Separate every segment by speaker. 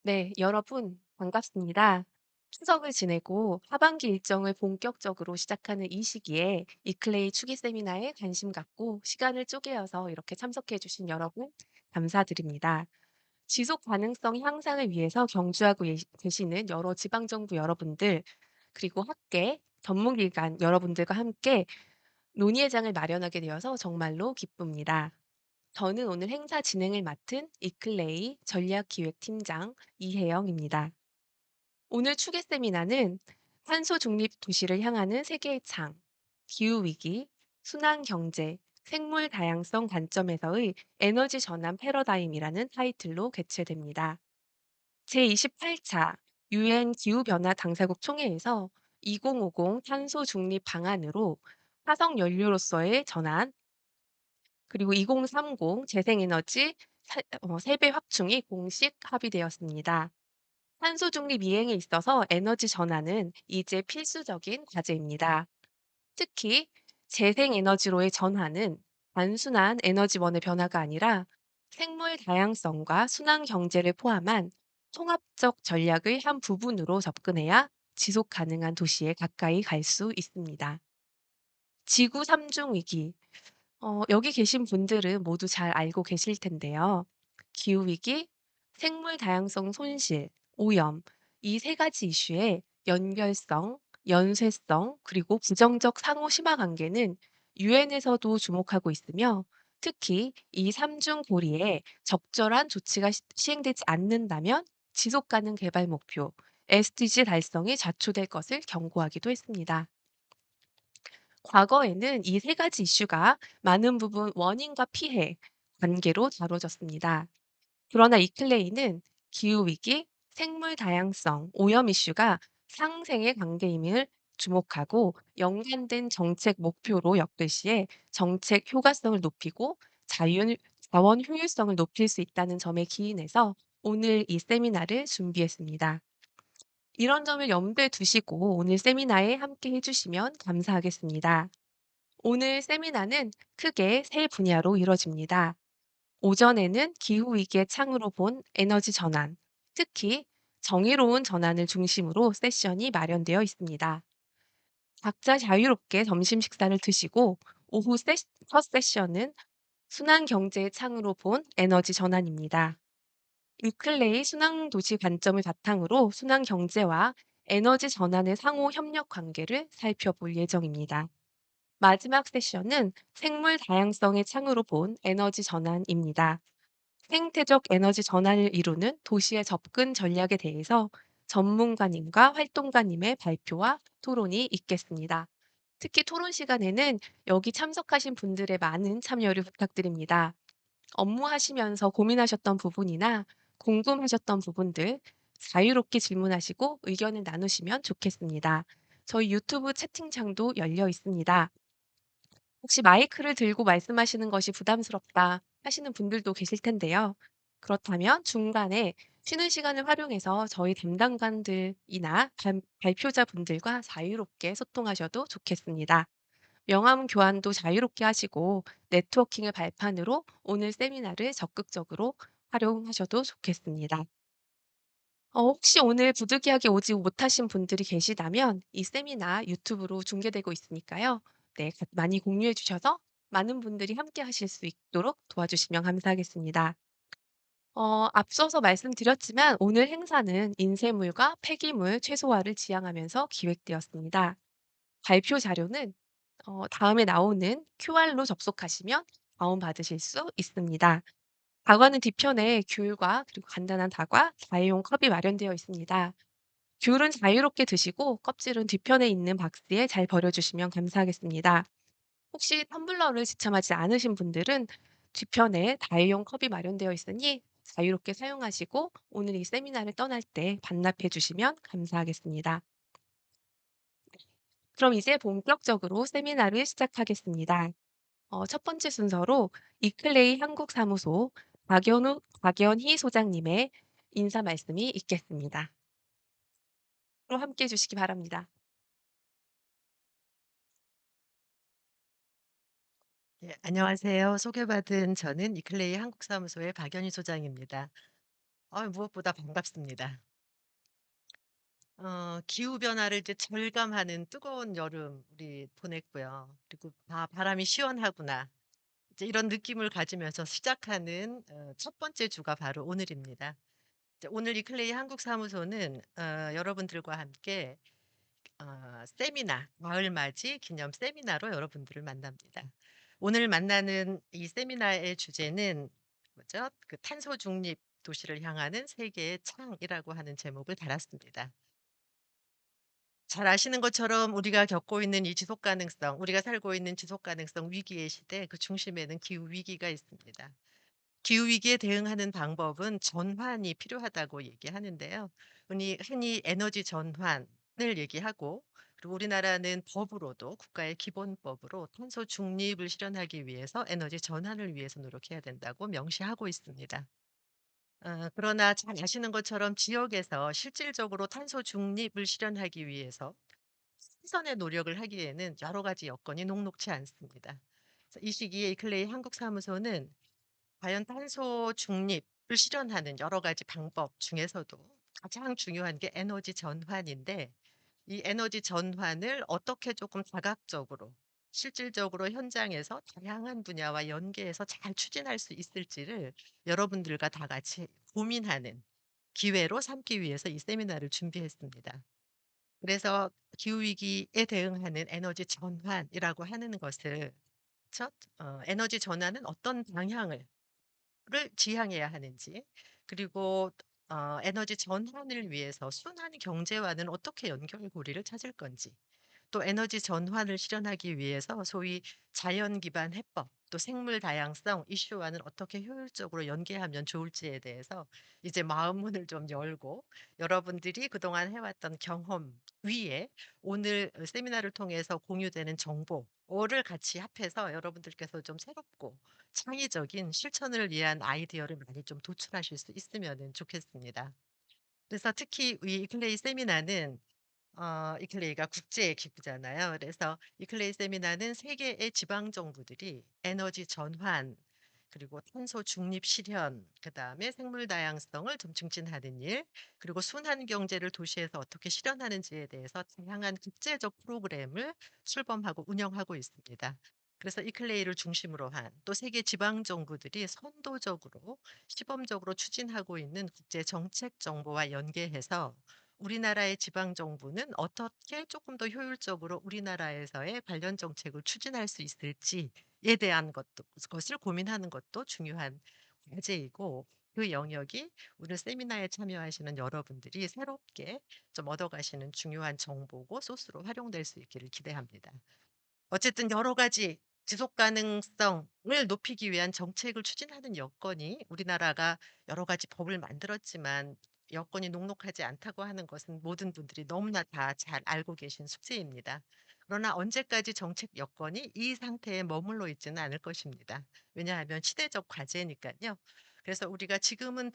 Speaker 1: 네, 여러분 반갑습니다. 추석을 지내고 하반기 일정을 본격적으로 시작하는 이 시기에 이클레이 추기 세미나에 관심 갖고 시간을 쪼개어서 이렇게 참석해 주신 여러분 감사드립니다. 지속 가능성 향상을 위해서 경주하고 계시는 여러 지방정부 여러분들, 그리고 학계, 전문기관 여러분들과 함께 논의회장을 마련하게 되어서 정말로 기쁩니다. 저는 오늘 행사 진행을 맡은 이클레이 전략기획팀장 이혜영입니다. 오늘 추계 세미나는 탄소 중립 도시를 향하는 세계의 창, 기후위기, 순환경제, 생물 다양성 관점에서의 에너지 전환 패러다임이라는 타이틀로 개최됩니다. 제28차 유엔 기후변화 당사국 총회에서 2050 탄소 중립 방안으로 화석 연료로서의 전환, 그리고 2030 재생에너지 3배 확충이 공식 합의되었습니다. 탄소 중립 이행에 있어서 에너지 전환은 이제 필수적인 과제입니다. 특히 재생에너지로의 전환은 단순한 에너지원의 변화가 아니라 생물 다양성과 순환 경제를 포함한 통합적 전략의 한 부분으로 접근해야 지속 가능한 도시에 가까이 갈 수 있습니다. 지구 3중 위기, 여기 계신 분들은 모두 잘 알고 계실 텐데요. 기후위기, 생물 다양성 손실, 오염, 이 세 가지 이슈의 연결성, 연쇄성, 그리고 부정적 상호 심화 관계는 유엔에서도 주목하고 있으며, 특히 이 삼중 고리에 적절한 조치가 시행되지 않는다면 지속 가능 개발 목표, SDG 달성이 좌초될 것을 경고하기도 했습니다. 과거에는 이 세 가지 이슈가 많은 부분 원인과 피해 관계로 다뤄졌습니다. 그러나 이클레이는 기후위기, 생물 다양성, 오염 이슈가 상생의 관계임을 주목하고 연관된 정책 목표로 엮을 시에 정책 효과성을 높이고 자율, 자원 효율성을 높일 수 있다는 점에 기인해서 오늘 이 세미나를 준비했습니다. 이런 점을 염두에 두시고 오늘 세미나에 함께 해주시면 감사하겠습니다. 오늘 세미나는 크게 세 분야로 이뤄집니다. 오전에는 기후위기의 창으로 본 에너지 전환, 특히 정의로운 전환을 중심으로 세션이 마련되어 있습니다. 각자 자유롭게 점심 식사를 드시고 오후 첫 세션은 순환 경제의 창으로 본 에너지 전환입니다. 유클레이 순환 도시 관점을 바탕으로 순환 경제와 에너지 전환의 상호 협력 관계를 살펴볼 예정입니다. 마지막 세션은 생물 다양성의 창으로 본 에너지 전환입니다. 생태적 에너지 전환을 이루는 도시의 접근 전략에 대해서 전문가님과 활동가님의 발표와 토론이 있겠습니다. 특히 토론 시간에는 여기 참석하신 분들의 많은 참여를 부탁드립니다. 업무하시면서 고민하셨던 부분이나 궁금하셨던 부분들 자유롭게 질문하시고 의견을 나누시면 좋겠습니다. 저희 유튜브 채팅창도 열려 있습니다. 혹시 마이크를 들고 말씀하시는 것이 부담스럽다 하시는 분들도 계실 텐데요. 그렇다면 중간에 쉬는 시간을 활용해서 저희 담당관들이나 발표자분들과 자유롭게 소통하셔도 좋겠습니다. 명함 교환도 자유롭게 하시고 네트워킹을 발판으로 오늘 세미나를 적극적으로 활용하셔도 좋겠습니다. 혹시 오늘 부득이하게 오지 못하신 분들이 계시다면 이 세미나 유튜브로 중계되고 있으니까요. 네, 많이 공유해 주셔서 많은 분들이 함께 하실 수 있도록 도와주시면 감사하겠습니다. 앞서서 말씀드렸지만 오늘 행사는 인쇄물과 폐기물 최소화를 지향하면서 기획되었습니다. 발표 자료는 다음에 나오는 QR로 접속하시면 다운받으실 수 있습니다. 다과는 뒤편에 귤과 그리고 간단한 다과, 다회용 컵이 마련되어 있습니다. 귤은 자유롭게 드시고 껍질은 뒤편에 있는 박스에 잘 버려주시면 감사하겠습니다. 혹시 텀블러를 지참하지 않으신 분들은 뒤편에 다회용 컵이 마련되어 있으니 자유롭게 사용하시고 오늘 이 세미나를 떠날 때 반납해 주시면 감사하겠습니다. 그럼 이제 본격적으로 세미나를 시작하겠습니다. 첫 번째 순서로 이클레이 한국사무소 박연희 소장님의 인사 말씀이 있겠습니다. 로 함께 해 주시기 바랍니다.
Speaker 2: 예, 안녕하세요. 소개받은 저는 이클레이 한국사무소의 박연희 소장입니다. 무엇보다 반갑습니다. 기후 변화를 이제 절감하는 뜨거운 여름 우리 보냈고요. 그리고 '아 바람이 시원하구나.' 이제 이런 느낌을 가지면서 시작하는 첫 번째 주가 바로 오늘입니다. 이제 오늘 이클레이 한국 사무소는 여러분들과 함께 세미나 가을맞이 기념 세미나로 여러분들을 만납니다. 오늘 만나는 이 세미나의 주제는 뭐죠? 그 탄소 중립 도시를 향하는 세계의 창이라고 하는 제목을 달았습니다. 잘 아시는 것처럼 우리가 겪고 있는 이 지속 가능성, 우리가 살고 있는 지속 가능성 위기의 시대 그 중심에는 기후 위기가 있습니다. 기후 위기에 대응하는 방법은 전환이 필요하다고 얘기하는데요. 흔히 에너지 전환을 얘기하고, 그리고 우리나라는 법으로도 국가의 기본법으로 탄소 중립을 실현하기 위해서 에너지 전환을 위해서 노력해야 된다고 명시하고 있습니다. 그러나 잘 아시는 것처럼 지역에서 실질적으로 탄소 중립을 실현하기 위해서 최선의 노력을 하기에는 여러 가지 여건이 녹록치 않습니다. 그래서 이 시기에 이클레이 한국 사무소는 과연 탄소 중립을 실현하는 여러 가지 방법 중에서도 가장 중요한 게 에너지 전환인데, 이 에너지 전환을 어떻게 조금 다각적으로 실질적으로 현장에서 다양한 분야와 연계해서 잘 추진할 수 있을지를 여러분들과 다 같이 고민하는 기회로 삼기 위해서 이 세미나를 준비했습니다. 그래서 기후 위기에 대응하는 에너지 전환이라고 하는 것을 첫 에너지 전환은 어떤 방향을 지향해야 하는지, 그리고 에너지 전환을 위해서 순환 경제와는 어떻게 연결고리를 찾을 건지, 또 에너지 전환을 실현하기 위해서 소위 자연 기반 해법, 또 생물 다양성 이슈와는 어떻게 효율적으로 연계하면 좋을지에 대해서 이제 마음문을 좀 열고, 여러분들이 그동안 해왔던 경험 위에 오늘 세미나를 통해서 공유되는 정보를 같이 합해서 여러분들께서 좀 새롭고 창의적인 실천을 위한 아이디어를 많이 좀 도출하실 수 있으면 좋겠습니다. 그래서 특히 이 이클레이 세미나는 이클레이가 국제 기구잖아요. 그래서 이클레이 세미나는 세계의 지방 정부들이 에너지 전환, 그리고 탄소 중립 실현, 그다음에 생물 다양성을 좀 증진하는 일, 그리고 순환 경제를 도시에서 어떻게 실현하는지에 대해서 다양한 국제적 프로그램을 출범하고 운영하고 있습니다. 그래서 이클레이를 중심으로 한 또 세계 지방 정부들이 선도적으로 시범적으로 추진하고 있는 국제 정책 정보와 연계해서 우리나라의 지방 정부는 어떻게 조금 더 효율적으로 우리나라에서의 관련 정책을 추진할 수 있을지에 대한 것을 고민하는 것도 중요한 과제이고, 그 영역이 오늘 세미나에 참여하시는 여러분들이 새롭게 좀 얻어가시는 중요한 정보고 소스로 활용될 수 있기를 기대합니다. 어쨌든 여러 가지 지속 가능성을 높이기 위한 정책을 추진하는 여건이, 우리나라가 여러 가지 법을 만들었지만 여건이 녹록하지 않다고 하는 것은 모든 분들이 너무나 다 잘 알고 계신 숙제입니다. 그러나 언제까지 정책 여건이 이 상태에 머물러 있지는 않을 것입니다. 왜냐하면 시대적 과제니까요. 그래서 우리가 지금은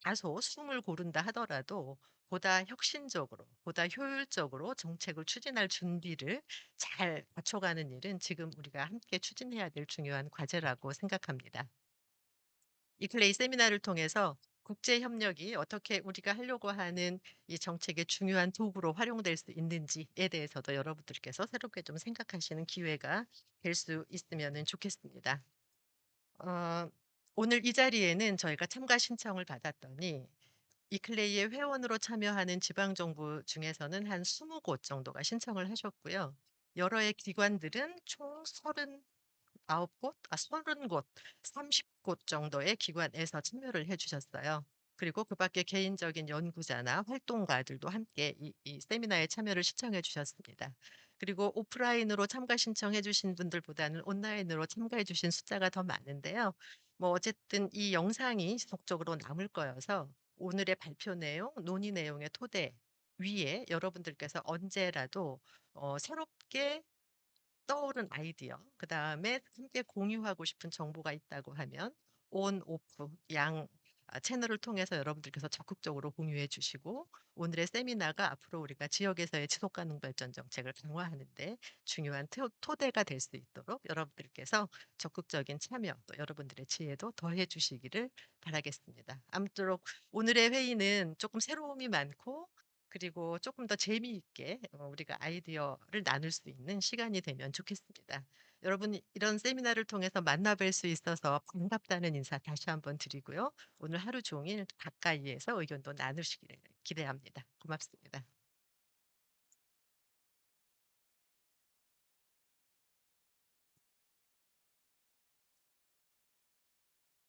Speaker 2: 다소 숨을 고른다 하더라도 보다 혁신적으로, 보다 효율적으로 정책을 추진할 준비를 잘 맞춰가는 일은 지금 우리가 함께 추진해야 될 중요한 과제라고 생각합니다. 이 클레이 세미나를 통해서 국제 협력이 어떻게 우리가 하려고 하는 이 정책의 중요한 도구로 활용될 수 있는지에 대해서도 여러분들께서 새롭게 좀 생각하시는 기회가 될 수 있으면 좋겠습니다. 어, 오늘 이 자리에는 저희가 참가 신청을 받았더니 이 클레이의 회원으로 참여하는 지방 정부 중에서는 한 20곳 정도가 신청을 하셨고요. 여러의 기관들은 총 39곳, 30곳, 30곳 정도의 기관에서 참여를 해 주셨어요. 그리고 그밖에 개인적인 연구자나 활동가들도 함께 이 세미나에 참여를 신청해 주셨습니다. 그리고 오프라인으로 참가 신청해 주신 분들보다는 온라인으로 참가해 주신 숫자가 더 많은데요. 뭐 어쨌든 이 영상이 지속적으로 남을 거여서 오늘의 발표 내용, 논의 내용의 토대 위에 여러분들께서 언제라도 새롭게 떠오른 아이디어, 그다음에 함께 공유하고 싶은 정보가 있다고 하면 온, 오프, 양 채널을 통해서 여러분들께서 적극적으로 공유해 주시고, 오늘의 세미나가 앞으로 우리가 지역에서의 지속 가능 발전 정책을 강화하는 데 중요한 토대가 될 수 있도록 여러분들께서 적극적인 참여, 또 여러분들의 지혜도 더해 주시기를 바라겠습니다. 아무쪼록 오늘의 회의는 조금 새로움이 많고, 그리고 조금 더 재미있게 우리가 아이디어를 나눌 수 있는 시간이 되면 좋겠습니다. 여러분, 이런 세미나를 통해서 만나 뵐 수 있어서 반갑다는 인사 다시 한번 드리고요. 오늘 하루 종일 가까이에서 의견도 나누시기를 기대합니다. 고맙습니다.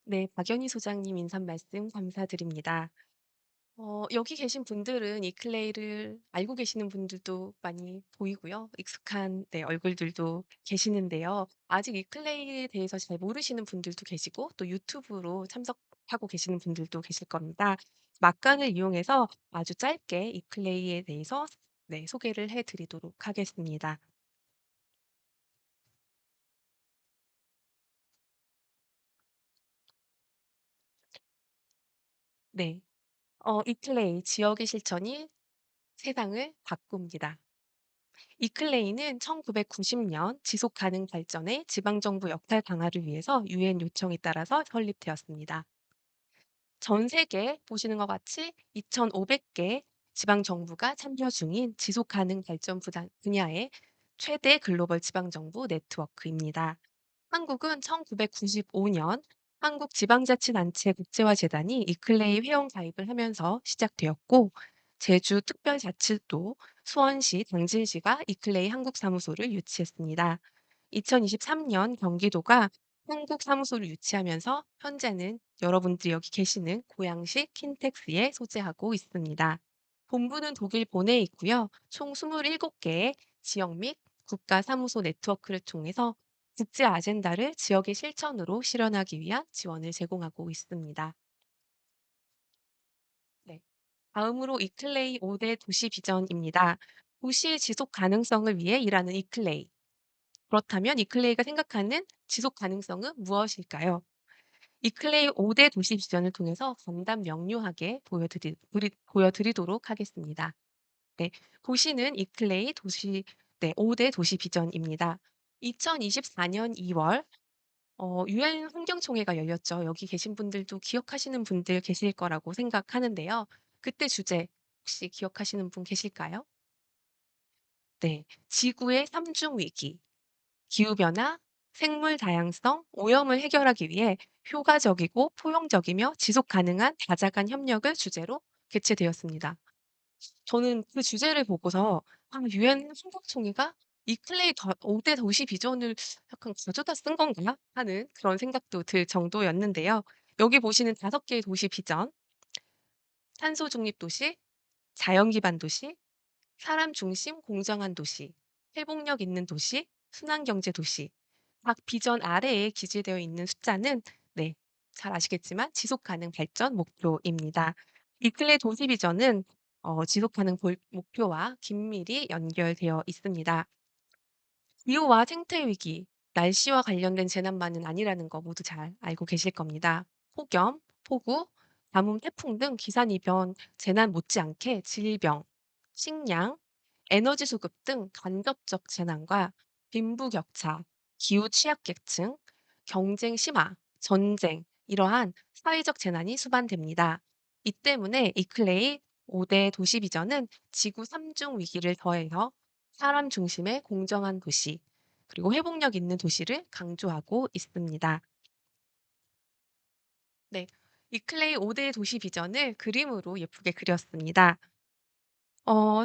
Speaker 1: 네, 박연희 소장님 인사 말씀 감사드립니다. 여기 계신 분들은 이클레이를 알고 계시는 분들도 많이 보이고요. 익숙한 네, 얼굴들도 계시는데요. 아직 이클레이에 대해서 잘 모르시는 분들도 계시고 또 유튜브로 참석하고 계시는 분들도 계실 겁니다. 막간을 이용해서 아주 짧게 이클레이에 대해서 네, 소개를 해 드리도록 하겠습니다. 네. 이클레이 지역의 실천이 세상을 바꿉니다. 이클레이는 1990년 지속 가능 발전의 지방 정부 역할 강화를 위해서 유엔 요청에 따라서 설립되었습니다. 전 세계 보시는 것 같이 2,500개 지방 정부가 참여 중인 지속 가능 발전 분야의 최대 글로벌 지방 정부 네트워크입니다. 한국은 1995년 한국지방자치단체 국제화재단이 이클레이 회원 가입을 하면서 시작되었고, 제주특별자치도, 수원시, 당진시가 이클레이 한국사무소를 유치했습니다. 2023년 경기도가 한국사무소를 유치하면서 현재는 여러분들이 여기 계시는 고양시 킨텍스에 소재하고 있습니다. 본부는 독일 본에 있고요. 총 27개의 지역 및 국가 사무소 네트워크를 통해서 국제 아젠다를 지역의 실천으로 실현하기 위한 지원을 제공하고 있습니다. 네. 다음으로 이클레이 5대 도시 비전입니다. 도시의 지속 가능성을 위해 일하는 이클레이. 그렇다면 이클레이가 생각하는 지속 가능성은 무엇일까요? 이클레이 5대 도시 비전을 통해서 간단 명료하게 보여드리도록 하겠습니다. 네. 도시는 이클레이 도시 네, 5대 도시 비전입니다. 2024년 2월 유엔 환경총회가 열렸죠. 여기 계신 분들도 기억하시는 분들 계실 거라고 생각하는데요. 그때 주제 혹시 기억하시는 분 계실까요? 네. 지구의 삼중 위기, 기후 변화, 생물 다양성, 오염을 해결하기 위해 효과적이고 포용적이며 지속 가능한 다자 간 협력을 주제로 개최되었습니다. 저는 그 주제를 보고서 '아 유엔 환경총회가 이 클레이 5대 도시 비전을 약간 가져다 쓴 건가?' 하는 그런 생각도 들 정도였는데요. 여기 보시는 5개의 도시 비전, 탄소 중립 도시, 자연 기반 도시, 사람 중심 공정한 도시, 회복력 있는 도시, 순환 경제 도시. 각 비전 아래에 기재되어 있는 숫자는 네, 잘 아시겠지만 지속 가능 발전 목표입니다. 이클레 도시 비전은 지속 가능 목표와 긴밀히 연결되어 있습니다. 기후와 생태 위기, 날씨와 관련된 재난만은 아니라는 거 모두 잘 알고 계실 겁니다. 폭염, 폭우, 가뭄, 태풍 등 기상 이변 재난 못지않게 질병, 식량, 에너지 수급 등 간접적 재난과 빈부격차, 기후 취약계층, 경쟁 심화, 전쟁 이러한 사회적 재난이 수반됩니다. 이 때문에 이클레이 5대 도시 비전은 지구 3중 위기를 더해서 사람 중심의 공정한 도시, 그리고 회복력 있는 도시를 강조하고 있습니다. 네. 이클레이 5대 도시 비전을 그림으로 예쁘게 그렸습니다.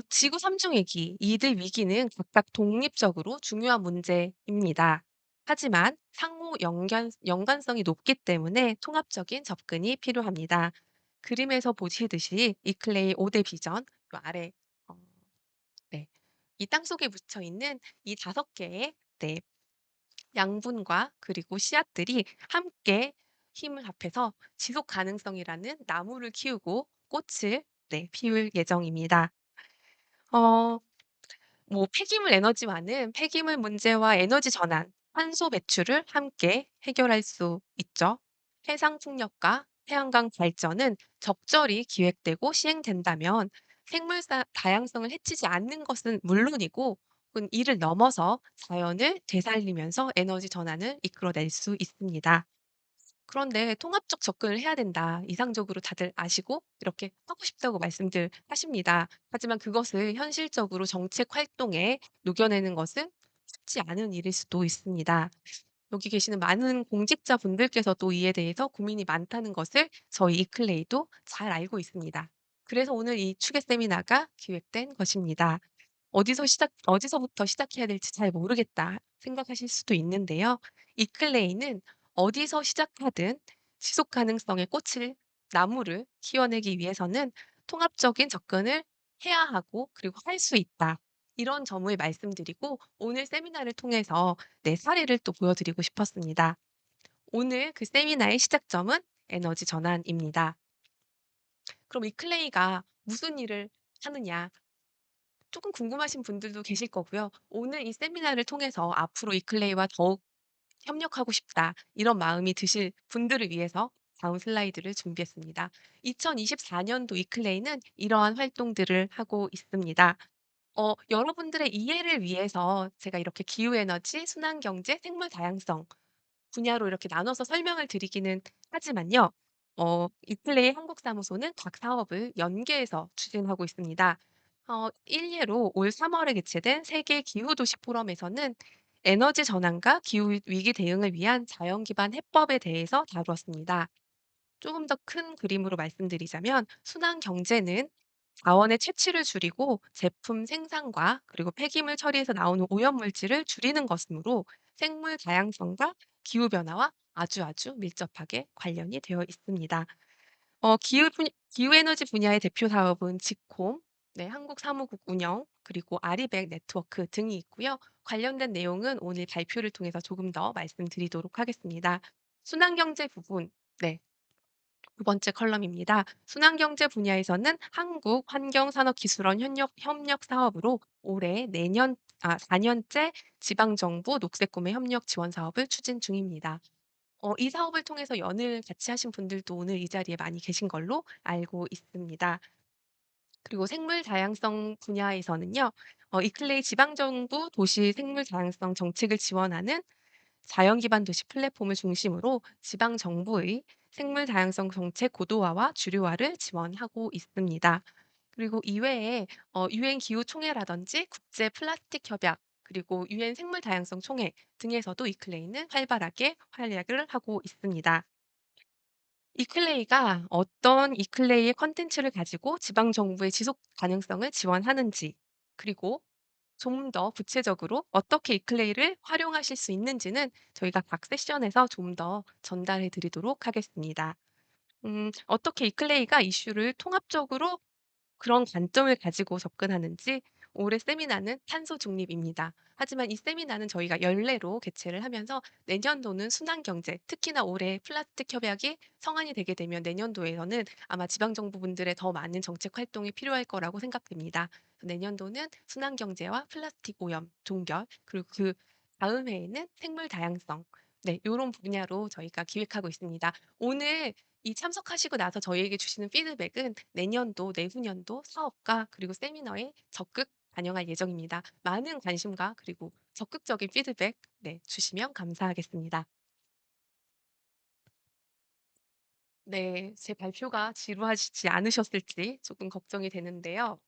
Speaker 1: 지구 3중 위기, 이들 위기는 각각 독립적으로 중요한 문제입니다. 하지만 상호 연관성이 높기 때문에 통합적인 접근이 필요합니다. 그림에서 보시듯이 이클레이 5대 비전, 요 아래 어, 네. 이 땅속에 묻혀 있는 이 5개의 네, 양분과 그리고 씨앗들이 함께 힘을 합해서 지속 가능성이라는 나무를 키우고 꽃을 네, 피울 예정입니다. 어, 뭐 폐기물 에너지와는 폐기물 문제와 에너지 전환, 탄소 배출을 함께 해결할 수 있죠. 해상 풍력과 태양광 발전은 적절히 기획되고 시행된다면 생물 다양성을 해치지 않는 것은 물론이고 이를 넘어서 자연을 되살리면서 에너지 전환을 이끌어낼 수 있습니다. 그런데 "통합적 접근을 해야 된다." 이상적으로 다들 아시고 이렇게 하고 싶다고 말씀들 하십니다. 하지만 그것을 현실적으로 정책 활동에 녹여내는 것은 쉽지 않은 일일 수도 있습니다. 여기 계시는 많은 공직자분들께서도 이에 대해서 고민이 많다는 것을 저희 이클레이도 잘 알고 있습니다. 그래서 오늘 이 추계 세미나가 기획된 것입니다. 어디서부터 시작해야 될지 잘 모르겠다 생각하실 수도 있는데요. 이클레이는 어디서 시작하든 지속 가능성의 꽃을 나무를 키워내기 위해서는 통합적인 접근을 해야 하고 그리고 할 수 있다. 이런 점을 말씀드리고 오늘 세미나를 통해서 사례를 또 보여드리고 싶었습니다. 오늘 그 세미나의 시작점은 에너지 전환입니다. 그럼 이클레이가 무슨 일을 하느냐? 조금 궁금하신 분들도 계실 거고요. 오늘 이 세미나를 통해서 '앞으로 이클레이와 더욱 협력하고 싶다.' 이런 마음이 드실 분들을 위해서 다음 슬라이드를 준비했습니다. 2024 년도 이클레이는 이러한 활동들을 하고 있습니다. 여러분들의 이해를 위해서 제가 이렇게 기후 에너지, 순환 경제, 생물 다양성 분야로 이렇게 나눠서 설명을 드리기는 하지만요. 이플레이 한국 사무소는 각 사업을 연계해서 추진하고 있습니다. 일례로 올 3 월에 개최된 세계 기후 도시 포럼에서는 에너지 전환과 기후 위기 대응을 위한 자연 기반 해법에 대해서 다루었습니다. 조금 더 큰 그림으로 말씀드리자면 순환 경제는 자원의 채취를 줄이고 제품 생산과 그리고 폐기물 처리에서 나오는 오염물질을 줄이는 것이므로 생물 다양성과 기후 변화와 아주 밀접하게 관련이 되어 있습니다. 기후 에너지 분야의 대표 사업은 지콤, 네, 한국 사무국 운영, 그리고 아리백 네트워크 등이 있고요. 관련된 내용은 오늘 발표를 통해서 조금 더 말씀드리도록 하겠습니다. 순환 경제 부분, 네. 두 번째 컬럼입니다. 순환경제 분야에서는 한국환경산업기술원 협력 사업으로 올해 4년째 지방정부 녹색구매 협력 지원 사업을 추진 중입니다. 이 사업을 통해서 연을 같이 하신 분들도 오늘 이 자리에 많이 계신 걸로 알고 있습니다. 그리고 생물 다양성 분야에서는요. 이클레이 지방정부 도시 생물 다양성 정책을 지원하는 자연 기반 도시 플랫폼을 중심으로 지방 정부의 생물 다양성 정책 고도화와 주류화를 지원하고 있습니다. 그리고 이외에 유엔 기후 총회라든지 국제 플라스틱 협약 그리고 유엔 생물 다양성 총회 등에서도 이클레이는 활발하게 활약을 하고 있습니다. 이클레이가 어떤 이클레이의 콘텐츠를 가지고 지방 정부의 지속 가능성을 지원하는지 그리고 좀 더 구체적으로 어떻게 이클레이를 활용하실 수 있는지는 저희가 각 세션에서 좀 더 전달해 드리도록 하겠습니다. 어떻게 이클레이가 이슈를 통합적으로 그런 관점을 가지고 접근하는지 올해 세미나는 탄소 중립입니다. 하지만 이 세미나는 저희가 연례로 개최를 하면서 내년도는 순환 경제, 특히나 올해 플라스틱 협약이 성안이 되게 되면 내년도에는 아마 지방 정부분들의 더 많은 정책 활동이 필요할 거라고 생각됩니다. 내년도는 순환 경제와 플라스틱 오염, 종결, 그리고 그 다음 해에는 생물 다양성, 네, 요런 분야로 저희가 기획하고 있습니다. 오늘 이 참석하시고 나서 저희에게 주시는 피드백은 내년도, 내후년도 사업과 그리고 세미나에 적극 반영할 예정입니다. 많은 관심과 그리고 적극적인 피드백 주시면 감사하겠습니다. 네. 제 발표가 지루하시지 않으셨을지 조금 걱정이 되는데요.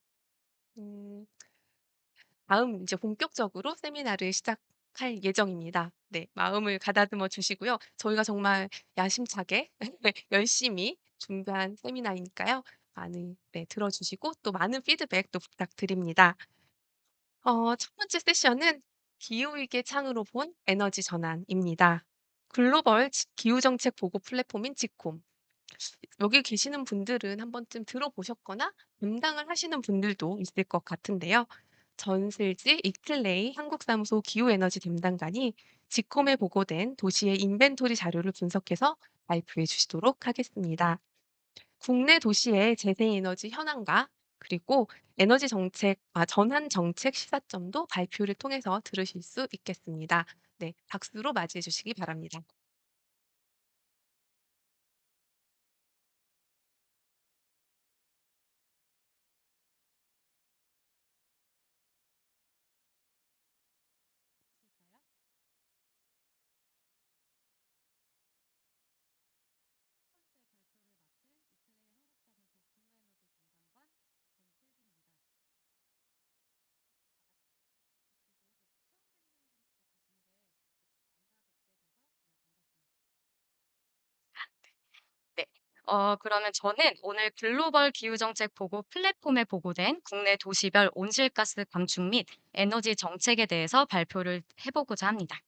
Speaker 1: 음 다음 이제 본격적으로 세미나를 시작할 예정입니다. 네. 마음을 가다듬어 주시고요. 저희가 정말 야심차게 열심히 준비한 세미나이니까요. 많이 들어 주시고 또 많은 피드백도 부탁드립니다. 첫 번째 세션은 기후 위기의 창으로 본 에너지 전환입니다. 글로벌 기후 정책 보고 플랫폼인 지콤. 여기 계시는 분들은 한 번쯤 들어보셨거나 담당을 하시는 분들도 있을 것 같은데요. 전슬지 이클레이 한국사무소 기후에너지 담당관이 지콤에 보고된 도시의 인벤토리 자료를 분석해서 발표해 주시도록 하겠습니다. 국내 도시의 재생에너지 현황과 그리고 에너지 정책, 전환 정책 시사점도 발표를 통해서 들으실 수 있겠습니다. 네, 박수로 맞이해 주시기 바랍니다.
Speaker 3: 그러면 저는 오늘 글로벌 기후 정책 보고 플랫폼에 보고된 국내 도시별 온실가스 감축 및 에너지 정책에 대해서 발표를 해 보고자 합니다.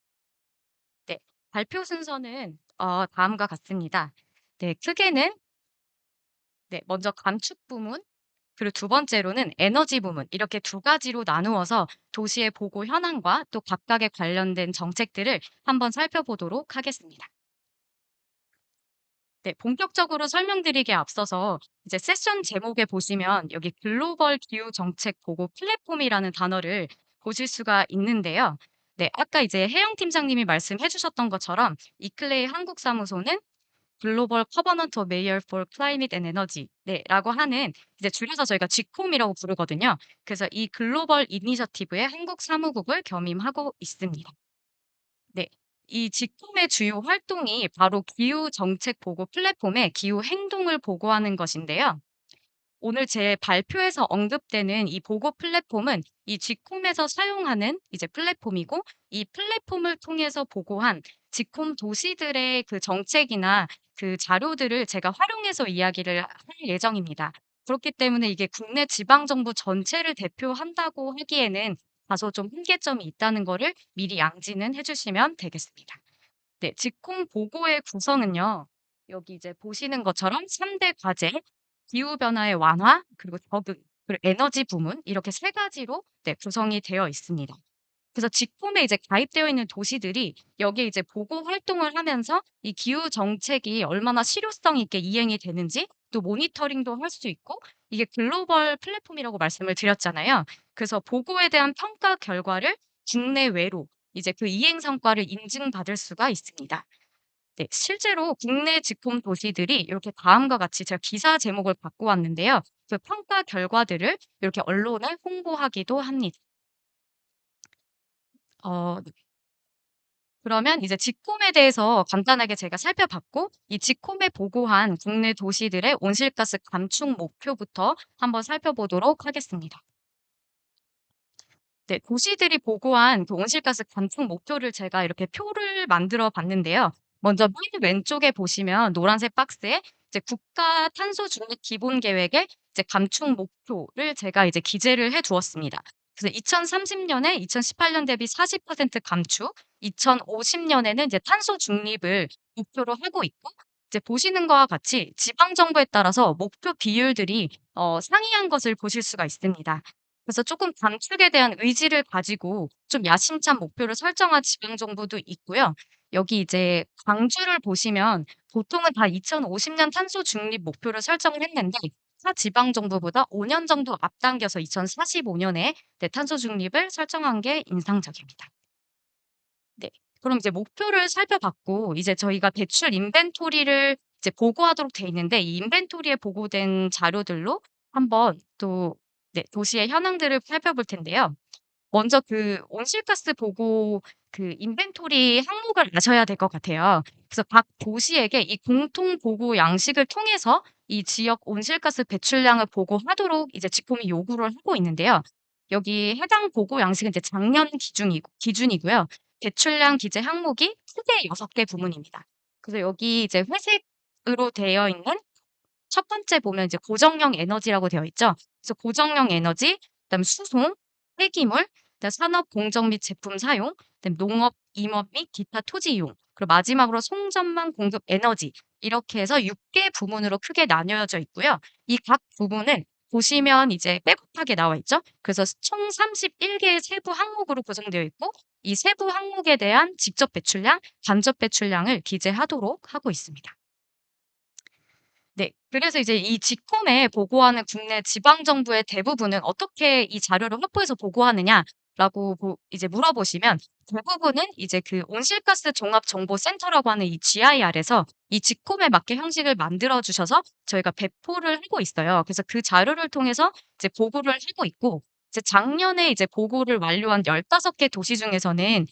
Speaker 3: 네. 발표 순서는 다음과 같습니다. 네. 크게는 네 먼저 감축 부문, 그리고 두 번째로는 에너지 부문, 이렇게 두 가지로 나누어서 도시의 보고 현황과 또 각각에 관련된 정책들을 한번 살펴보도록 하겠습니다. 네. 본격적으로 설명드리기에 앞서서 이제 세션 제목에 보시면 여기 글로벌 기후 정책 보고 플랫폼이라는 단어를 보실 수가 있는데요. 네. 아까 이제 혜영 팀장님이 말씀해 주셨던 것처럼 이클레이 한국 사무소는 글로벌 커버넌트 오브 메이어 폴 클라이밋 앤 에너지 네 라고 하는, 이제 줄여서 저희가 GCOM이라고 부르거든요. 그래서 이 글로벌 이니셔티브의 한국 사무국을 겸임하고 있습니다. 네. 이 직통의 주요 활동이 바로 기후 정책 보고 플랫폼의 기후 행동을 보고하는 것인데요. 오늘 제 발표에서 언급되는 이 보고 플랫폼은 이 직홈에서 사용하는 이제 플랫폼이고, 이 플랫폼을 통해서 보고한 직홈 도시들의 그 정책이나 그 자료들을 제가 활용해서 이야기를 할 예정입니다. 그렇기 때문에 이게 국내 지방 정부 전체를 대표한다고 하기에는 다소 좀 한계점이 있다는 거를 미리 양지는 해 주시면 되겠습니다. 네. 직공 보고의 구성은요. 여기 이제 보시는 것처럼 3대 과제, 기후 변화의 완화, 그리고 적응, 그리고 에너지 부문, 이렇게 세 가지로 네 구성이 되어 있습니다. 그래서 직홈에 이제 가입되어 있는 도시들이 여기에 이제 보고 활동을 하면서 이 기후 정책이 얼마나 실효성 있게 이행이 되는지 또 모니터링도 할 수 있고, 이게 글로벌 플랫폼이라고 말씀을 드렸잖아요. 그래서 보고에 대한 평가 결과를 국내외로 이제 그 이행 성과를 인증받을 수가 있습니다. 네. 실제로 국내 직홈 도시들이 이렇게 다음과 같이, 제가 기사 제목을 바꿔 왔는데요. 그 평가 결과들을 이렇게 언론에 홍보하기도 합니다. 네. 그러면 이제 직홈에 대해서 간단하게 제가 살펴봤고, 이 직홈에 보고한 국내 도시들의 온실가스 감축 목표부터 한번 살펴보도록 하겠습니다. 네. 도시들이 보고한 그 온실가스 감축 목표를 제가 이렇게 표를 만들어 봤는데요. 먼저 맨 왼쪽에 보시면 노란색 박스에 이제 국가 탄소 중립 기본 계획의 이제 감축 목표를 제가 이제 기재를 해 두었습니다. 그래서 2030 년에 2018년 대비 40% 감축, 2050 년에는 이제 탄소 중립을 목표로 하고 있고, 이제 보시는 거와 같이 지방 정부에 따라서 목표 비율들이 상이한 것을 보실 수가 있습니다. 그래서 쪼끔 단축에 대한 의지를 가지고 좀 야심찬 목표를 설정한 지방 정부도 있고요. 여기 이제 광주를 보시면 보통은 다 2050년 탄소 중립 목표를 설정을 했는데, 타 지방 정부보다 5년 정도 앞당겨서 2045 년에 네 탄소 중립을 설정한 게 인상적입니다. 네. 그럼 이제 목표를 살펴봤고, 이제 저희가 대출 인벤토리를 이제 보고하도록 돼 있는데, 이 인벤토리에 보고된 자료들로 한번 또 네 도시의 현황들을 살펴볼 텐데요. 먼저 그 온실가스 보고 그 인벤토리 항목을 아셔야 될 것 같아요. 그래서 각 도시에게 이 공통 보고 양식을 통해서 이 지역 온실가스 배출량을 보고하도록 이제 직공이 요구를 하고 있는데요. 여기 해당 보고 양식은 이제 작년 기준이고요. 배출량 기재 항목이 크게 6개 부문입니다. 그래서 여기 이제 회색으로 되어 있는 첫 번째 보면 이제 고정형 에너지라고 되어 있죠. 그래서 고정형 에너지, 그다음에 수송, 폐기물, 그다음 산업 공정 및 제품 사용, 그다음에 농업, 임업 및 기타 토지 이용, 그리고 마지막으로 송전망 공급 에너지, 이렇게 해서 6개 부문으로 크게 나뉘어져 있고요. 이 각 부문은 보시면 이제 빼곡하게 나와 있죠. 그래서 총 31 개의 세부 항목으로 구성되어 있고, 이 세부 항목에 대한 직접 배출량, 간접 배출량을 기재하도록 하고 있습니다. 네. 그래서 이제 이 직홈에 보고하는 국내 지방 정부의 대부분은 "어떻게 이 자료를 확보해서 보고하느냐?"라고 이제 물어보시면, 대부분은 이제 그 온실가스 종합정보센터라고 하는 이 GIR에서 이 직홈에 맞게 형식을 만들어 주셔서 저희가 배포를 하고 있어요. 그래서 그 자료를 통해서 이제 보고를 하고 있고, 이제 작년에 이제 보고를 완료한 15개 도시 중에서는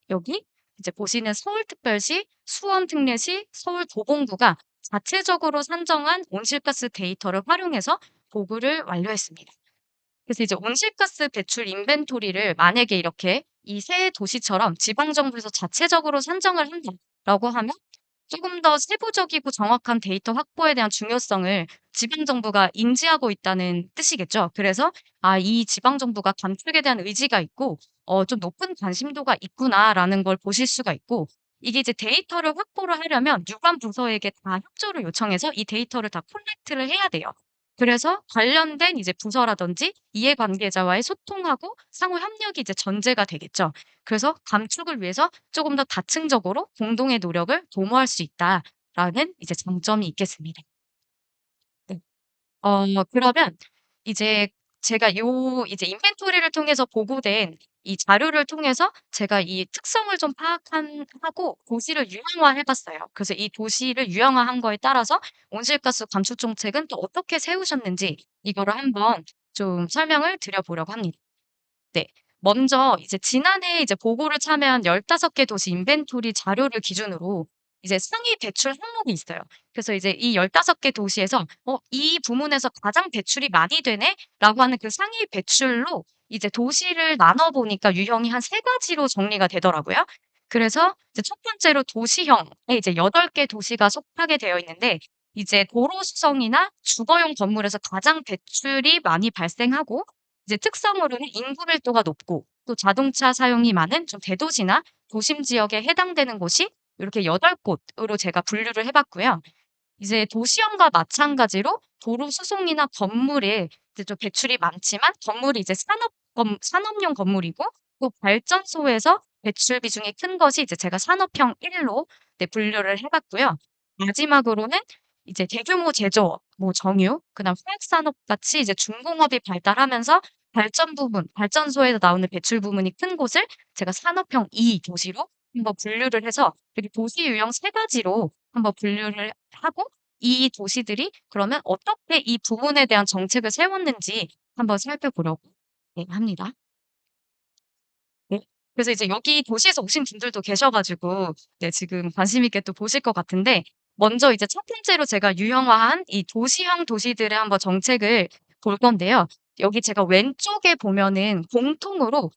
Speaker 3: 여기 이제 보시는 서울특별시, 수원특례시, 서울도봉구가 자체적으로 산정한 온실가스 데이터를 활용해서 보고를 완료했습니다. 그래서 이제 온실가스 배출 인벤토리를 만약에 이렇게 이 세 도시처럼 지방 정부에서 자체적으로 산정을 한다라고 하면 조금 더 세부적이고 정확한 데이터 확보에 대한 중요성을 지방 정부가 인지하고 있다는 뜻이겠죠. 그래서 '아 이 지방 정부가 감축에 대한 의지가 있고 좀 높은 관심도가 있구나.'라는 걸 보실 수가 있고, 이게 이제 데이터를 확보를 하려면 유관 부서에게 다 협조를 요청해서 이 데이터를 다 콜렉트를 해야 돼요. 그래서 관련된 이제 부서라든지 이해관계자와의 소통하고 상호 협력이 이제 전제가 되겠죠. 그래서 감축을 위해서 조금 더 다층적으로 공동의 노력을 도모할 수 있다라는 이제 장점이 있겠습니다. 네. 그러면 이제 제가 이제 인벤토리를 통해서 보고된 이 자료를 통해서 제가 이 특성을 좀 하고 도시를 유형화해 봤어요. 그래서 이 도시를 유형화한 거에 따라서 온실가스 감축 정책은 또 어떻게 세우셨는지 이거를 한번 좀 설명을 드려 보려고 합니다. 네. 먼저 이제 지난해 이제 보고를 참여한 15개 도시 인벤토리 자료를 기준으로 이제 상위 배출 항목이 있어요. 그래서 이제 이 15개 도시에서 '이 부문에서 가장 배출이 많이 되네.'라고 하는 그 상위 배출로 이제 도시를 나눠 보니까 유형이 한 3 가지로 정리가 되더라고요. 그래서 이제 첫 번째로 도시형에 이제 8개 도시가 속하게 되어 있는데, 이제 도로 수성이나 주거용 건물에서 가장 배출이 많이 발생하고, 이제 특성으로는 인구 밀도가 높고 또 자동차 사용이 많은 좀 대도시나 도심 지역에 해당되는 곳이 요렇게 8 곳으로 제가 분류를 해 봤고요. 이제 도시형과 마찬가지로 도로 수송이나 건물에 이제 좀 배출이 많지만 건물이 이제 산업용 건물이고, 또 발전소에서 배출 비중이 큰 것이 이제 제가 산업형 1로 네 분류를 해 봤고요. 마지막으로는 이제 대규모 제조업, 뭐 정유, 그다음 화학산업 같이 이제 중공업이 발달하면서 발전소에서 나오는 배출 부문이 큰 곳을 제가 산업형 2 도시로 한번 분류를 해서 이렇게 도시 유형 3 가지로 한번 분류를 하고, 이 도시들이 그러면 어떻게 이 부분에 대한 정책을 세웠는지 한번 살펴보려고 네 합니다. 네. 그래서 이제 여기 도시에서 오신 분들도 계셔 가지고 네 지금 관심 있게 또 보실 것 같은데, 먼저 이제 첫 번째로 제가 유형화한 이 도시형 도시들의 한번 정책을 볼 건데요. 여기 제가 왼쪽에 보면은 공통으로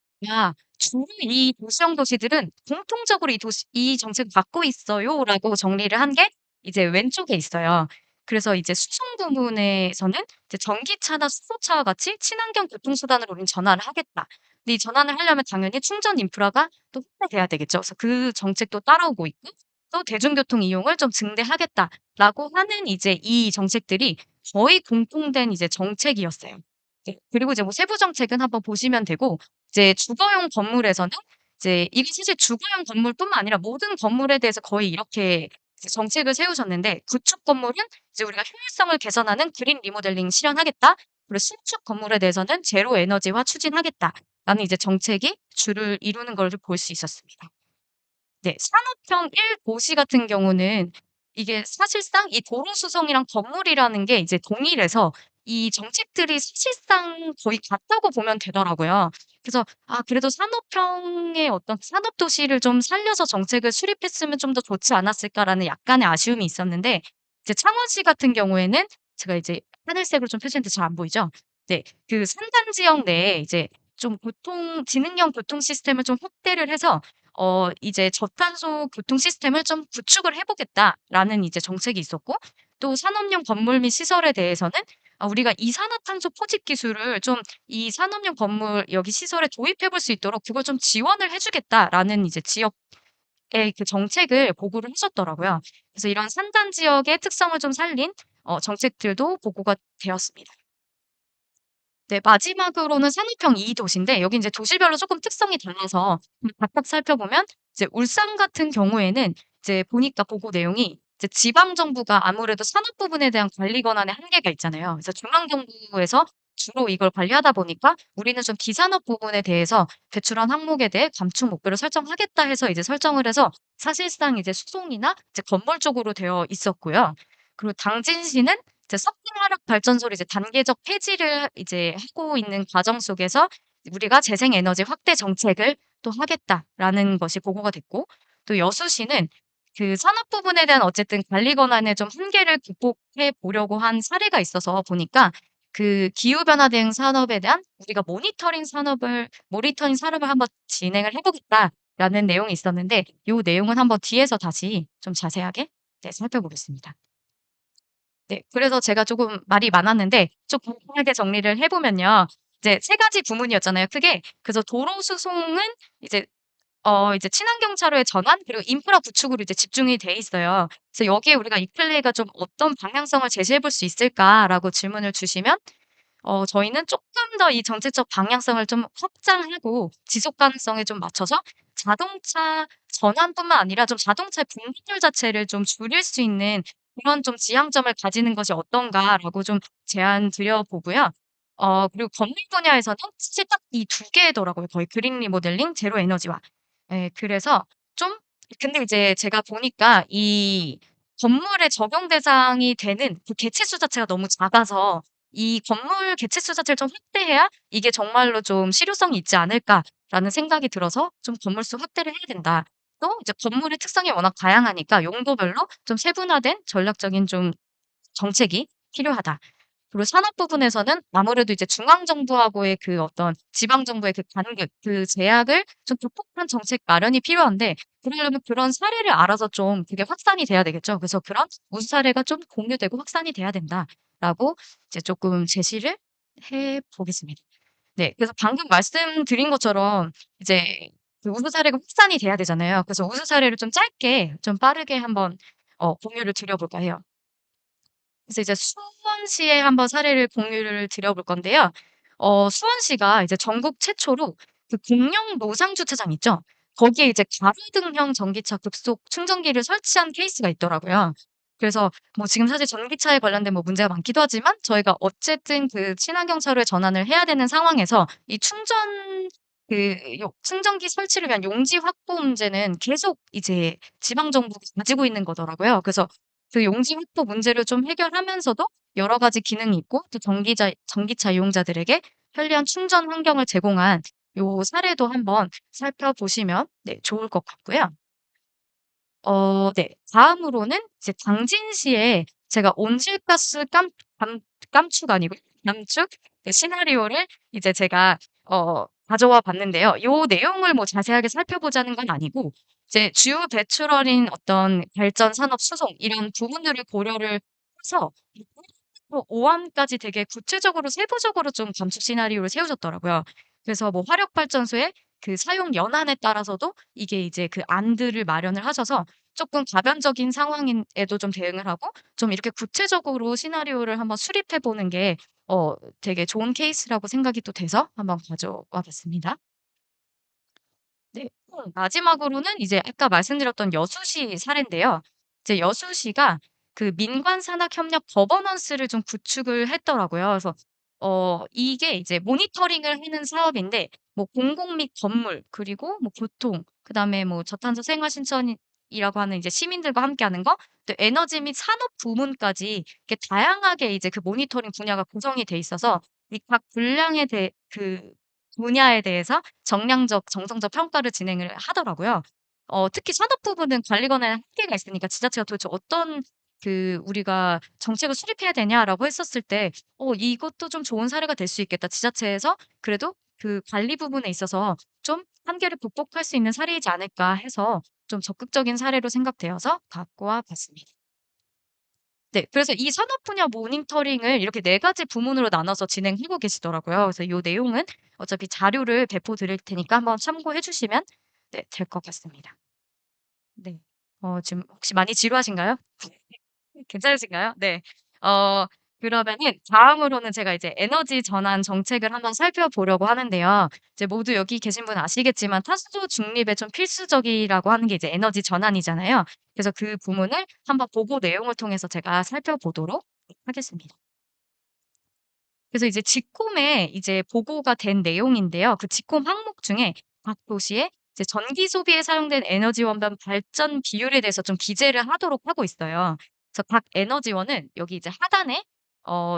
Speaker 3: 주로 이 도시형 도시들은 공통적으로 이 정책을 갖고 있어요라고 정리를 한 게 이제 왼쪽에 있어요. 그래서 이제 수송 부문에서는 이제 전기차나 수소차와 같이 친환경 교통수단으로 우린 전환을 하겠다. 근데 이 전환을 하려면 당연히 충전 인프라가 또 확대돼야 되겠죠. 그래서 그 정책도 따라오고 있고, 또 "대중교통 이용을 좀 증대하겠다."라고 하는 이제 이 정책들이 거의 공통된 이제 정책이었어요. 네. 그리고 이제 뭐 세부 정책은 한번 보시면 되고, 이제 주거용 건물에서는 이제 이게 사실 주거용 건물뿐만 아니라 모든 건물에 대해서 거의 이렇게 이제 정책을 세우셨는데, 구축 건물은 이제 우리가 효율성을 개선하는 그린 리모델링 실현하겠다. 그리고 신축 건물에 대해서는 제로 에너지화 추진하겠다라는 이제 정책이 주를 이루는 걸 볼 수 있었습니다. 네. 산업형 1 도시 같은 경우는 이게 사실상 이 도로 수송이랑 건물이라는 게 이제 동일해서 이 정책들이 사실상 거의 같다고 보면 되더라고요. 그래서 그래도 산업형의 어떤 산업 도시를 좀 살려서 정책을 수립했으면 좀 더 좋지 않았을까라는 약간의 아쉬움이 있었는데, 이제 창원시 같은 경우에는 제가 이제 하늘색으로 좀 표시했는데 잘 안 보이죠? 네. 그 산단 지역 내에 이제 좀 지능형 교통 시스템을 좀 확대를 해서 이제 '저탄소 교통 시스템을 좀 구축을 해 보겠다.'라는 이제 정책이 있었고, 또 산업용 건물 및 시설에 대해서는 우리가 이산화탄소 포집 기술을 좀 이 산업용 건물 여기 시설에 도입해 볼 수 있도록 그걸 좀 지원을 해 주겠다라는 이제 지역의 그 정책을 보고를 하셨더라고요. 그래서 이런 산단 지역의 특성을 좀 살린 정책들도 보고가 되었습니다. 네. 마지막으로는 산업형 2 도시인데, 여기 인제 도시별로 쪼끔 특성이 달라서 각각 살펴보면, 이제 울산 같은 경우에는 이제 보니까 보고 내용이 이제 지방 정부가 아무래도 산업 부분에 대한 관리 권한의 한계가 있잖아요. 그래서 중앙 정부에서 주로 이걸 관리하다 보니까 "우리는 좀 비산업 부분에 대해서 배출한 항목에 대해 감축 목표를 설정하겠다." 해서 이제 설정을 해서 사실상 이제 수송이나 이제 건물 쪽으로 되어 있었고요. 그리고 당진시는 이제 석탄 화력 발전소를 이제 단계적 폐지를 이제 하고 있는 과정 속에서 "우리가 재생 에너지 확대 정책을 또 하겠다."라는 것이 보고가 됐고, 또 여수시는 그 산업 부분에 대한 어쨌든 관리 권한의 좀 한계를 극복해 보려고 한 사례가 있어서 보니까 그 기후 변화 대응 산업에 대한 우리가 모니터링 산업을 한번 진행을 해 보겠다라는 내용이 있었는데, 요 내용은 한번 뒤에서 다시 좀 자세하게 네, 살펴보겠습니다. 네. 그래서 제가 조금 말이 많았는데 좀 간단하게 정리를 해 보면요. 이제 세 가지 부문이었잖아요, 크게. 그래서 도로 수송은 이제 이제 친환경 차로의 전환 그리고 인프라 구축으로 이제 집중이 돼 있어요. 그래서 여기에 우리가 이클레이가 좀 "어떤 방향성을 제시해 볼 수 있을까?"라고 질문을 주시면 저희는 쪼끔 더 이 정책적 방향성을 좀 확장하고 지속 가능성에 좀 맞춰서 자동차 전환뿐만 아니라 좀 자동차의 분기율 자체를 좀 줄일 수 있는 그런 좀 지향점을 가지는 것이 어떤가라고 좀 제안 드려 보고요. 그리고 건물 분야에서는 사실 딱 이 두 개더라고요. 거의 그린 리모델링, 제로 에너지화. 예, 그래서 좀 근데 이제 제가 보니까 이 건물의 적용 대상이 되는 그 개체수 자체가 너무 작아서 이 건물 개체수 자체를 좀 확대해야 이게 정말로 좀 실효성이 있지 않을까라는 생각이 들어서 좀 '건물 수 확대를 해야 된다.' 또 이제 건물의 특성이 워낙 다양하니까 '용도별로 좀 세분화된 전략적인 좀 정책이 필요하다.' 그리고 산업 부분에서는 아무래도 이제 중앙 정부하고의 그 어떤 지방 정부의 그 간극 그 제약을 좀 극복하는 정책 마련이 필요한데 그러려면 그런 사례를 알아서 좀 그게 확산이 돼야 되겠죠. 그래서 그런 우수 사례가 좀 공유되고 확산이 돼야 된다라고 이제 쪼끔 제시를 해 보겠습니다. 네. 그래서 방금 말씀드린 것처럼 이제 그 우수 사례가 확산이 돼야 되잖아요. 그래서 우수 사례를 좀 짧게 좀 빠르게 한번 공유를 드려 볼까 해요. 그래서 이제 수원시의 한번 사례를 공유를 드려 볼 건데요. 수원시가 이제 전국 최초로 그 공영 노상 주차장 있죠? 거기에 이제 가로등형 전기차 급속 충전기를 설치한 케이스가 있더라고요. 그래서 뭐 지금 사실 전기차에 관련된 뭐 문제가 많기도 하지만 저희가 어쨌든 그 친환경 차로에 전환을 해야 되는 상황에서 이 충전 그 충전기 설치를 위한 용지 확보 문제는 계속 이제 지방 정부가 가지고 있는 거더라고요. 그래서 그 용지 확보 문제를 좀 해결하면서도 여러 가지 기능이 있고 또 전기차 이용자들에게 편리한 충전 환경을 제공한 요 사례도 한번 살펴보시면 네, 좋을 것 같고요. 네. 다음으로는 이제 당진시에 제가 온실가스 감축 아니고 감축 그 시나리오를 이제 제가 가져와 봤는데요. 요 내용을 뭐 자세하게 살펴보자는 건 아니고 이제 주요 배출원인 어떤 발전 산업 수송 이런 부분들을 고려를 해서 5안까지 되게 구체적으로 세부적으로 좀 감축 시나리오를 세우셨더라고요. 그래서 뭐 화력 발전소의 그 사용 연한에 따라서도 이게 이제 그 안들을 마련을 하셔서 쪼끔 가변적인 상황에도 좀 대응을 하고 좀 이렇게 구체적으로 시나리오를 한번 수립해 보는 게 되게 좋은 케이스라고 생각이 또 돼서 한번 가져와 봤습니다. 네. 마지막으로는 이제 아까 말씀드렸던 여수시 사례인데요. 이제 여수시가 그 민관 산학 협력 거버넌스를 좀 구축을 했더라고요. 그래서 이게 이제 모니터링을 하는 사업인데 뭐 공공 및 건물 그리고 뭐 교통 그다음에 뭐 저탄소 생활 신천이라고 하는 이제 시민들과 함께하는 거 또 에너지 및 산업 부문까지 이렇게 다양하게 이제 그 모니터링 분야가 구성이 돼 있어서 이 각 분량에 대해 그 분야에 대해서 정량적, 정성적 평가를 진행을 하더라고요. 특히 산업 부분은 관리권에는 한계가 있으니까 지자체가 도대체 어떤 그 "우리가 정책을 수립해야 되냐?"라고 했었을 때 이것도 좀 좋은 사례가 될 수 있겠다. 지자체에서 그래도 그 관리 부분에 있어서 좀 한계를 극복할 수 있는 사례이지 않을까 해서 좀 적극적인 사례로 생각되어서 갖고 와 봤습니다. 네. 그래서 이 산업 분야 모니터링을 이렇게 4 가지 부문으로 나눠서 진행하고 계시더라고요. 그래서 요 내용은 어차피 자료를 배포 드릴 테니까 한번 참고해 주시면 네, 될 것 같습니다. 네. 지금 혹시 많이 지루하신가요? 괜찮으신가요? 네. 어 그러면은 다음으로는 제가 이제 에너지 전환 정책을 한번 살펴보려고 하는데요. 이제 모두 여기 계신 분은 아시겠지만 탄소 중립에 좀 필수적이라고 하는 게 이제 에너지 전환이잖아요. 그래서 그 부문을 한번 보고 내용을 통해서 제가 살펴보도록 하겠습니다. 그래서 이제 직홈에 이제 보고가 된 내용인데요. 그 직홈 항목 중에 각 도시의 이제 전기 소비에 사용된 에너지 원단 발전 비율에 대해서 좀 기재를 하도록 하고 있어요. 그래서 각 에너지원은 여기 이제 하단에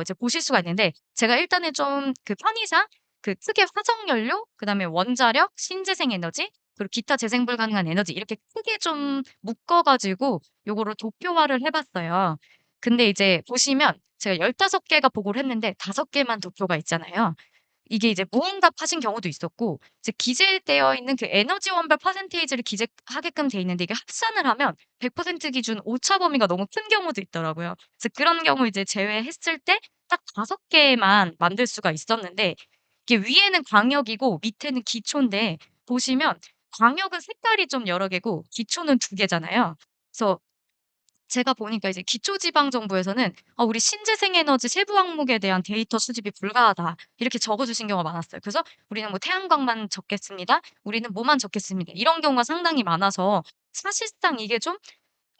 Speaker 3: 이제 보실 수가 있는데 제가 일단은 좀 그 편의상 그 크게 화석 연료, 그다음에 원자력, 신재생 에너지, 그리고 기타 재생 불가능한 에너지 이렇게 크게 좀 묶어 가지고 요거를 도표화를 해 봤어요. 근데 이제 보시면 제가 15 개가 보고를 했는데 5 개만 도표가 있잖아요. 이게 이제 무응답하신 경우도 있었고 이제 기재되어 있는 그 에너지원별 퍼센테이지를 기재하게끔 돼 있는데 이게 합산을 하면 100% 기준 오차 범위가 너무 큰 경우도 있더라고요. 그래서 그런 경우 이제 제외했을 때 딱 5 개만 만들 수가 있었는데 이게 위에는 광역이고 밑에는 기초인데 보시면 광역은 색깔이 좀 여러 개고 기초는 2 개잖아요. 그래서 제가 보니까 이제 기초지방정부에서는 "우리 신재생 에너지 세부 항목에 대한 데이터 수집이 불가하다." 이렇게 적어 주신 경우가 많았어요. 그래서 "우리는 뭐 태양광만 적겠습니다. 우리는 뭐만 적겠습니다." 이런 경우가 상당히 많아서 사실상 이게 좀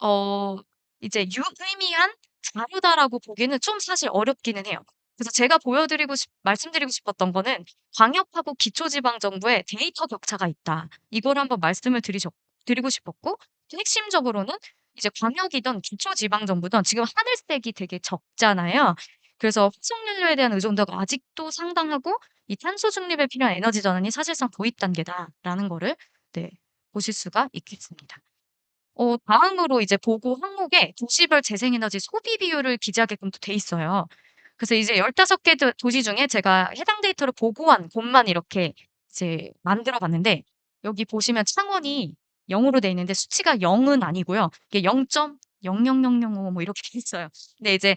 Speaker 3: 어 이제 유의미한 자료다라고 보기에는 좀 사실 어렵기는 해요. 그래서 제가 보여드리고 싶 말씀드리고 싶었던 거는 광역하고 기초지방정부에 데이터 격차가 있다. 이걸 한번 말씀을 드리고 싶었고 또 핵심적으로는 이제 광역이든 기초지방정부든 지금 하늘색이 되게 적잖아요. 그래서 화석연료에 대한 의존도가 아직도 상당하고 이 탄소 중립에 필요한 에너지 전환이 사실상 도입 단계다라는 거를 네 보실 수가 있겠습니다. 다음으로 이제 보고 항목에 도시별 재생에너지 소비 비율을 기재하게끔 또 돼 있어요. 그래서 이제 15개 도시 중에 제가 해당 데이터를 보고한 곳만 이렇게 이제 만들어 봤는데 여기 보시면 창원이 0 으로 돼 있는데 수치가 0은 아니고요. 이게 0.00005 뭐 이렇게 돼 있어요. 근데 이제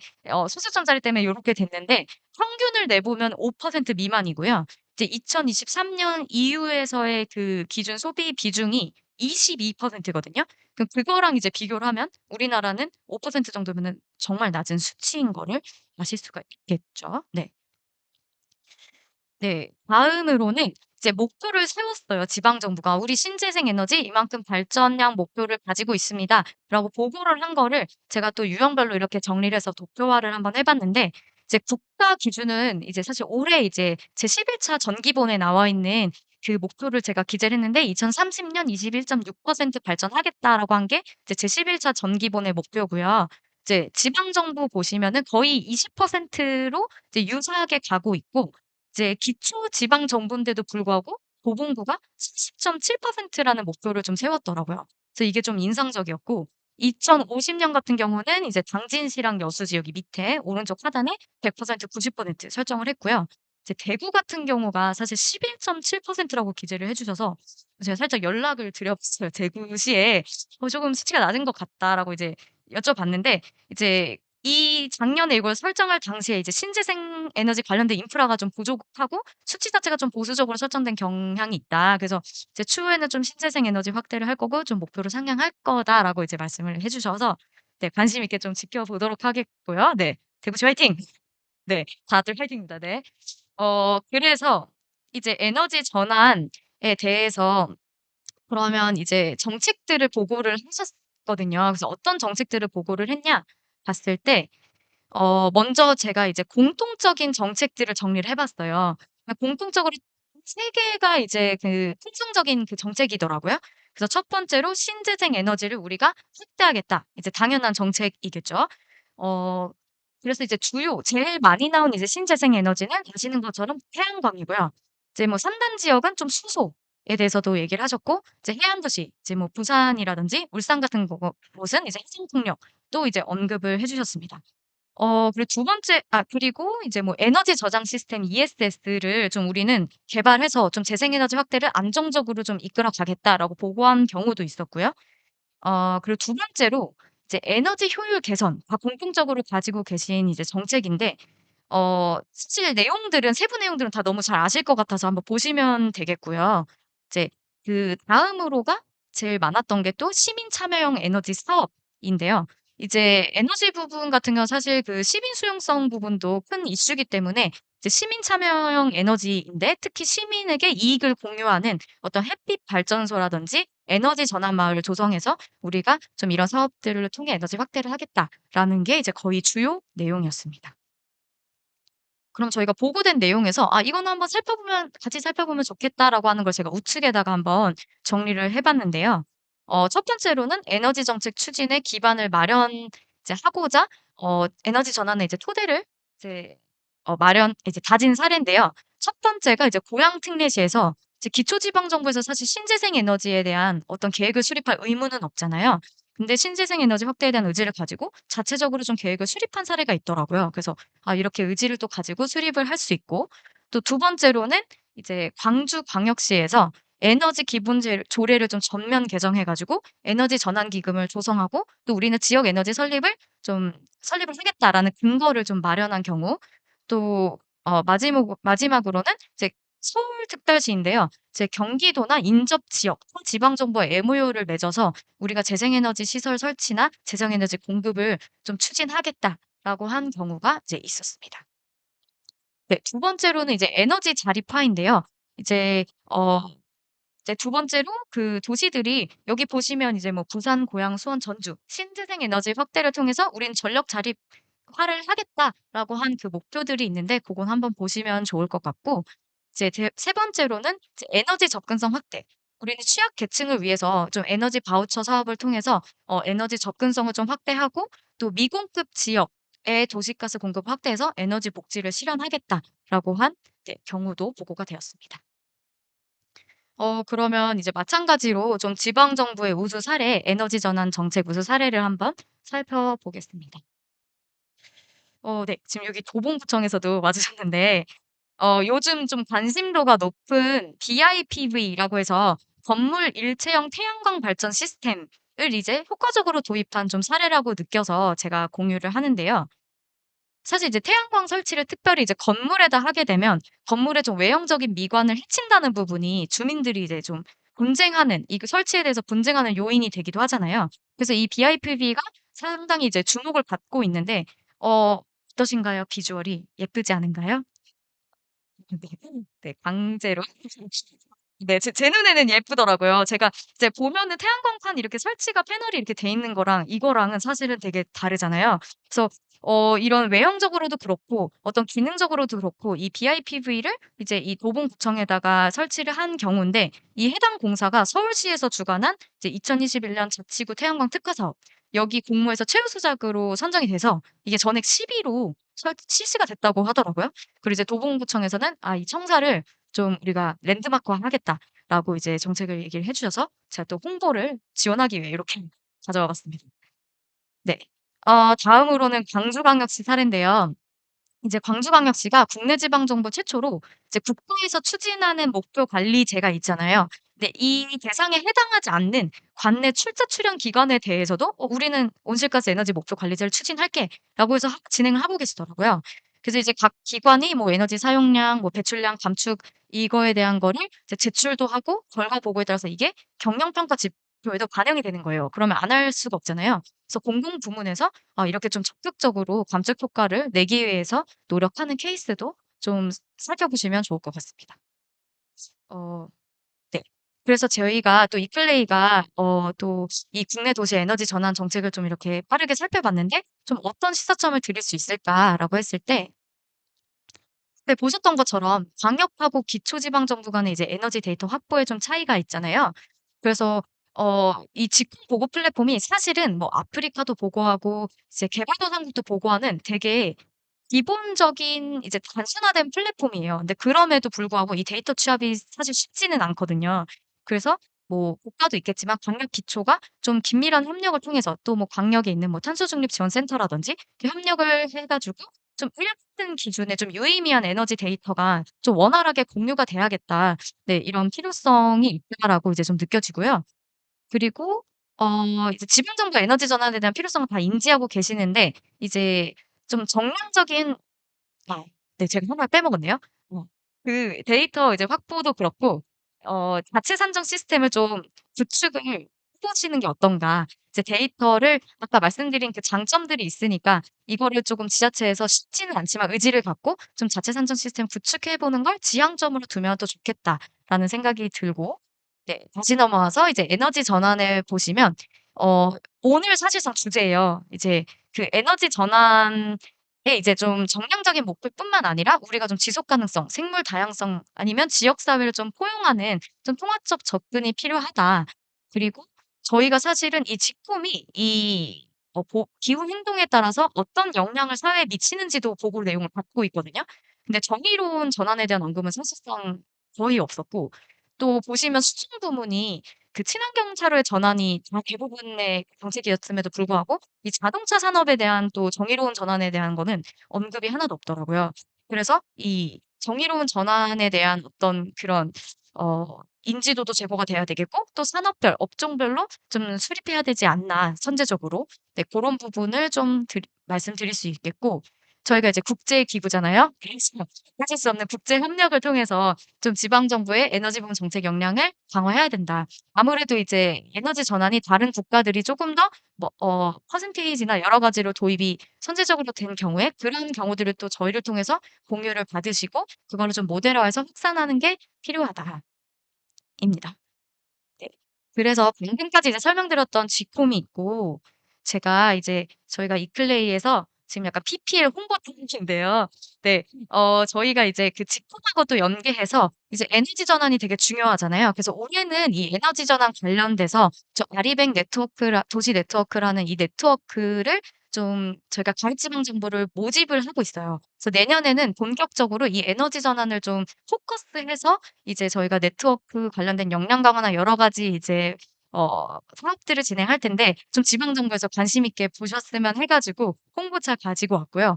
Speaker 3: 소수점 자리 때문에 요렇게 됐는데 평균을 내보면 5% 미만이고요. 이제 2023년 이후에서의 그 기준 소비 비중이 22% 거든요. 그럼 그거랑 이제 비교를 하면 우리나라는 5% 정도면은 정말 낮은 수치인 거를 아실 수가 있겠죠. 네. 네. 다음으로는 이제 목표를 세웠어요, 지방 정부가. "우리 신재생 에너지 이만큼 발전량 목표를 가지고 있습니다."라고 보고를 한 거를 제가 또 유형별로 이렇게 정리를 해서 도표화를 한번 해 봤는데 이제 국가 기준은 이제 사실 올해 이제 제11차 전기본에 나와 있는 그 목표를 제가 기재를 했는데 "2030년 21.6% 발전하겠다."라고 한 게 이제 제11차 전기본의 목표고요. 이제 지방 정부 보시면은 거의 20%로 이제 유사하게 가고 있고 이제 기초 지방 정부인데도 불구하고 도봉구가 40.7% 라는 목표를 좀 세웠더라고요. 그래서 이게 좀 인상적이었고 2050년 같은 경우는 이제 당진시랑 여수지 여기 밑에 오른쪽 하단에 100% 90% 설정을 했고요. 이제 대구 같은 경우가 사실 11.7% 라고 기재를 해 주셔서 제가 살짝 연락을 드려 봤어요. 대구시에 조금 수치가 낮은 것 같다."라고 이제 여쭤봤는데 이제 이 작년에 이걸 설정할 당시에 이제 신재생 에너지 관련된 인프라가 좀 부족하고 수치 자체가 좀 보수적으로 설정된 경향이 있다. 그래서 이제 "추후에는 좀 신재생 에너지 확대를 할 거고 좀 목표를 상향할 거다."라고 이제 말씀을 해 주셔서 네 관심 있게 좀 지켜보도록 하겠고요. 네. 대구시 화이팅! 네. 다들 화이팅입니다. 네. 그래서 이제 에너지 전환에 대해서 그러면 이제 정책들을 보고를 하셨거든요. 그래서 어떤 정책들을 보고를 했냐 봤을 때 먼저 제가 이제 공통적인 정책들을 정리를 해 봤어요. 공통적으로 3 개가 이제 그 통상적인 그 정책이더라고요. 그래서 첫 번째로 "신재생 에너지를 우리가 확대하겠다." 이제 당연한 정책이겠죠. 어 그래서 이제 주요 제일 많이 나온 이제 신재생 에너지는 아시는 것처럼 태양광이고요. 이제 뭐 3단 지역은 좀 수소에 대해서도 얘기를 하셨고 이제 해안 도시 이제 뭐 부산이라든지 울산 같은 곳은 이제 해상 풍력도 이제 언급을 해 주셨습니다. 그리고 두 번째 그리고 이제 뭐 에너지 저장 시스템 ESS를 좀 우리는 개발해서 좀 재생에너지 확대를 안정적으로 좀 이끌어 가겠다라고 보고한 경우도 있었고요. 그리고 두 번째로 이제 에너지 효율 개선과 공통적으로 가지고 계신 이제 정책인데 사실 내용들은 세부 내용들은 다 너무 잘 아실 것 같아서 한번 보시면 되겠고요. 이제 그다음으로가 제일 많았던 게 또 시민 참여형 에너지 사업인데요. 이제 에너지 부분 같은 경우는 사실 그 시민 수용성 부분도 큰 이슈이기 때문에 이제 시민 참여형 에너지인데 특히 시민에게 이익을 공유하는 어떤 햇빛 발전소라든지 에너지 전환 마을을 조성해서 우리가 좀 이런 사업들을 통해 에너지 확대를 하겠다라는 게 이제 거의 주요 내용이었습니다. 그럼 저희가 보고된 내용에서 '아 이거는 한번 살펴보면 같이 살펴보면 좋겠다.'라고 하는 걸 제가 우측에다가 한번 정리를 해 봤는데요. 첫 번째로는 에너지 정책 추진의 기반을 마련 이제 하고자 에너지 전환의 이제 토대를 이제 마련 이제 다진 사례인데요. 첫 번째가 이제 고양 특례시에서 이제 기초지방정부에서 사실 신재생 에너지에 대한 어떤 계획을 수립할 의무는 없잖아요. 근데 신재생 에너지 확대에 대한 의지를 가지고 자체적으로 좀 계획을 수립한 사례가 있더라고요. 그래서 이렇게 의지를 또 가지고 수립을 할 수 있고 또 두 번째로는 이제 광주광역시에서 에너지 기본 조례를 좀 전면 개정해 가지고 에너지 전환 기금을 조성하고 또 우리는 지역 에너지 설립을 하겠다라는 근거를 좀 마련한 경우 또 마지막으로는 이제 서울특별시인데요. 이제 경기도나 인접 지역, 지방 정부와 MOU를 맺어서 우리가 재생에너지 시설 설치나 재생에너지 공급을 좀 추진하겠다라고 한 경우가 이제 있었습니다. 네. 두 번째로는 이제 에너지 자립화인데요. 이제 이제 두 번째로 그 도시들이 여기 보시면 이제 뭐 부산, 고양, 수원, 전주 신재생 에너지 확대를 통해서 "우리는 전력 자립화를 하겠다."라고 한 그 목표들이 있는데 고건 한번 보시면 좋을 것 같고 이제 세 번째로는 이제 에너지 접근성 확대. 우리는 취약 계층을 위해서 좀 에너지 바우처 사업을 통해서 에너지 접근성을 좀 확대하고 또 미공급 지역의 도시가스 공급 확대해서 에너지 복지를 실현하겠다라고 한 경우도 보고가 되었습니다. 그러면 이제 마찬가지로 좀 지방 정부의 우수 사례, 에너지 전환 정책 우수 사례를 한번 살펴보겠습니다. 네. 지금 여기 도봉구청에서도 와주셨는데 요즘 좀 관심도가 높은 BIPV라고 해서 건물 일체형 태양광 발전 시스템을 이제 효과적으로 도입한 좀 사례라고 느껴서 제가 공유를 하는데요. 사실 이제 태양광 설치를 특별히 이제 건물에다 하게 되면 건물의 좀 외형적인 미관을 해친다는 부분이 주민들이 이제 좀 분쟁하는 이 그 설치에 대해서 분쟁하는 요인이 되기도 하잖아요. 그래서 이 BIPV가 상당히 이제 주목을 받고 있는데 어떠신가요? 비주얼이 예쁘지 않은가요? 네. 네. 강제로. 네. 제 눈에는 예쁘더라고요. 제가 이제 보면은 태양광판 이렇게 설치가 패널이 이렇게 돼 있는 거랑 이거랑은 사실은 되게 다르잖아요. 그래서 이런 외형적으로도 그렇고 어떤 기능적으로도 그렇고 이 BIPV를 이제 이 도봉구청에다가 설치를 한 경우인데 이 해당 공사가 서울시에서 주관한 이제 2021년 자치구 태양광 특화 사업 여기 공모에서 최우수작으로 선정이 돼서 이게 전액 시비로 실시가 됐다고 하더라고요. 그리고 이제 도봉구청에서는 이 청사를 좀 우리가 랜드마크화하겠다."라고 이제 정책을 얘기를 해 주셔서 제가 또 홍보를 지원하기 위해 이렇게 가져와 봤습니다. 네. 다음으로는 광주광역시 사례인데요. 이제 광주광역시가 국내 지방 정부 최초로 이제 국가에서 추진하는 목표 관리제가 있잖아요. 근데 이 대상에 해당하지 않는 관내 출자 출연 기관에 대해서도 "우리는 온실가스 에너지 목표 관리제를 추진할게."라고 해서 진행을 하고 계시더라고요. 그래서 이제 각 기관이 뭐 에너지 사용량, 뭐 배출량 감축 이거에 대한 거를 이제 제출도 하고 결과 보고에 따라서 이게 경영 평가 지표에도 반영이 되는 거예요. 그러면 안 할 수가 없잖아요. 그래서 공공 부문에서 이렇게 좀 적극적으로 감축 효과를 내기 위해서 노력하는 케이스도 좀 살펴보시면 좋을 것 같습니다. 어 네. 그래서 저희가 또 이클레이가 또 이 국내 도시 에너지 전환 정책을 좀 이렇게 빠르게 살펴봤는데 좀 '어떤 시사점을 드릴 수 있을까?'라고 했을 때 네 보셨던 것처럼 광역하고 기초지방정부 간의 이제 에너지 데이터 확보에 좀 차이가 있잖아요. 그래서 이 직공 보고 플랫폼이 사실은 뭐 아프리카도 보고하고 이제 개발도상국도 보고하는 되게 기본적인 이제 단순화된 플랫폼이에요. 근데 그럼에도 불구하고 이 데이터 취합이 사실 쉽지는 않거든요. 그래서 뭐 국가도 있겠지만 광역 기초가 좀 긴밀한 협력을 통해서 또 뭐 광역에 있는 뭐 탄소 중립 지원 센터라든지 이렇게 협력을 해 가지고 좀 일같은 기준의 좀 유의미한 에너지 데이터가 좀 원활하게 공유가 돼야겠다. 네 이런 필요성이 있다라고 이제 좀 느껴지고요. 그리고 이제 지방 정부 에너지 전환에 대한 필요성을 다 인지하고 계시는데 이제 좀 정량적인 네 제가 하나 빼먹었네요. 어 그 데이터 이제 확보도 그렇고 자체 산정 시스템을 좀 구축을 해 보시는 게 어떤가. 이제 데이터를 아까 말씀드린 그 장점들이 있으니까 이거를 쪼금 지자체에서 쉽지는 않지만 의지를 갖고 좀 '자체 산정 시스템 구축해 보는 걸 지향점으로 두면 또 좋겠다.'라는 생각이 들고 네 다시 넘어와서 이제 에너지 전환을 보시면 어 오늘 사실상 주제예요. 이제 그 에너지 전환 이제 좀 정량적인 목표뿐만 아니라 우리가 좀 지속 가능성, 생물 다양성 아니면 지역 사회를 좀 포용하는 좀 통합적 접근이 필요하다. 그리고 저희가 사실은 이 직품이 이 기후 행동에 따라서 어떤 영향을 사회에 미치는지도 보고 내용을 받고 있거든요. 근데 정의로운 전환에 대한 언급은 사실상 거의 없었고 또 보시면 수출 부문이 그 친환경 차로의 전환이 다 대부분의 정책이었음에도 불구하고 이 자동차 산업에 대한 또 정의로운 전환에 대한 거는 언급이 하나도 없더라고요. 그래서 이 정의로운 전환에 대한 어떤 그런 인지도도 제고가 돼야 되겠고 또 산업별, 업종별로 좀 수립해야 되지 않나 선제적으로. 네 고런 부분을 좀 말씀드릴 수 있겠고 저희가 이제 국제 기구잖아요. 그래서 빠질 수 없는 국제 협력을 통해서 좀 지방 정부의 에너지 부문 정책 역량을 강화해야 된다. 아무래도 이제 에너지 전환이 다른 국가들이 조금 더 뭐 퍼센테이지나 여러 가지로 도입이 선제적으로 된 경우에 그런 경우들을 또 저희를 통해서 공유를 받으시고 그거를 좀 모델화해서 확산하는 게 필요하다.입니다. 네. 그래서 방금까지 이제 설명드렸던 G콤이 있고 제가 이제 저희가 이클레이에서 지금 약간 PPL 홍보 중인데요. 네. 저희가 이제 그 G콤하고 또 연계해서 이제 에너지 전환이 되게 중요하잖아요. 그래서 올해는 이 에너지 전환 관련돼서 저 아리백 네트워크라 도시 네트워크라는 이 네트워크를 좀 저희가 가입지방 정보를 모집을 하고 있어요. 그래서 내년에는 본격적으로 이 에너지 전환을 좀 포커스해서 이제 저희가 네트워크 관련된 역량 강화나 여러 가지 이제 사업들을 진행할 텐데 좀 지방 정부에서 관심 있게 보셨으면 해 가지고 홍보차 가지고 왔고요.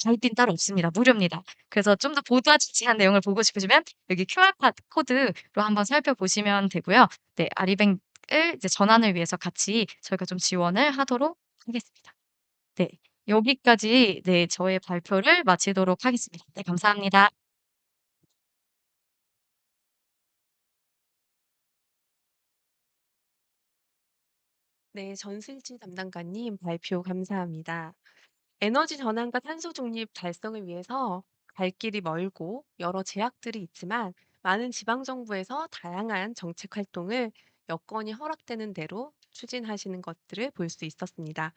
Speaker 3: 가입비는 따로 없습니다. 무료입니다. 그래서 좀 더 보도자치한 내용을 보고 싶으시면 여기 QR 코드로 한번 살펴보시면 되고요. 네. 아리백을 이제 전환을 위해서 같이 저희가 좀 지원을 하도록 하겠습니다. 네. 여기까지 네 저의 발표를 마치도록 하겠습니다. 네 감사합니다.
Speaker 1: 네, 전승진 담당관님 발표 감사합니다. 에너지 전환과 탄소 중립 달성을 위해서 갈 길이 멀고 여러 제약들이 있지만 많은 지방 정부에서 다양한 정책 활동을 여건이 허락되는 대로 추진하시는 것들을 볼 수 있었습니다.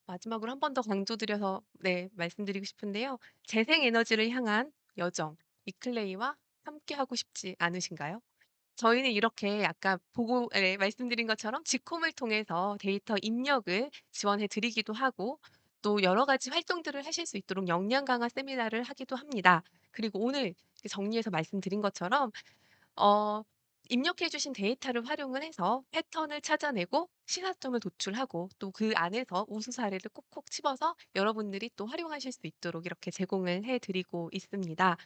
Speaker 1: 마지막으로 한 번 더 강조드려서 네, 말씀드리고 싶은데요. 재생 에너지를 향한 여정, 이클레이와 함께하고 싶지 않으신가요? 저희는 이렇게 아까 보고에 말씀드린 것처럼 직콤을 통해서 데이터 입력을 지원해 드리기도 하고 또 여러 가지 활동들을 하실 수 있도록 역량 강화 세미나를 하기도 합니다. 그리고 오늘 정리해서 말씀드린 것처럼 어 입력해 주신 데이터를 활용을 해서 패턴을 찾아내고 시사점을 도출하고 또 그 안에서 우수 사례를 콕콕 집어서 여러분들이 또 활용하실 수 있도록 이렇게 제공을 해 드리고 있습니다.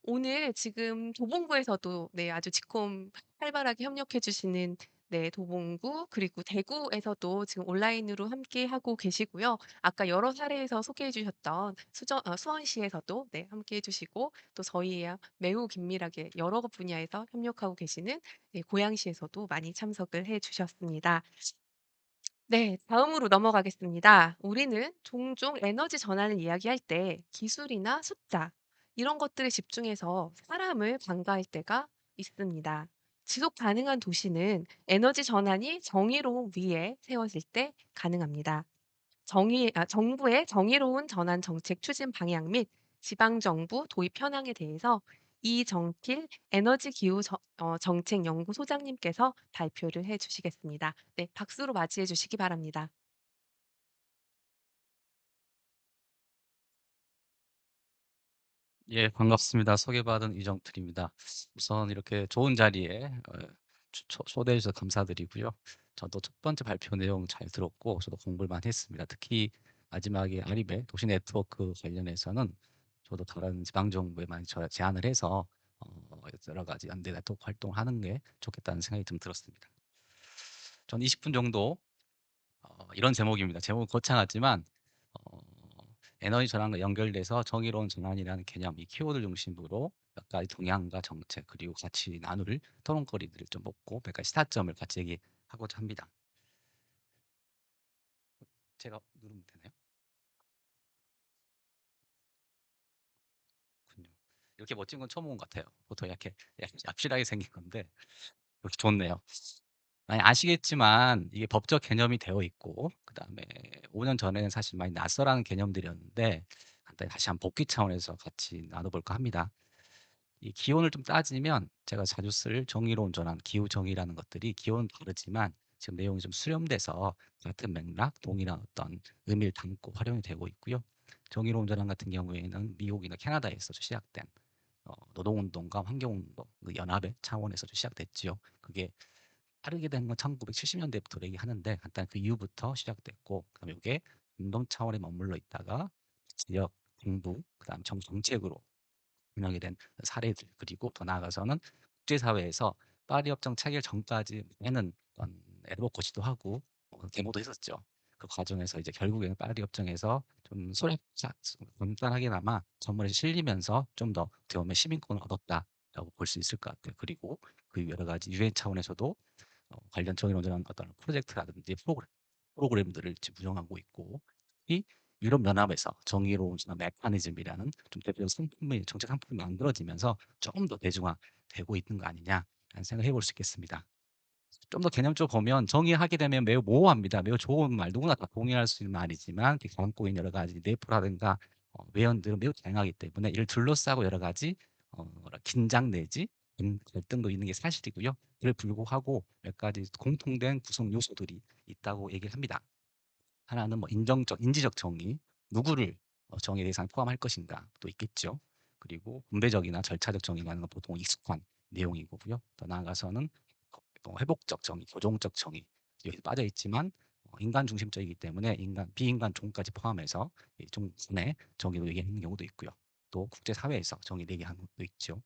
Speaker 1: 오늘 지금 도봉구에서도 네 아주 직홈 활발하게 협력해 주시는 네 도봉구 그리고 대구에서도 지금 온라인으로 함께하고 계시고요. 아까 여러 사례에서 소개해 주셨던 수원시에서도 네 함께해 주시고 또 저희와 매우 긴밀하게 여러 분야에서 협력하고 계시는 네 고양시에서도 많이 참석을 해 주셨습니다. 네, 다음으로 넘어가겠습니다. 우리는 종종 에너지 전환을 이야기할 때 기술이나 숫자, 이런 것들에 집중해서 사람을 간과할 때가 있습니다. 지속 가능한 도시는 에너지 전환이 정의로운 위에 세워질 때 가능합니다. 정부의 정의로운 전환 정책 추진 방향 및 지방정부 도입 현황에 대해서 이정필 에너지기후정책연구소장님께서 발표를 해 주시겠습니다. 네, 박수로 맞이해 주시기 바랍니다.
Speaker 4: 예, 반갑습니다. 소개받은 이정필입니다. 우선 이렇게 좋은 자리에 초대해 주셔서 감사드리고요. 저도 첫 번째 발표 내용 잘 들었고 저도 공부를 많이 했습니다. 특히 마지막에 아리배 도시 네트워크 관련해서는 저도 다른 지방 정부에 많이 제안을 해서 여러 가지 연대 네트워크 활동을 하는 게 좋겠다는 생각이 좀 들었습니다. 전 20분 정도 이런 제목입니다. 제목은 거창하지만 어, 에너지 전환과 연결돼서 정의로운 전환이라는 개념, 이 키워드 중심으로 몇 가지 동향과 정책 그리고 같이 나눌 토론거리들을 좀 뽑고 몇 가지 시사점을 같이 얘기하고자 합니다. 제가 누르면 되나요? 그렇군요. 이렇게 멋진 건 처음 본 것 같아요. 보통 이렇게 얍실하게 생긴 건데 이렇게 좋네요. 많이 아시겠지만 이게 법적 개념이 되어 있고 그다음에 5년 전에는 사실 많이 낯설은 개념들이었는데 간단히 다시 한번 복귀 차원에서 같이 나눠볼까 합니다. 이 기온을 좀 따지면 제가 자주 쓸 정의로운 전환, 기후 정의라는 것들이 기온은 다르지만 지금 내용이 좀 수렴돼서 같은 맥락, 동일한 어떤 의미를 담고 활용이 되고 있고요. 정의로운 전환 같은 경우에는 미국이나 캐나다에서 시작된 노동운동과 환경운동, 그 연합의 차원에서 시작됐지요. 그게 빠르게 된 건 1970년대부터 얘기하는데 간단 그 이후부터 시작됐고 그다음에 이게 운동 차원에 머물러 있다가 지역 정부, 그다음에 정책으로 운영이 된 사례들, 그리고 더 나아가서는 국제사회에서 파리 협정 체결 전까지 많은 어떤 애드보커시도 하고 데모도 했었죠. 그 과정에서 이제 결국에는 파리 협정에서 좀 간단하게나마 전문에 실리면서 좀 더 어떻게 보면 시민권을 얻었다라고 볼 수 있을 것 같아요. 그리고 그 여러 가지 유엔 차원에서도 관련 정의론전한 어떤 프로젝트라든지 프로그램들을 지금 운영하고 있고, 이 유럽 연합에서 정의로운 전환 메커니즘이라는 좀 대표적 상품이 정책 상품이 만들어지면서 조금 더 대중화되고 있는 거 아니냐라는 생각해 볼 수 있겠습니다. 좀 더 개념적으로 보면 정의하게 되면 매우 모호합니다. 매우 좋은 말, 누구나 다 동의할 수 있는 말이지만 그 담고 있는 여러 가지 내포라든가 외연들은 매우 다양하기 때문에 이를 둘러싸고 여러 가지 긴장 내지 갈등도 있는 게 사실이고요. 그를 불구하고 몇 가지 공통된 구성 요소들이 있다고 얘기를 합니다. 하나는 뭐 인지적 정의, 누구를 정의 대상에 포함할 것인가도 있겠죠. 그리고 분배적이나 절차적 정의라는 건 보통 익숙한 내용이고요. 더 나아가서는 회복적 정의, 교종적 정의 여기 빠져 있지만 인간 중심적이기 때문에 비인간 종까지 포함해서 종간의 정의도 얘기하는 경우도 있고요. 또 국제사회에서 정의를 얘기하는 것도 있죠.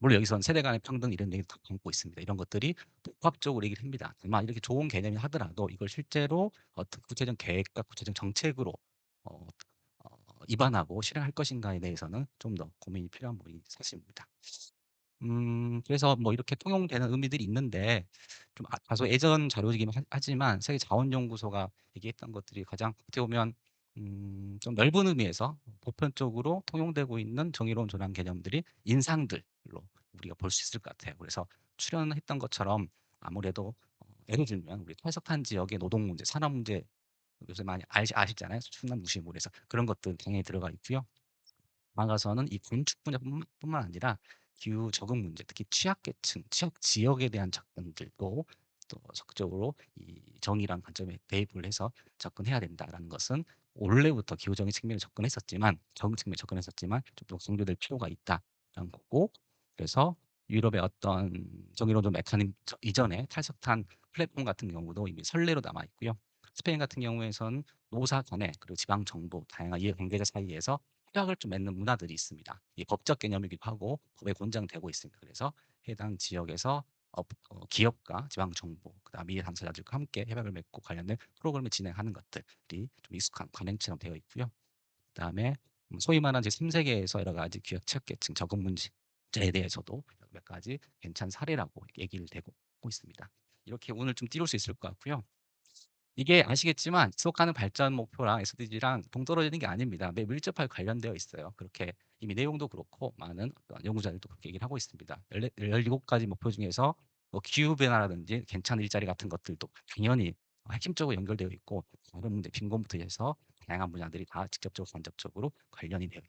Speaker 4: 물론 여기서는 세대 간의 평등 이런 얘기도 다 담고 있습니다. 이런 것들이 복합적으로 얘기를 합니다. 다만 이렇게 좋은 개념이 하더라도 이걸 실제로 어떤 구체적 계획과 구체적 정책으로 어, 입안하고 실행할 것인가에 대해서는 좀 더 고민이 필요한 부분이 사실입니다. 그래서 뭐 이렇게 통용되는 의미들이 있는데 좀 다소 예전 자료이긴 하지만 세계자원연구소가 얘기했던 것들이 가장 어떻게 보면 좀 넓은 의미에서 보편적으로 통용되고 있는 정의로운 전환 개념들이 인상들로 우리가 볼 수 있을 것 같아요. 그래서 출연했던 것처럼 아무래도 예를 들면 우리 탈석탄 지역의 노동 문제, 산업 문제 요새 많이 아시잖아요. 충남 무시물에서 그런 것들 당연히 들어가 있고요. 나아가서는 이 건축 분야뿐만 아니라 기후 적응 문제, 특히 취약계층, 취약 지역에 대한 접근들도 또 적극적으로 이 정의란 관점에 대입을 해서 접근해야 된다라는 것은 원래부터 기후적인 측면에 접근했었지만 적응 측면에 접근했었지만 좀 더 강조될 필요가 있다라는 거고, 그래서 유럽의 어떤 정의로운 메커니즘 이전에 탈석탄 플랫폼 같은 경우도 이미 선례로 남아 있고요. 스페인 같은 경우에선 노사 간에 그리고 지방 정부 다양한 이해관계자 사이에서 협약을 좀 맺는 문화들이 있습니다. 이게 법적 개념이기도 하고 법에 권장되고 있습니다. 그래서 해당 지역에서 기업과 지방 정부, 그다음 이해 당사자들과 함께 협약을 맺고 관련된 프로그램을 진행하는 것들이 좀 익숙한 관행처럼 되어 있고요. 그다음에 소위 말하는 제3세계에서 여러 가지 기업 취약계층 적응 문제에 대해서도 몇 가지 괜찮은 사례라고 얘기를 되고 있습니다. 이렇게 오늘 좀 띄울 수 있을 것 같고요. 이게 아시겠지만 지속가능 발전 목표랑 SDG랑 동떨어지는 게 아닙니다. 매우 밀접하게 관련되어 있어요. 그렇게 이미 내용도 그렇고 많은 어떤 연구자들도 그렇게 얘기를 하고 있습니다. 17가지 목표 중에서 뭐 기후 변화라든지 괜찮은 일자리 같은 것들도 당연히 핵심적으로 연결되어 있고, 다른 문제 빈곤부터 해서 다양한 분야들이 다 직접적으로 간접적으로 관련이 되어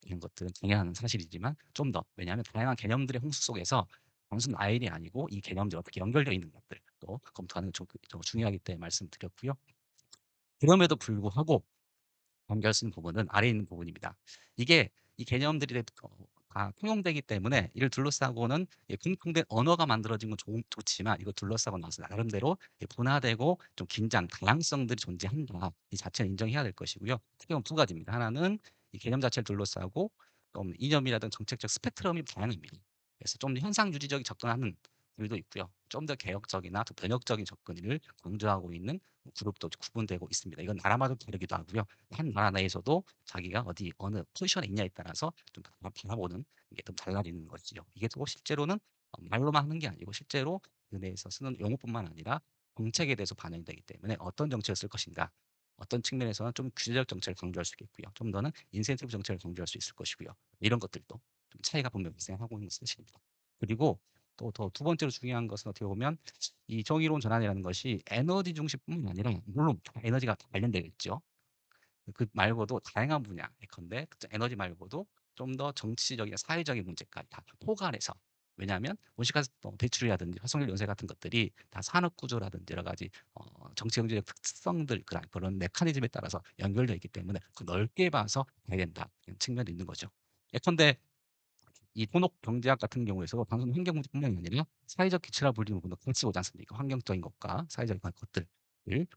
Speaker 4: 있는 것들은 당연한 사실이지만 좀 더, 왜냐하면 다양한 개념들의 홍수 속에서 단순 라인이 아니고 이 개념들이 어떻게 연결되어 있는 것들도 검토하는 게 좀 중요하기 때문에 말씀드렸고요. 그럼에도 불구하고 연결 쓰는 부분은 아래에 있는 부분입니다. 이게 이 개념들이 다 통용되기 때문에 이를 둘러싸고는 공통된 언어가 만들어진 건 좋지만 이거 둘러싸고 나서 나름대로 분화되고 좀 긴장, 다양성들이 존재한다. 이 자체는 인정해야 될 것이고요. 크게 보면 두 가지입니다. 하나는 이 개념 자체를 둘러싸고 좀 이념이라든 정책적 스펙트럼이 다양합니다. 그래서 좀 현상 유지적인 접근하는 일도 있고요. 좀 더 개혁적이나 더 변혁적인 접근을 강조하고 있는 그룹도 구분되고 있습니다. 이건 나라마다 다르기도 하고요. 한 나라 내에서도 자기가 어느 포지션에 있냐에 따라서 좀 바라보는 게 좀 달라지는 것이죠. 이게 또 실제로는 말로만 하는 게 아니고 실제로 그 내에서 쓰는 용어뿐만 아니라 정책에 대해서 반영이 되기 때문에 어떤 정책을 쓸 것인가, 어떤 측면에서는 좀 규제적 정책을 강조할 수 있겠고요. 좀 더는 인센티브 정책을 강조할 수 있을 것이고요. 이런 것들도 좀 차이가 분명히 발생하고 있는 사실입니다. 그리고 또 두 번째로 중요한 것은 어떻게 보면 이 정의로운 전환이라는 것이 에너지 중심뿐만 아니라 물론 에너지가 관련되어 있죠. 그 말고도 다양한 분야 예컨대 에너지 말고도 좀 더 정치적이나 사회적인 문제까지 다 포괄해서, 왜냐하면 온실가스 배출이라든지 활성탄 연쇄 같은 것들이 다 산업 구조라든지 여러 가지 정치 경제적 특성들 그런 메커니즘에 따라서 연결되어 있기 때문에 그 넓게 봐서 해야 된다 이런 측면도 있는 거죠. 예컨대 이 토목 경제학 같은 경우에서 단순 환경 문제뿐만이 아니라 사회적 기치라 불리는 부분도 같이 오지 않습니까? 환경적인 것과 사회적인 것들.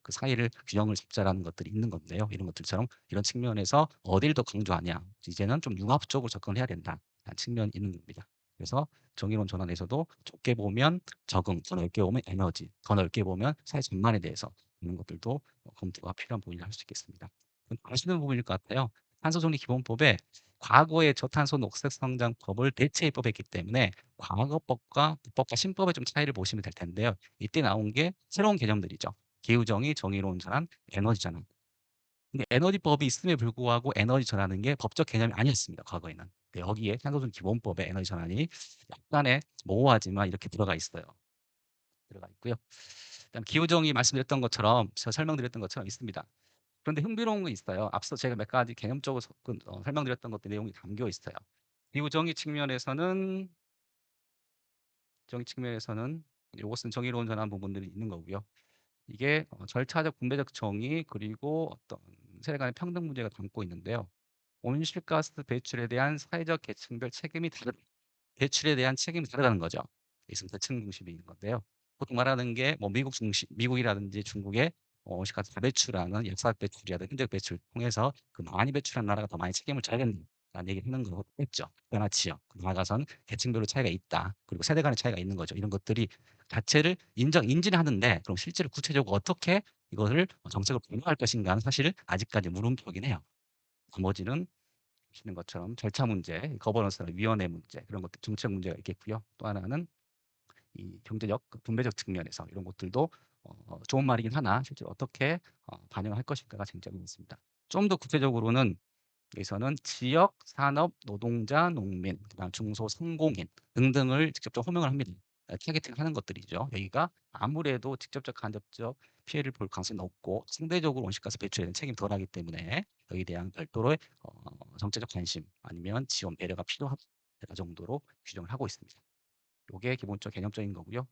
Speaker 4: 그 사이를 균형을 잡자라는 것들이 있는 건데요. 이런 것들처럼 이런 측면에서 어디를 더 강조하냐. 이제는 좀 융합적으로 접근을 해야 된다라는 측면이 있는 겁니다. 그래서 정의론 전환에서도 좁게 보면 적응, 더 넓게 보면 에너지, 더 넓게 보면 사회 전반에 대해서 이런 것들도 검토가 필요한 부분이라 할 수 있겠습니다. 아시는 부분일 것 같아요. 탄소중립 기본법에 과거의 저탄소 녹색 성장법을 대체 입법했기 때문에 과거법과 국법과 신법의 좀 차이를 보시면 될 텐데요. 이때 나온 게 새로운 개념들이죠. 기후정의, 정의로운 전환, 에너지 전환. 근데 에너지법이 있음에 불구하고 에너지 전환은 게 법적 개념이 아니었습니다. 과거에는. 여기에 탄소중 기본법의 에너지 전환이 약간의 모호하지만 이렇게 들어가 있어요. 들어가 있고요. 그다음 기후정의 말씀드렸던 것처럼 설명드렸던 것처럼 있습니다. 그런데 흥미로운 건 있어요. 앞서 제가 몇 가지 개념적으로 설명드렸던 것들 내용이 담겨 있어요. 기후정의 측면에서는 이것은 정의로운 전환 부분들이 있는 거고요. 이게 절차적 분배적 정의 그리고 어떤 세대 간의 평등 문제가 담고 있는데요. 온실가스 배출에 대한 사회적 계층별 책임이 배출에 대한 책임이 다르다는 거죠. 이것은 계층 중심이 있는 건데요. 보통 말하는 게 뭐 미국이라든지 중국의 온실가스 다배출하는 역사적 배출이라든지 현재적 배출 통해서 그 많이 배출한 나라가 더 많이 책임을 져야 된다는 얘기를 하는 거겠죠. 나라 지역 나아가서는 계층별로 차이가 있다. 그리고 세대 간의 차이가 있는 거죠. 이런 것들이 자체를 인지는 하는데 그럼 실제로 구체적으로 어떻게 이것을 정책을 변화할 것인가는 사실 아직까지 물음표긴 해요. 나머지는 보시는 것처럼 절차 문제, 거버넌스나 위원회 문제 그런 것들 정책 문제가 있겠고요. 또 하나는 이 경제적 분배적 측면에서 이런 것들도 좋은 말이긴 하나 실제로 어떻게 반영을 할 것인가가 쟁점이 있습니다. 좀 더 구체적으로는 여기서는 지역, 산업, 노동자, 농민, 그다음 중소상공인 등등을 직접적 호명을 합니다. 타겟팅하는 것들이죠. 여기가 아무래도 직접적 간접적 피해를 볼 가능성이 높고 상대적으로 온실가스 배출에 대한 책임이 덜하기 때문에 여기에 대한 별도로의 정책적 관심 아니면 지원 배려가 필요하다 정도로 규정을 하고 있습니다. 이게 기본적 개념적인 거고요.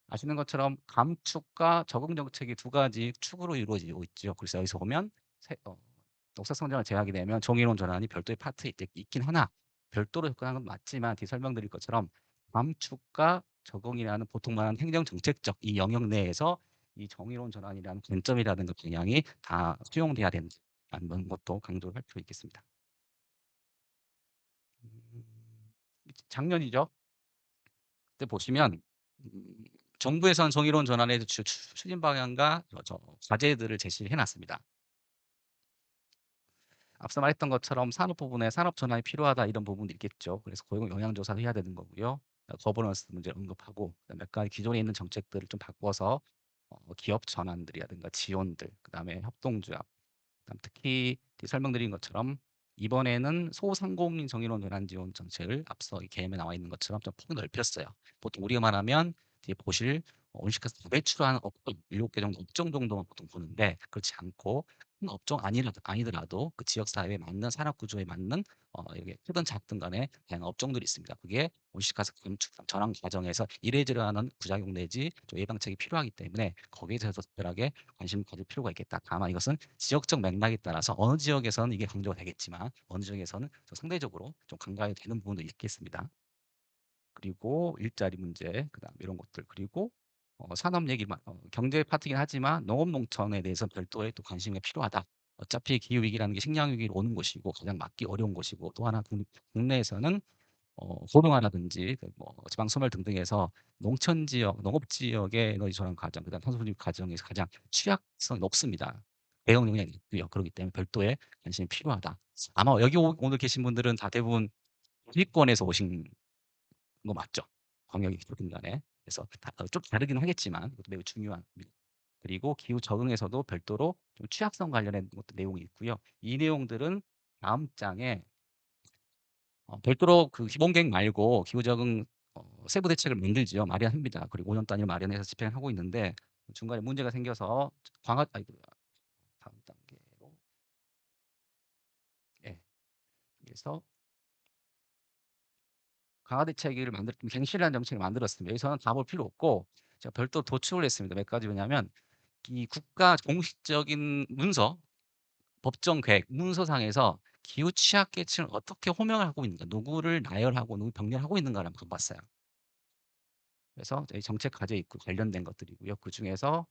Speaker 4: 아시는 것처럼 감축과 적응 정책이 두 가지 축으로 이루어지고 있죠. 그래서 여기서 보면 녹색 성장을 제하게 되면 정의로운 전환이 별도의 파트에 있긴 하나 별도로 접근하는 건 맞지만 뒤 설명드릴 것처럼 감축과 적응이라는 보통 말하는 행정 정책적 이 영역 내에서 이 정의로운 전환이라는 관점이라든가 방향이 다 수용돼야 된다는 것도 강조를 할 필요 있겠습니다. 음, 작년이죠. 그때 보시면 정부에서는 정의로운 전환에 대해서 추진 방향과 과제들을 제시해 놨습니다. 앞서 말했던 것처럼 산업 부분에 산업 전환이 필요하다 이런 부분도 있겠죠. 그래서 고용 영향 조사를 해야 되는 거고요. 거버넌스 문제를 언급하고 몇 가지 기존에 있는 정책들을 좀 바꿔서 기업 전환들이라든가 지원들, 그다음에 협동조합, 그다음 특히 설명드린 것처럼 이번에는 소상공인 정의로운 전환 지원 정책을 앞서 이 개념에 나와 있는 것처럼 좀 폭이 넓혔어요. 보통 우리가 말하면 뒤에 보실 온실가스 배출하는 업종 7개 정도 업종 정도만 보통 보는데 그렇지 않고 큰 업종 아니더라도 그 지역 사회에 맞는 산업 구조에 맞는 이게 크든 작든 간에 다양한 업종들이 있습니다. 그게 온실가스 감축 전환 과정에서 이래저래하는 부작용 내지 좀 예방책이 필요하기 때문에 거기에 대해서 특별하게 관심을 가질 필요가 있겠다. 다만 이것은 지역적 맥락에 따라서 어느 지역에서는 이게 강조가 되겠지만 어느 지역에서는 좀 상대적으로 좀 간과가 되는 부분도 있겠습니다. 그리고 일자리 문제, 그다음 이런 것들 그리고 산업 얘기만 경제 파트긴 하지만 농업 농촌에 대해서 별도의 또 관심이 필요하다. 어차피 기후 위기라는 게 식량 위기로 오는 것이고 가장 막기 어려운 것이고 또 하나 국내에서는 고령화라든지 뭐 지방 소멸 등등해서 농촌 지역, 농업 지역의 에너지 전환 과정, 그다음 탄소 중립 과정에서 가장 취약성이 높습니다. 대응 영향이 있고요. 그렇기 때문에 별도의 관심이 필요하다. 아마 여기 오늘 계신 분들은 다 대부분 기권에서 오신 거 맞죠? 광역이 어쨌든 간에. 그래서 좀 다르긴 하겠지만 이것도 매우 중요합니다. 그리고 기후 적응에서도 별도로 좀 취약성 관련된 것도 내용이 있고요. 이 내용들은 다음 장에 별도로 그 기본 계획 말고 기후 적응 세부 대책을 만들지요. 마련합니다. 그리고 5년 단위로 마련해서 집행하고 있는데 중간에 문제가 생겨서 다음 단계로 예. 그래서 강화 대책을 좀 갱신이라는 정책을 만들었습니다. 여기서는 다 볼 필요 없고 제가 별도로 도출을 했습니다. 몇 가지 뭐냐면 이 국가 공식적인 문서, 법정 계획, 문서상에서 기후 취약 계층을 어떻게 호명을 하고 있는가, 누구를 나열하고 누구 병렬하고 있는가를 한번 봤어요. 그래서 저희 정책 과제에 있고 관련된 것들이고요. 그중에서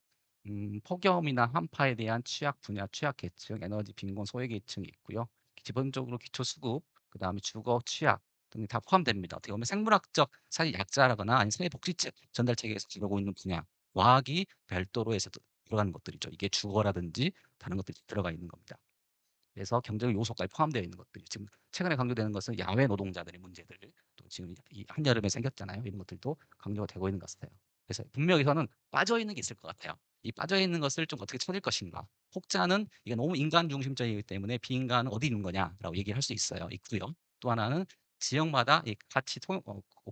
Speaker 4: 폭염이나 한파에 대한 취약 분야, 취약계층, 에너지 빈곤 소외계층이 있고요. 기본적으로 기초수급, 그다음에 주거 취약 등이 다 포함됩니다. 어떻게 보면 생물학적 사회 약자라거나 아니면 사회복지체 전달체계에서 지르고 있는 분야, 과학이 별도로 해서 들어가는 것들이죠. 이게 주거라든지 다른 것들이 들어가 있는 겁니다. 그래서 경제적 요소까지 포함되어 있는 것들이 지금 최근에 강조되는 것은 야외 노동자들의 문제들, 또 지금 이 한여름에 생겼잖아요. 이런 것들도 강조가 되고 있는 것 같아요. 그래서 분명히 저는 빠져 있는 게 있을 것 같아요. 이 빠져 있는 것을 좀 어떻게 찾을 것인가. 혹자는 이게 너무 인간 중심적이기 때문에 비인간은 어디 있는 거냐라고 얘기를 할 수 있고요. 또 하나는 지역마다 이 같이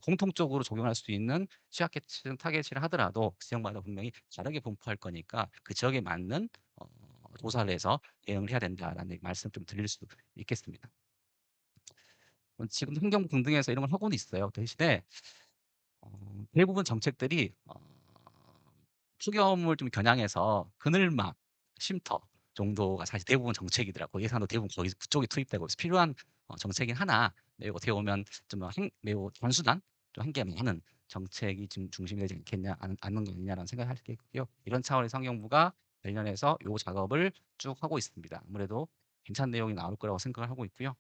Speaker 4: 공통적으로 적용할 수 있는 취약계층 타겟을 하더라도 그 지역마다 분명히 다르게 분포할 거니까 그 지역에 맞는 조사를 해서 대응을 해야 된다라는 말씀을 좀 드릴 수 있겠습니다. 지금 환경 등등에서 이런 걸 하고는 있어요. 대신에 대부분 정책들이 폭염을 좀 겨냥해서 그늘막, 쉼터 정도가 사실 대부분 정책이더라고요. 예산도 대부분 거기 그쪽에 투입되고 있어서 필요한 정책이긴 하나 매우 어떻게 보면 좀 매우 단순한 좀 한계 많은 정책이 지금 중심이 되지 않겠냐 않는 거 아니냐라는 생각을 하게 있고요. 이런 차원에서 환경부가 관련해서 요 작업을 쭉 하고 있습니다. 아무래도 괜찮은 내용이 나올 거라고 생각을 하고 있고요.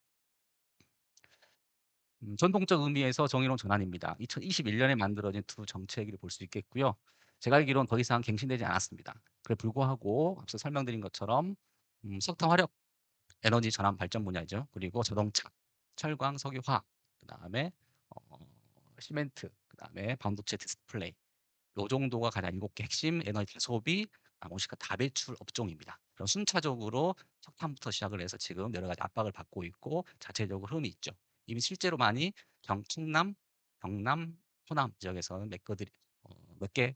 Speaker 4: 전통적 의미에서 정의로운 전환입니다. 2021년에 만들어진 두 정책을 볼 수 있겠고요. 제가 알기로는 더 이상 갱신되지 않았습니다. 그에 불구하고 앞서 설명드린 것처럼 석탄 화력 에너지 전환 발전 분야죠. 그리고 자동차, 철강, 석유, 화학, 그다음에 어, 시멘트, 그다음에 반도체 디스플레이 요 정도가 가장 7개 핵심 에너지 소비, 나머지가 다배출 업종입니다. 그럼 순차적으로 석탄부터 시작을 해서 지금 여러 가지 압박을 받고 있고 자체적으로 흐름이 있죠. 이미 실제로 많이 충남, 경남, 호남 지역에서는 몇 개,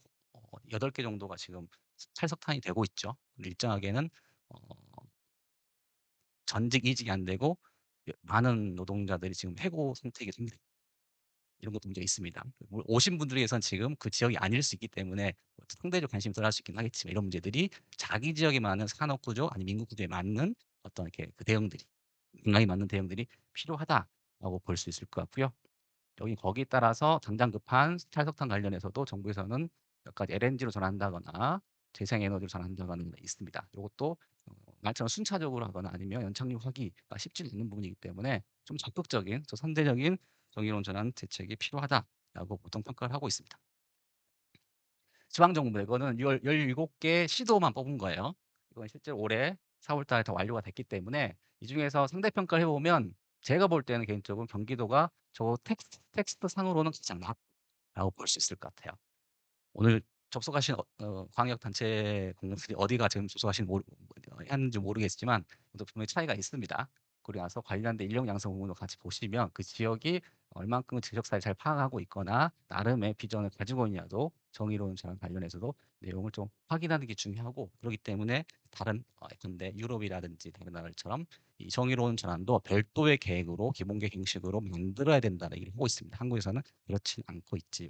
Speaker 4: 8개 정도가 지금 탈석탄이 되고 있죠. 일정하게는 어, 전직 이직이 안 되고 많은 노동자들이 지금 해고 상태이기 때문에 이런 것도 문제가 있습니다. 오신 분들 위해서는 지금 그 지역이 아닐 수 있기 때문에 상대적 관심이 덜할 수 있긴 하겠지만 이런 문제들이 자기 지역에 맞는 산업 구조 아니면 민구 구조에 맞는 어떤 이렇게 그 대응들이 분명히 맞는 대응들이 필요하다라고 볼 수 있을 것 같고요. 여기 거기에 따라서 당장 급한 탈석탄 관련해서도 정부에서는 몇 가지 LNG로 전환한다거나 재생에너지로 전환한다거나 있습니다. 이것도 말처럼 순차적으로 하거나 아니면 연착륙 하기가 쉽지 않은 부분이기 때문에 좀 적극적인, 또 선제적인 정의로운 전환 대책이 필요하다라고 보통 평가를 하고 있습니다. 지방정부 이거는 17개 시도만 뽑은 거예요. 이건 실제로 올해 4월 달에 다 완료가 됐기 때문에 이 중에서 상대 평가를 해보면 제가 볼 때는 개인적으로 경기도가 저 텍스트 상으로는 가장 낮다고 볼 수 있을 것 같아요. 오늘 접속하신 광역단체 공무원들이 어디가 지금 접속하신 했는지 모르겠지만 또 분명히 차이가 있습니다. 그리고 나서 관련된 인력 양성 부분도 같이 보시면 그 지역이 얼만큼 지역사회를 잘 파악하고 있거나 나름의 비전을 가지고 있냐도 정의로운 전환 관련해서도 내용을 좀 확인하는 게 중요하고 그렇기 때문에 다른 예컨대 유럽이라든지 다른 나라처럼 이 정의로운 전환도 별도의 계획으로 기본 계획 형식으로 만들어야 된다는 얘기를 하고 있습니다. 한국에서는 그렇지 않고 있지요.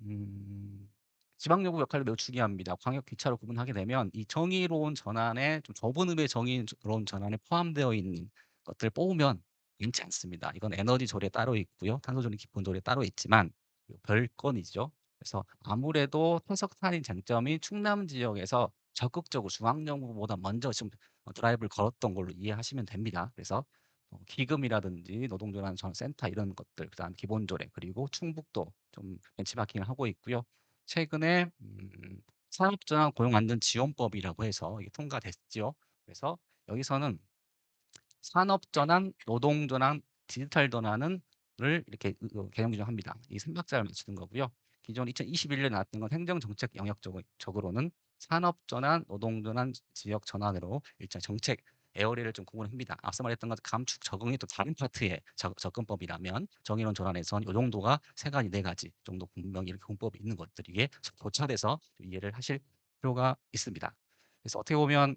Speaker 4: 음. 지방정부 역할이 매우 중요합니다. 광역 기차로 구분하게 되면 이 정의로운 전환에 좀 좁은 의미의 정의로운 전환에 포함되어 있는 것들을 뽑으면 괜찮지 않습니다. 이건 에너지 조례 따로 있고요. 탄소 중립 기본 조례 따로 있지만 별건이죠. 그래서 아무래도 탈석탄의 장점이 충남 지역에서 적극적으로 중앙정부보다 먼저 지금 드라이브를 걸었던 걸로 이해하시면 됩니다. 그래서 기금이라든지 노동조란 센터 이런 것들, 그다음 기본 조례 그리고 충북도 좀 벤치마킹을 하고 있고요. 최근에 산업전환 고용안전지원법이라고 해서 이게 통과됐죠. 그래서 여기서는 산업전환, 노동전환, 디지털 전환을 이렇게 개정 규정합니다. 이 3박자를 맞추는 거고요. 기존 2021년에 나왔던 건 행정정책 영역적으로는 산업전환, 노동전환, 지역전환으로 일정 정책 에어리를 좀 구분합니다. 앞서 말했던 것 감축 적응이 또 다른 파트의 접근법이라면 정의론 전환에선 이 정도가 세 가지, 네 가지 정도 분명히 이렇게 공법이 있는 것들이 교차돼서 이해를 하실 필요가 있습니다. 그래서 어떻게 보면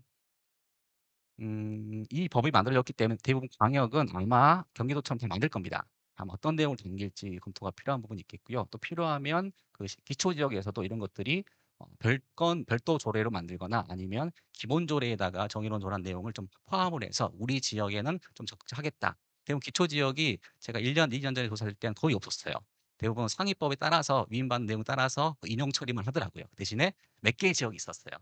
Speaker 4: 이 법이 만들어졌기 때문에 대부분 광역은 아마 경기도처럼 잘 만들 겁니다. 다만 어떤 내용을 담길지 검토가 필요한 부분이 있겠고요. 또 필요하면 그 기초 지역에서도 이런 것들이 별도 조례로 만들거나 아니면 기본 조례에다가 정의론 조례한 내용을 좀 포함을 해서 우리 지역에는 좀 적극하겠다. 대부분 기초 지역이 제가 1년, 2년 전에 조사할 때는 거의 없었어요. 대부분 상위법에 따라서 위임받는 내용 따라서 그 인용 처리만 하더라고요. 그 대신에 몇 개의 지역이 있었어요.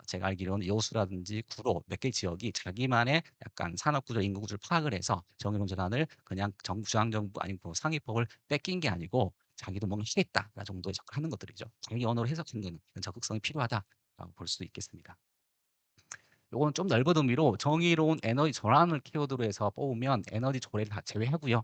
Speaker 4: 제가 알기로는 여수라든지 구로 몇 개 지역이 자기만의 약간 산업구조, 인구구조를 파악을 해서 정의론 전환을 그냥 중앙정부 아니면 그 상위법을 뺏긴 게 아니고 자기도 뭔가 하겠다 정도의 접근하는 것들이죠. 자기 언어로 해석하는 거는 적극성이 필요하다라고 볼 수 있겠습니다. 요거는 좀 넓은 의미로 정의로운 에너지 전환을 키워드로 해서 뽑으면 에너지 조례를 다 제외하고요.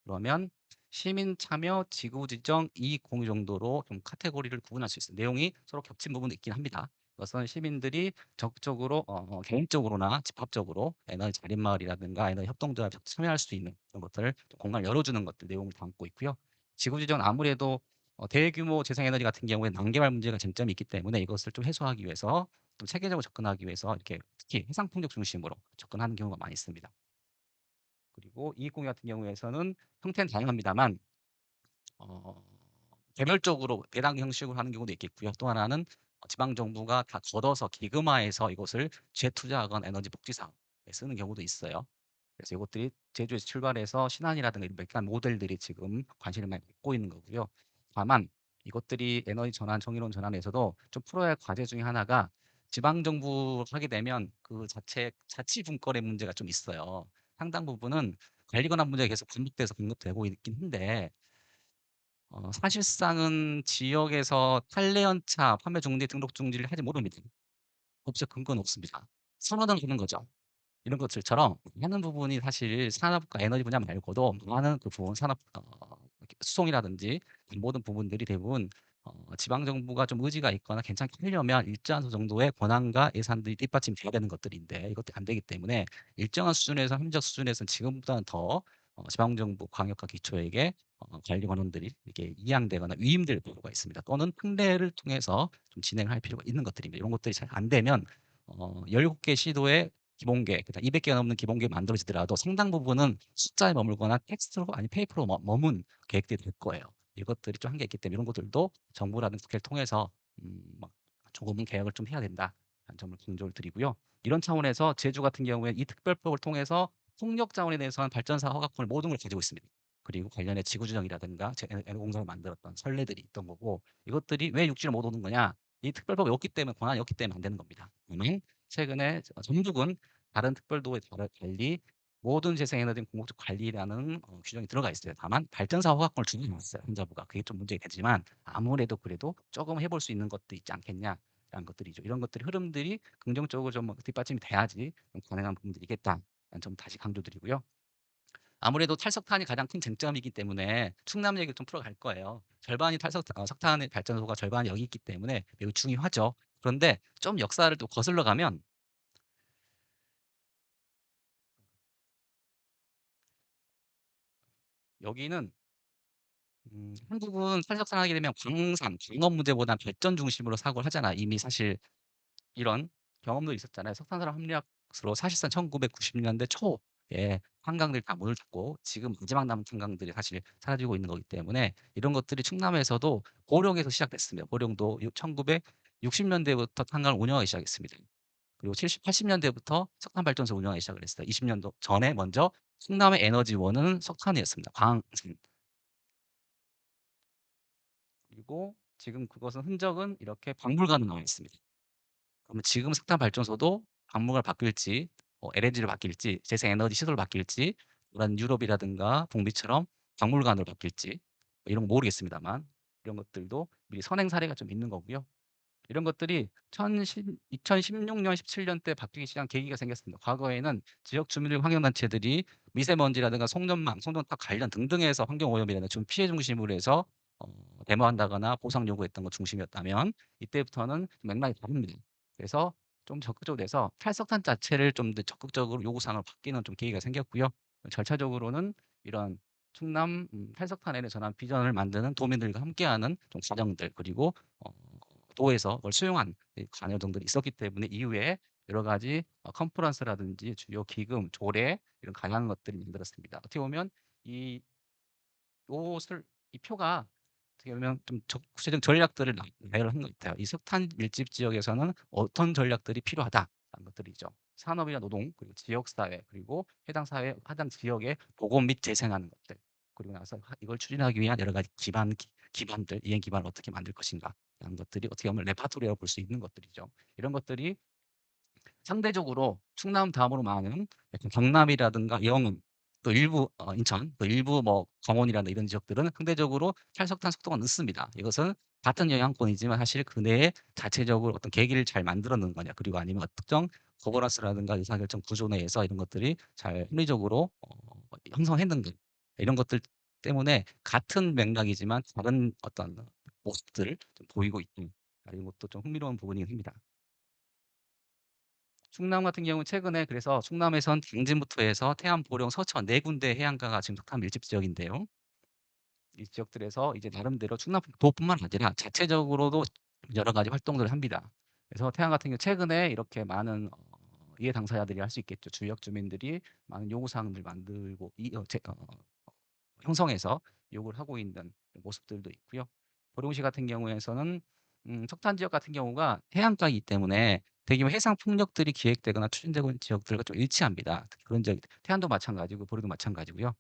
Speaker 4: 그러면 시민 참여, 지구 지정, 이익 공유 정도로 좀 카테고리를 구분할 수 있어요. 내용이 서로 겹친 부분도 있긴 합니다. 그것은 시민들이 적극적으로 개인적으로나 집합적으로 에너지 자립마을이라든가 에너지 협동조합에 참여할 수 있는 그런 것들을 좀 공간을 열어주는 것들 내용을 담고 있고요. 지구 지정 아무래도 대규모 재생에너지 같은 경우에 난개발 문제가 쟁점이 있기 때문에 이것을 좀 해소하기 위해서 좀 체계적으로 접근하기 위해서 이렇게 특히 해상 풍력 중심으로 접근하는 경우가 많이 있습니다. 그리고 이익공유 같은 경우에서는 형태는 다양합니다만 개별적으로 배당 형식으로 하는 경우도 있겠고요. 또 하나는 지방 정부가 다 걷어서 기금화해서 이것을 재투자하거나 에너지 복지 사업에 쓰는 경우도 있어요. 그래서 이것들이 제주에서 출발해서 신안이라든가 이런 몇 가지 모델들이 지금 관심을 많이 받고 있는 거고요. 다만 이것들이 에너지 전환, 정의로운 전환에서도 좀 풀어야 할 과제 중에 하나가 지방 정부 하게 되면 그 자체 자치 분권의 문제가 좀 있어요. 상당 부분은 관리 권한 문제가 계속 반복돼서 공급되고 있긴 한데 사실상은 지역에서 탈레연차 판매 중지 등록 중지를 하지 못합니다. 법적 근거는 없습니다. 선언은 하는 거죠. 이런 것들처럼 많은 부분이 사실 산업과 에너지 분야 말고도 많은 그 부분 산업 이렇게 수송이라든지 모든 부분들이 대부분 지방 정부가 좀 의지가 있거나 괜찮게 하려면 일정한 정도의 권한과 예산들이 뒷받침이 돼야 되는 것들인데 이것들이 안 되기 때문에 일정한 수준에서 합리적 수준에서는 지금보다는 더 지방 정부 광역과 기초에게 관리 권한들이 이렇게 이양되거나 위임될 필요가 있습니다. 또는 특례를 통해서 좀 진행할 필요가 있는 것들입니다. 이런 것들이 잘 안 되면 17개 시도에 기본계, 그다음 200개가 넘는 기본계 만들어지더라도 상당 부분은 숫자에 머물거나 텍스트로 아니 페이퍼로 머문 계획들이 될 거예요. 이것들이 좀 한계 있기 때문에 이런 것들도 정부라든지 국회를 통해서 막 조금은 개혁을 좀 해야 된다라는 점을 강조를 드리고요. 이런 차원에서 제주 같은 경우에 이 특별법을 통해서 풍력 자원에 대해서는 발전사 허가권을 모든 걸 가지고 있습니다. 그리고 관련해 지구주정이라든가 에너공사를 만들었던 선례들이 있던 거고 이것들이 왜 육지를 못 오는 거냐? 이 특별법이 없기 때문에 권한이 없기 때문에 안 되는 겁니다. 최근에 전북은 다른 특별도에 달리 모든 재생에너지 공급적 관리라는 규정이 들어가 있어요. 다만 발전사 허가권을 주지 않았어요. 환자부가. 그게 좀 문제가 되지만 아무래도 그래도 조금 해볼 수 있는 것도 있지 않겠냐라는 것들이죠. 이런 것들이 흐름들이 긍정적으로 좀 뒷받침이 돼야지 좀 가능한 부분들이 있겠다라는 점 다시 강조드리고요. 아무래도 탈석탄이 가장 큰 쟁점이기 때문에 충남 얘기를 좀 풀어갈 거예요. 절반이 석탄의 발전소가 절반이 여기 있기 때문에 매우 중요하죠. 그런데 좀 역사를 또 거슬러 가면 여기는 한국은 탈석산 하게 되면 광산, 광업 문제보다 발전 중심으로 사고를 하잖아. 이미 사실 이런 경험도 있었잖아요. 석탄화력 합리학으로 사실상 1990년대 초에 한강들이 다 문을 닫고 지금 마지막 남은 탄강들이 사실 사라지고 있는 거기 때문에 이런 것들이 충남에서도 보령에서 시작됐습니다. 보령도 1960년대부터 탄강을 운영하기 시작했습니다. 그리고 70, 80년대부터 석탄 발전소 운영하기 시작을 했어요. 20년도 전에 먼저 충남의 에너지원은 석탄이었습니다. 광산. 그리고 지금 그것은 흔적은 이렇게 박물관으로 나와 있습니다. 그러면 지금 석탄 발전소도 박물관을 바뀔지 LNG로 바뀔지 재생에너지 시설로 바뀔지 그런 유럽이라든가 북미처럼 박물관으로 바뀔지 이런 거 모르겠습니다만 이런 것들도 미리 선행 사례가 좀 있는 거고요. 이런 것들이 2016년, 17년 때 바뀌기 시작한 계기가 생겼습니다. 과거에는 지역 주민들 환경단체들이 미세먼지라든가 송전망, 송전탑 관련 등등에서 환경오염이라든가 좀 피해 중심으로 해서 데모한다거나 보상 요구했던 것 중심이었다면 이때부터는 맥락이 다릅니다. 그래서 좀 적극적으로 돼서 탈석탄 자체를 좀 더 적극적으로 요구사항을 바뀌는 좀 계기가 생겼고요. 절차적으로는 이런 충남 탈석탄 전환 비전을 만드는 도민들과 함께하는 좀 과정들 그리고 도에서 그걸 수용한 관여정들이 있었기 때문에 이후에 여러 가지 컨퍼런스라든지 주요 기금, 조례 이런 다양한 것들이 만들었습니다. 어떻게 보면 이 요것을 이 표가 어떻게 보면 좀 구체적 전략들을 나열을 한 것 같아요. 이 석탄 밀집 지역에서는 어떤 전략들이 필요하다라는 것들이죠. 산업이나 노동, 그리고 지역 사회, 그리고 해당 사회, 해당 지역의 보건 및 재생하는 것들. 그리고 나서 이걸 추진하기 위한 여러 가지 기반들, 이행 기반을 어떻게 만들 것인가 라는 것들이 어떻게 보면 레파토리라고 볼 수 있는 것들이죠. 이런 것들이 상대적으로 충남 다음으로 많은 약간 경남이라든가 영흥, 또 일부 인천, 또 일부 뭐 강원이라든가 이런 지역들은 상대적으로 탈석탄 속도가 늦습니다. 이것은 같은 영향권이지만 사실 그 내에 자체적으로 어떤 계기를 잘 만들어 놓은 거냐, 그리고 아니면 특정 거버넌스라든가 의사결정 구조 내에서 이런 것들이 잘 합리적으로 형성했는가, 이런 것들 때문에 같은 맥락이지만 다른 어떤 모습들을 좀 보이고 있다. 이런 것도 좀 흥미로운 부분이긴 합니다. 충남 같은 경우는 최근에 그래서 충남에선 당진부터 해서 태안, 보령, 서천 4군데 해안가가 지금 석탄 밀집 지역인데요. 이 지역들에서 이제 나름대로 충남도뿐만 아니라 자체적으로도 여러 가지 활동들을 합니다. 그래서 태안 같은 경우 최근에 이렇게 많은 이해 당사자들이 할 수 있겠죠. 지역 주민들이 많은 요구 사항들 만들고 형성해서 요구를 하고 있는 모습들도 있고요. 보령시 같은 경우에서는 석탄 지역 같은 경우가 해안가이기 때문에 대규모 해상 풍력들이 기획되거나 추진되고 있는 지역들과 좀 일치합니다. 특히 그런 지역 태안도 마찬가지고 보령도 마찬가지고요.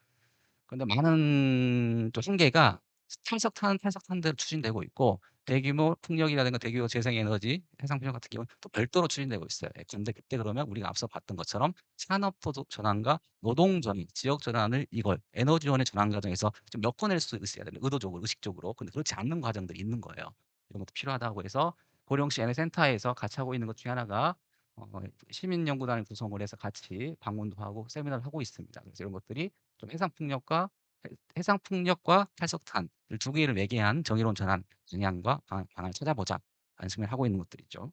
Speaker 4: 그런데 많은 또 한계가 탈석탄대로 추진되고 있고 대규모 풍력이라든가 대규모 재생에너지, 해상 풍력 같은 경우는 또 별도로 추진되고 있어요. 그런데 그때 그러면 우리가 앞서 봤던 것처럼 산업 전환과 노동 전환, 지역 전환을 이걸 에너지원의 전환 과정에서 좀 엮어낼 수 있어야 되는 의도적으로, 의식적으로. 근데 그렇지 않는 과정들이 있는 거예요. 이런 것도 필요하다고 해서 고령시 에너센터에서 같이 하고 있는 것 중에 하나가 시민연구단을 구성을 해서 같이 방문도 하고 세미나를 하고 있습니다. 그래서 이런 것들이 좀 해상 풍력과 탈석탄을 두 개를 매개한 정의로운 전환 방향과 방안을 찾아보자 라는 측면을 하고 있는 것들이죠.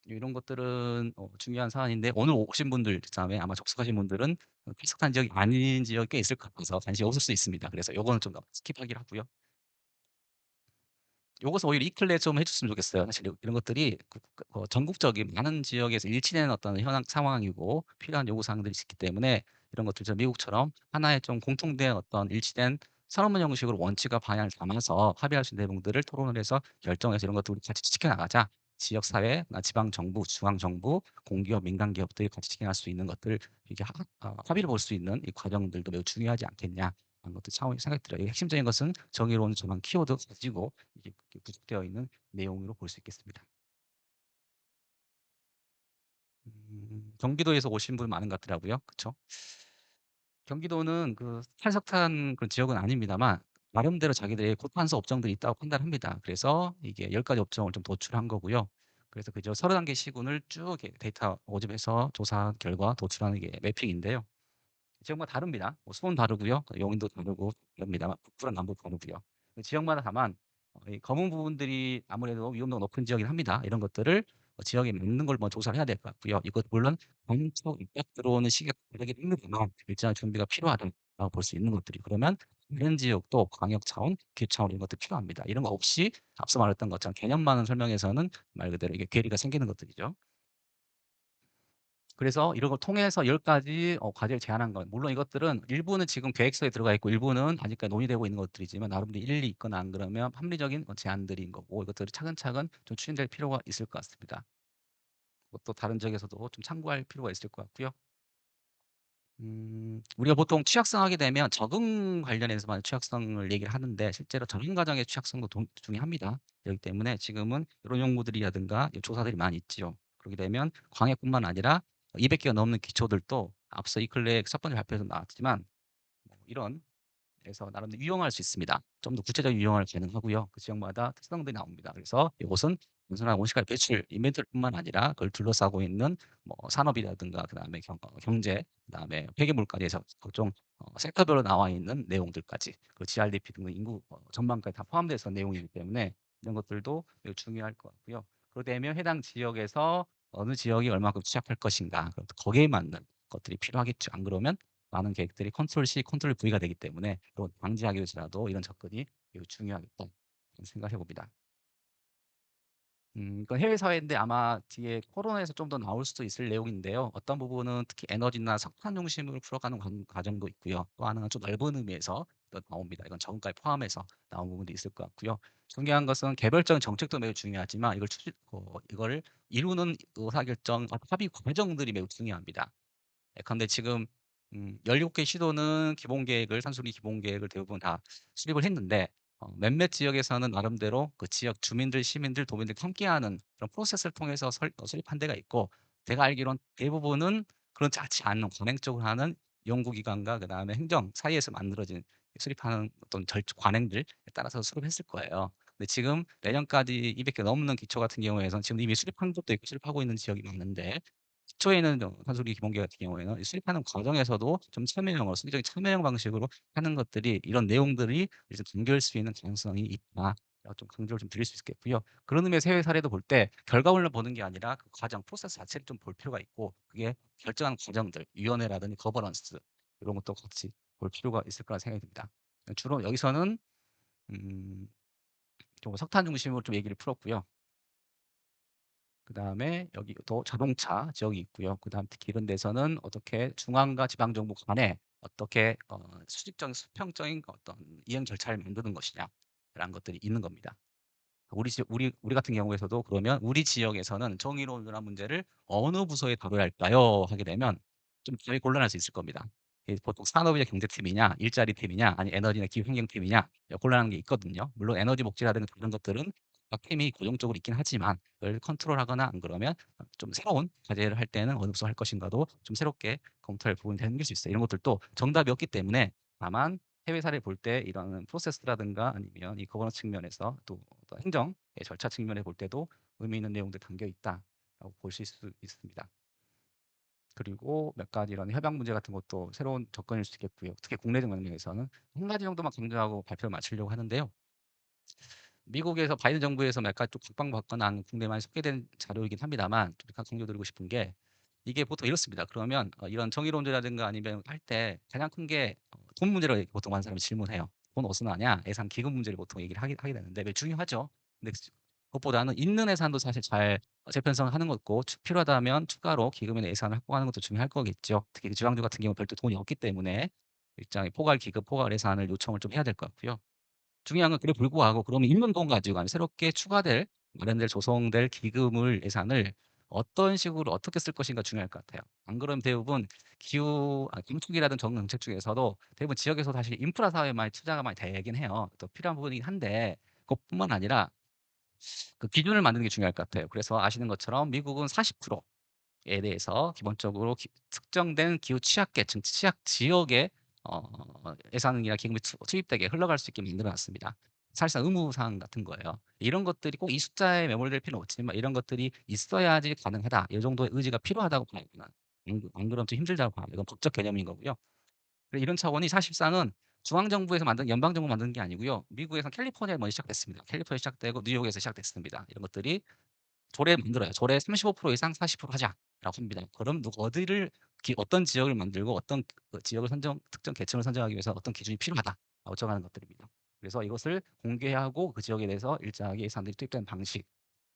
Speaker 4: 이런 것들은 중요한 사안인데 오늘 오신 분들 그다음에 아마 접속하신 분들은 탈석탄 지역이 아닌 지역이 꽤 있을 것 같아서 관심이 없을 수 있습니다. 그래서 요거는 좀 스킵하기로 하고요. 요것을 오히려 이클레 좀 해 줬으면 좋겠어요. 사실 이런 것들이 전국적인 많은 지역에서 일치되는 어떤 현황 상황이고 필요한 요구 사항들이 있기 때문에 이런 것들 좀 미국처럼 하나의 좀 공통된 어떤 일치된 산업문 형식으로 원칙과 방향을 담아서 합의할 수 있는 내용들을 토론을 해서 결정해서 이런 것들 우리 같이 지켜 나가자. 지역 사회나 지방 정부, 중앙 정부, 공기업, 민간 기업들이 같이 지켜나갈 수 있는 것들 이게 합의를 볼 수 있는 이 과정들도 매우 중요하지 않겠냐. 하는 것도 차원이 생각이 들어요. 이게 핵심적인 것은 정의로운 전환 키워드 가지고 이게 구축되어 있는 내용으로 볼 수 있겠습니다. 경기도에서 오신 분 많은 것 같더라고요. 그쵸? 경기도는 그 탈석탄 그 지역은 아닙니다만 나름대로 자기들의 고탄소 업종들이 있다고 판단합니다. 그래서 이게 10가지 업종을 좀 도출한 거고요. 그래서 그저 30개 시군을 쭉 이렇게 데이터 모집해서 조사 결과 도출하는 게 매핑인데요. 지역마다 다릅니다. 뭐 수원 다르고요. 용인도 다르고 다릅니다만 북부랑 남부 다르고요. 그 지역마다 다만 이 검은 부분들이 아무래도 위험도가 높은 지역이긴 합니다. 이런 것들을 지역에 맞는 걸 조사를 해야 될 것 같고요. 이것 물론 방청 입학 들어오는 시기가 다르긴 합니다만 일정한 준비가 필요하다라고 볼 수 있는 것들이 그러면 다른 지역도 광역 차원, 기 차원 이런 것도 필요합니다. 이런 거 없이 앞서 말했던 것처럼 개념만을 설명해서는 말 그대로 이게 괴리가 생기는 것들이죠. 그래서 이런 걸 통해서 10가지 과제를 제안한 건 물론 이것들은 일부는 지금 계획서에 들어가 있고 일부는 아직까지 논의되고 있는 것들이지만 나름대로 일리 있거나 안 그러면 합리적인 제안들인 거고 이것들이 차근차근 좀 추진될 필요가 있을 것 같습니다. 그것도 다른 지역에서도 좀 참고할 필요가 있을 것 같고요. 우리가 보통 취약성 하게 되면 적응 관련해서만 취약성을 얘기를 하는데 실제로 적응 과정의 취약성도 중요합니다. 그렇기 때문에 지금은 이런 연구들이라든가 조사들이 많이 있지요. 그렇게 되면 광해뿐만 아니라 200개가 넘는 기초들도 앞서 이클레 첫 번째 발표에서 나왔지만 이런 그래서 나름대로 유형화할 수 있습니다. 좀 더 구체적인 유형화를 가능하고요. 그 지역마다 특성들이 나옵니다. 그래서 이곳은 단순한 온실가스 배출 인벤토리뿐만 아니라 그걸 둘러싸고 있는 뭐 산업이라든가 그다음에 경제, 그다음에 폐기물까지 해서 각종 섹터별로 나와 있는 내용들까지 그리고 GRDP 등 인구 전망까지 다 포함돼서 내용이기 때문에 이런 것들도 매우 중요할 것 같고요. 그렇게 되면 해당 지역에서 어느 지역이 얼마큼 취약할 것인가 거기에 맞는 것들이 필요하겠죠. 안 그러면 많은 계획들이 컨트롤 C, 컨트롤 V가 되기 때문에 또 방지하기 위해서라도 이런 접근이 매우 중요하겠다 생각해 봅니다. 이건 해외 사회인데 아마 뒤에 토론에서 좀 더 나올 수도 있을 내용인데요. 어떤 부분은 특히 에너지나 석탄 중심으로 풀어가는 과정도 있고요. 또 하나는 좀 넓은 의미에서 또 나옵니다. 이건 적응까지 포함해서 나온 부분도 있을 것 같고요. 중요한 것은 개별적인 정책도 매우 중요하지만 이걸 이루는 의사결정, 합의 과정들이 매우 중요합니다. 예컨대 지금 17개 시도는 기본 계획을 산수리 기본 계획을 대부분 다 수립을 했는데 몇몇 지역에서는 나름대로 그 지역 주민들, 시민들, 도민들이 함께하는 그런 프로세스를 통해서 수립한 데가 있고, 제가 알기로는 대부분은 그렇지 않은 관행적으로 하는 연구기관과 그다음에 행정 사이에서 만들어진 수립하는 어떤 관행들에 따라서 수립했을 거예요. 근데 지금 내년까지 200개 넘는 기초 같은 경우에는 지금 이미 수립한 것도 있고 수립하고 있는 지역이 많은데, 기초에는 산수리 기본계 같은 경우에는 수립하는 과정에서도 좀 참여형으로 수리적인 참여형 방식으로 하는 것들이, 이런 내용들이 이제 담길 수 있는 가능성이 있다라고 좀 강조를 좀 드릴 수 있겠고요. 그런 의미에서 해외 사례도 볼 때 결과물만 보는 게 아니라 그 과정 프로세스 자체를 좀 볼 필요가 있고, 그게 결정하는 과정들, 위원회라든지 거버넌스 이런 것도 같이 볼 필요가 있을 거라 생각이 듭니다. 주로 여기서는 좀 석탄 중심으로 좀 얘기를 풀었고요. 그다음에 여기 또 자동차 지역이 있고요. 그다음 특히 이런 데서는 어떻게 중앙과 지방 정부 간에 어떻게 수직적인 수평적인 어떤 이행 절차를 만드는 것이냐라는 것들이 있는 겁니다. 우리 같은 경우에서도 그러면 우리 지역에서는 정의로운 운전화 문제를 어느 부서에 다뤄야 할까요? 하게 되면 좀 되게 곤란할 수 있을 겁니다. 이게 보통 산업이나 경제팀이냐, 일자리 팀이냐, 아니 에너지나 기후환경팀이냐, 곤란한 게 있거든요. 물론 에너지 복지라든가 이런 것들은 각 팀이 고정적으로 있긴 하지만 그걸 컨트롤하거나 안 그러면 좀 새로운 과제를 할 때는 어느 부서 할 것인가도 좀 새롭게 검토할 부분이 생길 수 있어요. 이런 것들도 정답이 없기 때문에, 다만 해외 사례 볼 때 이런 프로세스라든가 아니면 이 거버넌스 측면에서 또 어떤 행정의 절차 측면에 볼 때도 의미 있는 내용들이 담겨 있다라고 보실 수 있습니다. 그리고 몇 가지 이런 협약 문제 같은 것도 새로운 접근일 수 있겠고요. 특히 국내적 맥락에서는 한 가지 정도만 강조하고 발표를 마치려고 하는데요. 미국에서 바이든 정부에서 몇 가지 좀 국방받거나 국내만 소개된 자료이긴 합니다만, 좀 약간 강조드리고 싶은 게, 이게 보통 이렇습니다. 그러면 이런 정의론자라든가 아니면 할 때 가장 큰 게 돈 문제를 보통 많은 사람이 질문해요. 돈 어디서 나냐? 예산 기금 문제를 보통 얘기를 하게 되는데, 왜 중요하죠. 근데 그것보다는 있는 예산도 사실 잘 재편성하는 것고, 필요하다면 추가로 기금이나 예산을 확보하는 것도 중요할 거겠죠. 특히 지방주 같은 경우 별도 돈이 없기 때문에 일장의 포괄 기금, 포괄 예산을 요청을 좀 해야 될 것 같고요. 중요한 건 그에 불구하고 그러면 있는 돈 가지고 아니면 새롭게 추가될 마련될 조성될 기금을 예산을 어떤 식으로 어떻게 쓸 것인가 중요할 것 같아요. 안 그러면 대부분 건축이라든 정책 중에서도 대부분 지역에서 사실 인프라 사업에 많이 투자가 많이 되긴 해요. 또 필요한 부분이긴 한데, 그것뿐만 아니라 그 기준을 만드는 게 중요할 것 같아요. 그래서 아시는 것처럼 미국은 40%에 대해서 기본적으로 특정된 기후 취약계층, 취약 지역에 어 예산이나 기금이 투입되게 흘러갈 수 있게 만들어 놨습니다. 사실상 의무 사항 같은 거예요. 이런 것들이 꼭 이 숫자에 매몰될 필요는 없지만 이런 것들이 있어야지 가능하다. 이 정도의 의지가 필요하다고 봐요, 저는. 안 그러면 좀 힘들다고 봐요. 이건 법적 개념인 거고요. 이런 차원이 사실상은 중앙 정부에서 만든 연방 정부가 만든 게 아니고요. 미국에서 캘리포니아에 먼저 시작됐습니다. 캘리포니아에 시작되고 뉴욕에서 시작됐습니다. 이런 것들이 조례 만들어요. 조례 35% 이상 40% 하자라고 합니다. 그럼 어디를 어떤 지역을 만들고 어떤 그 지역을 특정 계층을 선정하기 위해서 어떤 기준이 필요하다라고 정하는 것들입니다. 그래서 이것을 공개하고 그 지역에 대해서 일정하게 예산들이 투입되는 방식,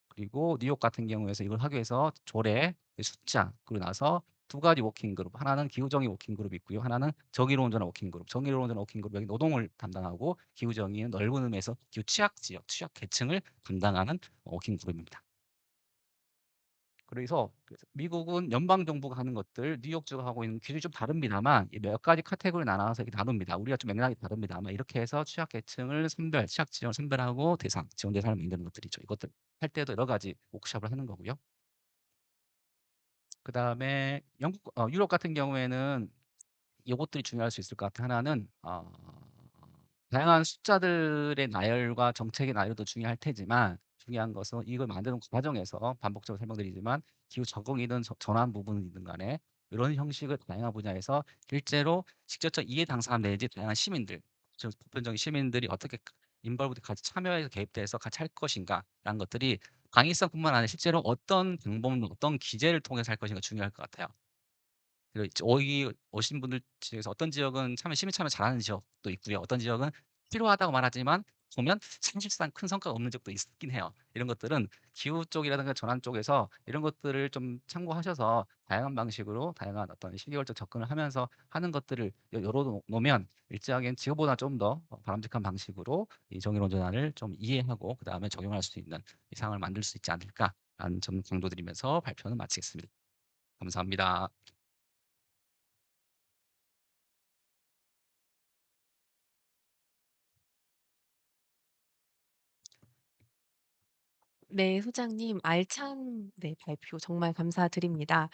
Speaker 4: 그리고 뉴욕 같은 경우에서 이걸 하기 위해서 조례, 그 숫자, 그리고 나서 두 가지 워킹 그룹, 하나는 기후정의 워킹 그룹이 있고요. 하나는 정의로운 전환 워킹 그룹. 정의로운 전환 워킹 그룹, 여기 노동을 담당하고, 기후정의는 넓은 의미에서 기후 취약 지역, 취약 계층을 담당하는 워킹 그룹입니다. 그래서 미국은 연방 정부가 하는 것들, 뉴욕주가 하고 있는 기준이 좀 다릅니다만 몇 가지 카테고리 나눠서 이렇게 나눕니다. 우리가 좀 맥락이 다릅니다만 이렇게 해서 취약계층을 취약 지역을 선별하고 지원 대상을 만드는 것들이죠. 이것들 할 때도 여러 가지 워크숍을 하는 거고요. 그다음에 유럽 같은 경우에는 요것들이 중요할 수 있을 것 같아요. 하나는 다양한 숫자들의 나열과 정책의 나열도 중요할 테지만, 중요한 것은 이걸 만드는 과정에서 반복적으로 설명드리지만 기후 적응이든 전환 부분이든 간에 이런 형식을 다양한 분야에서 실제로 직접적 이해 당사자 내지 다양한 시민들, 즉 보편적인 시민들이 어떻게 인벌브드 같이 참여해서 개입돼서 같이 할 것인가라는 것들이 당위성뿐만 아니라 실제로 어떤 방법, 어떤 기제를 통해서 할 것인가 중요할 것 같아요. 그리고 여기 오신 분들 중에서 어떤 지역은 시민 참여 잘하는 지역도 있고요. 어떤 지역은 필요하다고 말하지만 보면 사실상 큰 성과가 없는 적도 있긴 해요. 이런 것들은 기후 쪽이라든가 전환 쪽에서 이런 것들을 좀 참고하셔서 다양한 방식으로 다양한 어떤 시계열적 접근을 하면서 하는 것들을 열어 놓으면 일정하게 지금보다 좀 더 바람직한 방식으로 이 정의로운 전환을 좀 이해하고 그다음에 적용할 수 있는 이 상황을 만들 수 있지 않을까라는 점 강조드리면서 발표는 마치겠습니다. 감사합니다.
Speaker 1: 네, 소장님 알찬 네, 발표 정말 감사드립니다.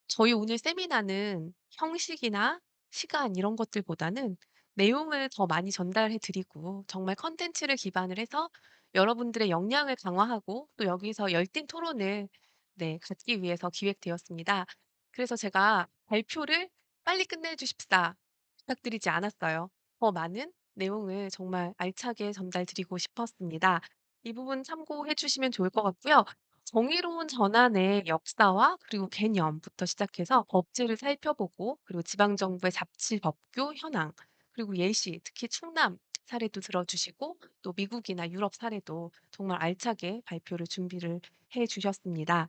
Speaker 1: 저희 오늘 세미나는 형식이나 시간 이런 것들보다는 내용을 더 많이 전달해 드리고 정말 컨텐츠를 기반을 해서 여러분들의 역량을 강화하고 또 여기서 열띤 토론을 네, 갖기 위해서 기획되었습니다. 그래서 제가 발표를 빨리 끝내 주십사 부탁드리지 않았어요. 더 많은 내용을 정말 알차게 전달드리고 싶었습니다. 이 부분 참고해 주시면 좋을 것 같고요. 정의로운 전환의 역사와 그리고 개념부터 시작해서 법제를 살펴보고 그리고 지방 정부의 자치 법규 현황 그리고 예시, 특히 충남 사례도 들어주시고 또 미국이나 유럽 사례도 정말 알차게 발표를 준비를 해 주셨습니다.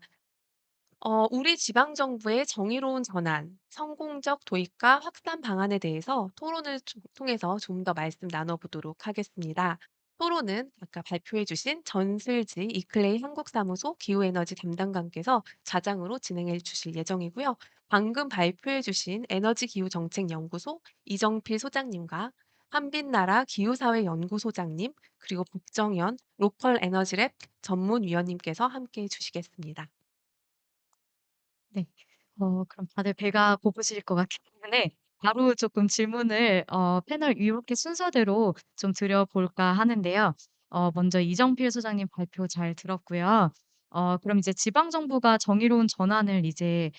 Speaker 1: 우리 지방 정부의 정의로운 전환, 성공적 도입과 확산 방안에 대해서 토론을 통해서 좀 더 말씀 나눠보도록 하겠습니다. 토론은 아까 발표해 주신 전슬지 이클레이 한국사무소 기후에너지 담당관께서 자장으로 진행해 주실 예정이고요. 방금 발표해 주신 에너지기후정책연구소 이정필 소장님과 한빛나라 기후사회연구소장님 그리고 박정현 로컬 에너지랩 전문위원님께서 함께 해 주시겠습니다.
Speaker 3: 네. 그럼 다들 배가 고프실 것 같기 때문에 바로 조금 질문을 패널 이렇게 순서대로 좀 드려볼까 하는데요. 먼저 이정필 소장님 발표 잘 들었고요. 그럼 이제 지방 정부가 정의로운 전환을 이제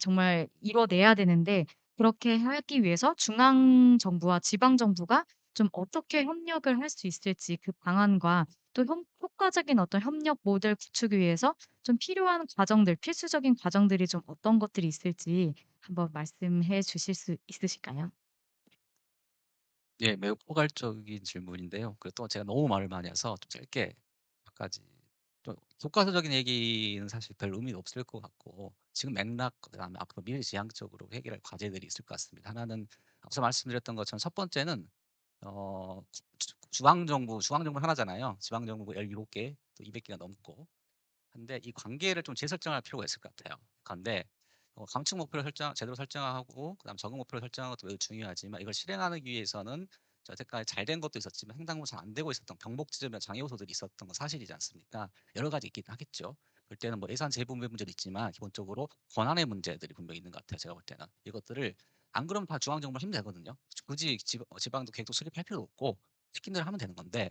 Speaker 3: 정말 이뤄내야 되는데 그렇게 하기 위해서 중앙 정부와 지방 정부가 좀 어떻게 협력을 할 수 있을지 그 방안과 또 효과적인 어떤 협력 모델 구축을 위해서 좀 필요한 과정들, 필수적인 과정들이 좀 어떤 것들이 있을지 한번 말씀해 주실 수 있으실까요?
Speaker 4: 예, 매우 포괄적인 질문인데요. 그리고 또 제가 너무 말을 많이 해서 좀 짧게 몇 가지 좀 교과서적인 얘기는 사실 별 의미는 없을 것 같고 지금 맥락 그다음에 앞으로 미래지향적으로 해결할 과제들이 있을 것 같습니다. 하나는 앞서 말씀드렸던 것처럼 첫 번째는 중앙정부 하나잖아요. 지방정부가 17개 또 200개가 넘고 한데 이 관계를 좀 재설정할 필요가 있을 것 같아요. 그런데 감축 목표를 제대로 설정하고 그다음 적응 목표를 설정하는 것도 매우 중요하지만 이걸 실행하기 위해서는 여태까지 잘 된 것도 있었지만 횡단보 잘 안 되고 있었던 병목 지점이나 장애 요소들이 있었던 건 사실이지 않습니까? 여러 가지 있긴 하겠죠. 볼 때는 뭐 예산 재분배 문제도 있지만 기본적으로 권한의 문제들이 분명히 있는 것 같아요. 제가 볼 때는 이것들을 안 그러면 다 중앙정부로 하면 되거든요. 굳이 지방도 계획도 수립할 필요도 없고 시킨 대로 하면 되는 건데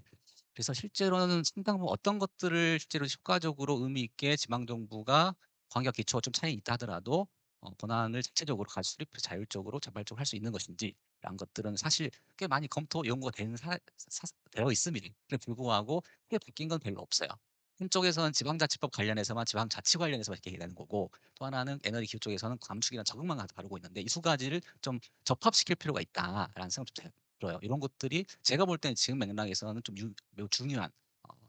Speaker 4: 그래서 실제로는 상당 부분 어떤 것들을 실제로 효과적으로 의미 있게 지방 정부가 관계가 기초가 좀 차이 있다 하더라도 권한을 자체적으로 수립해서 자율적으로 자발적으로 할 수 있는 것인지라는 것들은 사실 꽤 많이 검토 연구가 되어 있음에도 불구하고 크게 바뀐 건 별로 없어요. 한쪽에서는 지방자치법 관련해서만 지방자치 관련해서만 이렇게 얘기하는 거고 또 하나는 에너지 기후 쪽에서는 감축이나 적응만 다루고 있는데 이 두 가지를 좀 접합시킬 필요가 있다라는 생각 좀 들어요. 이런 것들이 제가 볼 때는 지금 맥락에서는 좀 매우 중요한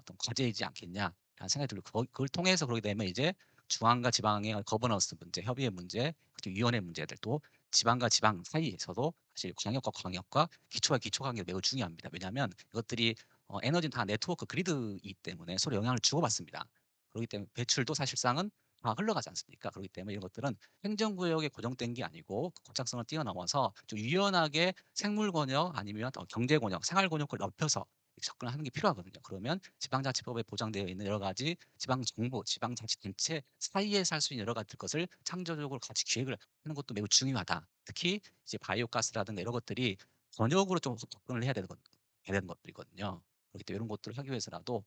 Speaker 4: 어떤 과제이지 않겠냐라는 생각이 들고 그걸 통해서 그러게 되면 이제 중앙과 지방의 거버넌스 문제, 협의의 문제, 그리고 위원회 문제들 또 지방과 지방 사이에서도 사실 광역과 기초와 기초 관계가 매우 중요합니다. 왜냐하면 이것들이 에너지는 다 네트워크 그리드이기 때문에 서로 영향을 주고받습니다. 그렇기 때문에 배출도 사실상은 다 흘러가지 않습니까? 그렇기 때문에 이런 것들은 행정구역에 고정된 게 아니고 그 고착성을 뛰어넘어서 좀 유연하게 생물 권역 아니면 경제 권역, 생활 권역을 넓혀서 접근하는 게 필요하거든요. 그러면 지방자치법에 보장되어 있는 여러 가지 지방정부, 지방자치단체 사이에서 할 수 있는 여러 가지 것을 창조적으로 같이 기획을 하는 것도 매우 중요하다. 특히 이제 바이오가스라든가 이런 것들이 번역으로 좀 접근을 해야 되는 것들이거든요. 그렇기 때문에 이런 것들을 하기 위해서라도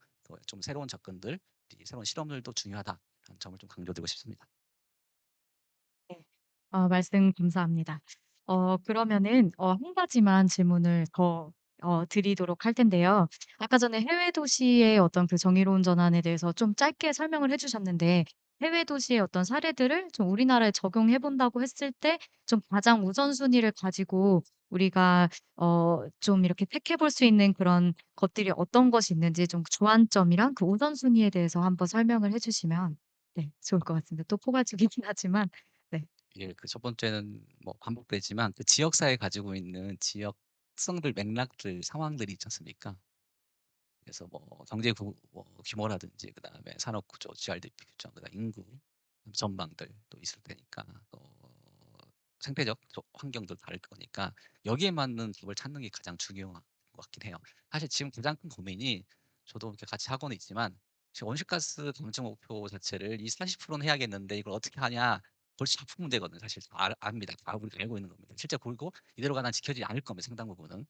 Speaker 4: 좀 새로운 접근들, 새로운 실험들도 중요하다라는 점을 좀 강조드리고 싶습니다.
Speaker 3: 네. 말씀 감사합니다. 그러면은 한 가지만 질문을 더 드리도록 할 텐데요. 아까 전에 해외 도시의 어떤 그 정의로운 전환에 대해서 좀 짧게 설명을 해 주셨는데 해외 도시의 어떤 사례들을 좀 우리나라에 적용해 본다고 했을 때 좀 가장 우선순위를 가지고 우리가 좀 이렇게 택해 볼 수 있는 그런 것들이 어떤 것이 있는지 좀 주안점이랑 그 우선순위에 대해서 한번 설명을 해 주시면 네 좋을 것 같습니다. 또 포괄적이긴 하지만 네.
Speaker 4: 예, 그 첫 번째는 뭐 반복되지만 그 지역사회에 가지고 있는 지역성들, 맥락들, 상황들이 있지 않습니까? 그래서 뭐 규모라든지 그다음에 산업 구조, GRDP 규정, 그다음 인구, 전망들 또 있을 테니까 또 생태적 환경도 다를 거니까 여기에 맞는 답을 찾는 게 가장 중요한 것 같긴 해요. 사실 지금 가장 큰 고민이 저도 이렇게 같이 하고는 있지만 지금 온실가스 감축 목표 자체를 이 40%는 해야겠는데 이걸 어떻게 하냐. 벌써 작품 문제거든요. 사실 압니다. 다 우리가 알고 있는 겁니다. 실제 그리고 이대로 가면 지켜지지 않을 겁니다. 상당 부분은.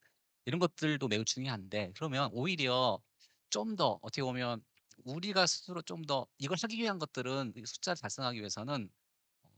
Speaker 4: 이런 것들도 매우 중요한데 그러면 오히려 좀 더 어떻게 보면 우리가 스스로 좀 더 이걸 하기 위한 것들은 이 숫자를 달성하기 위해서는 어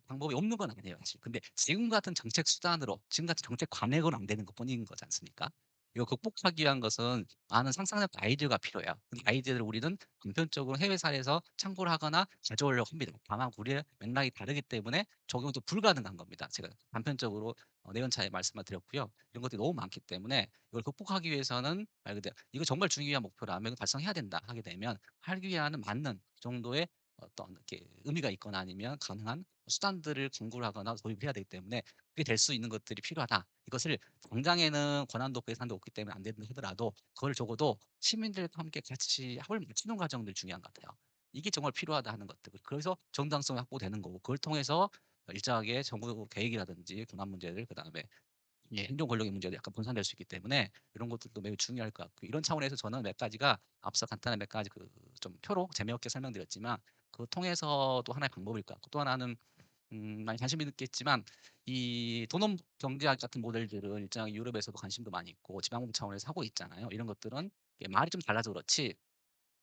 Speaker 4: 방법이 없는 건 아니에요 사실. 근데 지금 같은 정책 수단으로 지금 같은 정책 관행으로 안 되는 것뿐인 거지 않습니까? 이거 극복하기 위한 것은 많은 상상력 아이디어가 필요해요. 근데 아이디어를 우리는 보편적으로 해외 사례에서 참고를 하거나 가져오려고 합니다. 다만 우리의 맥락이 다르기 때문에 적용도 불가능한 겁니다. 제가 단편적으로 내연차에 말씀을 드렸고요. 이런 것들이 너무 많기 때문에 이걸 극복하기 위해서는 말 그대로 이거 정말 중요한 목표라면 이거 달성해야 된다 하게 되면 하기 위한 맞는 정도의 어떤 이렇게 의미가 있거나 아니면 가능한 수단들을 공구를 하거나 도입을 해야 되기 때문에 그게 될 수 있는 것들이 필요하다. 이것을 당장에는 권한도 없고 예산도 없기 때문에 안 된다 하더라도 그걸 적어도 시민들과 함께 같이 합을 맞추는 과정들이 중요한 것 같아요. 이게 정말 필요하다 하는 것들. 그래서 정당성이 확보되는 거고 그걸 통해서 일정하게 정부 계획이라든지 군안 문제들 그다음에 예 행정 권력의 문제도 약간 분산될 수 있기 때문에 이런 것들도 매우 중요할 것 같고 이런 차원에서 저는 몇 가지가 앞서 간단한 몇 가지 그 좀 표로 재미없게 설명드렸지만 그거 통해서도 하나의 방법일 것 같고 또 하나는 많이 관심이 있겠지만 이 도농 경제학 같은 모델들은 일정하게 유럽에서도 관심도 많이 있고 지방정부 차원에서 하고 있잖아요. 이런 것들은 이게 말이 좀 달라서 그렇지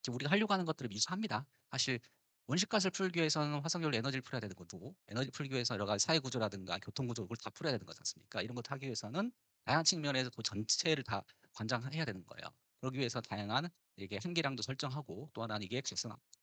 Speaker 4: 지금 우리가 하려고 하는 것들을 미수합니다. 사실 온실가스를 풀기 위해서는 화석연료 에너지를 풀어야 되는 거고 에너지 풀기 위해서 여러 가지 사회 구조라든가 교통 구조 그걸 다 풀어야 되는 거지 않습니까? 이런 것도 하기 위해서는 다양한 측면에서 그 전체를 다 관장해야 되는 거예요. 그러기 위해서 다양한 이게 한계량도 설정하고 또 하나는 이게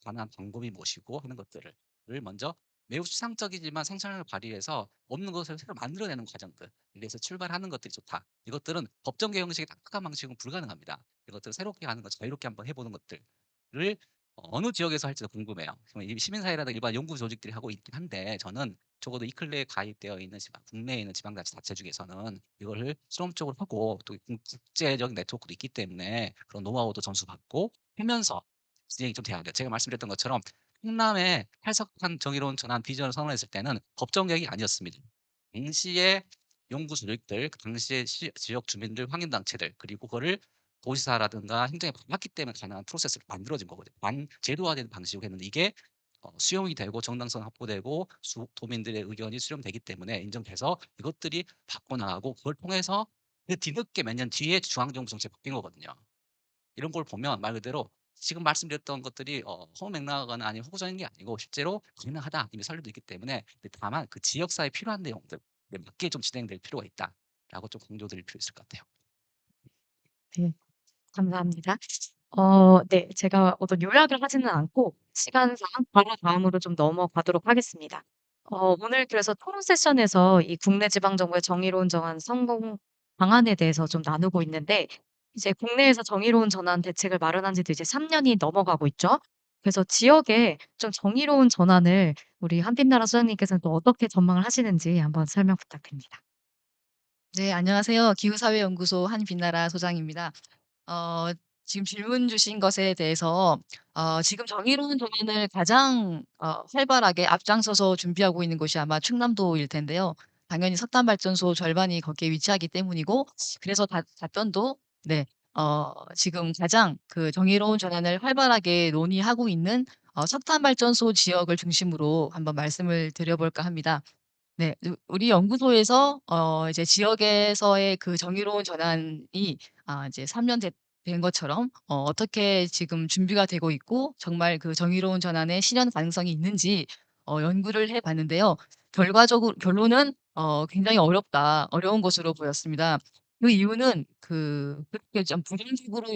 Speaker 4: 가능한 방법이 무엇이고 하는 것들을 먼저 매우 추상적이지만 상상력을 발휘해서 없는 것을 새로 만들어내는 과정들. 이래서 출발하는 것들이 좋다. 이것들은 법정 개혁 형식의 딱딱한 방식은 불가능합니다. 이것들을 새롭게 하는 것, 자유롭게 한번 해보는 것들을 어느 지역에서 할지도 궁금해요. 이 시민사회라든가 일반 연구 조직들이 하고 있긴 한데 저는 적어도 이클레에 가입되어 있는 지방, 국내에 있는 지방자치단체 중에서는 이거를 실험적으로 하고 또 국제적 네트워크도 있기 때문에 그런 노하우도 전수받고 하면서 진행이 좀 돼야 돼요. 제가 말씀드렸던 것처럼 충남에 탈석탄 정의로운 전환 비전을 선언했을 때는 법정 계획이 아니었습니다. 당시에 연구 조직들, 그 당시에 지역 주민들, 환경단체들 그리고 그거를 도지사라든가 행정에 맡겼기 때문에 가능한 프로세스를 만들어진 거거든요. 제도화된 방식으로 했는데 이게 수용이 되고 정당성 확보되고 도민들의 의견이 수렴되기 때문에 인정돼서 이것들이 바꿔나가고 그걸 통해서 그 뒤늦게 몇 년 뒤에 중앙정부 정책이 바뀐 거거든요. 이런 걸 보면 말 그대로 지금 말씀드렸던 것들이 허무맹랑하거나 아니면 호구적인 게 아니고 실제로 가능하다. 이미 선례도 있기 때문에 근데 다만 그 지역사회에 필요한 내용들 맞게 좀 진행될 필요가 있다라고 좀 강조드릴 필요 있을 것 같아요.
Speaker 3: 네. 감사합니다. 네. 제가 어떤 요약을 하지는 않고 시간상 바로 다음으로 좀 넘어가도록 하겠습니다. 오늘 그래서 토론 세션에서 이 국내 지방 정부의 정의로운 전환 성공 방안에 대해서 좀 나누고 있는데 이제 국내에서 정의로운 전환 대책을 마련한 지도 이제 3 년이 넘어가고 있죠. 그래서 지역에 좀 정의로운 전환을 우리 한빛나라 소장님께서는 또 어떻게 전망을 하시는지 한번 설명 부탁드립니다.
Speaker 5: 네, 안녕하세요. 기후사회연구소 한빛나라 소장입니다. 어 지금 질문 주신 것에 대해서 지금 정의로운 전환을 가장 활발하게 앞장서서 준비하고 있는 곳이 아마 충남도일 텐데요. 당연히 석탄 발전소 절반이 거기에 위치하기 때문이고 그래서 답변도 네. 지금 가장 그 정의로운 전환을 활발하게 논의하고 있는 석탄 발전소 지역을 중심으로 한번 말씀을 드려 볼까 합니다. 네. 우리 연구소에서 이제 지역에서의 그 정의로운 전환이 이제 3년 된 것처럼 어떻게 지금 준비가 되고 있고 정말 그 정의로운 전환의 실현 가능성이 있는지 연구를 해 봤는데요. 결과적으로 결론은 굉장히 어려운 것으로 보였습니다. 그 이유는 그렇게 좀 부정적으로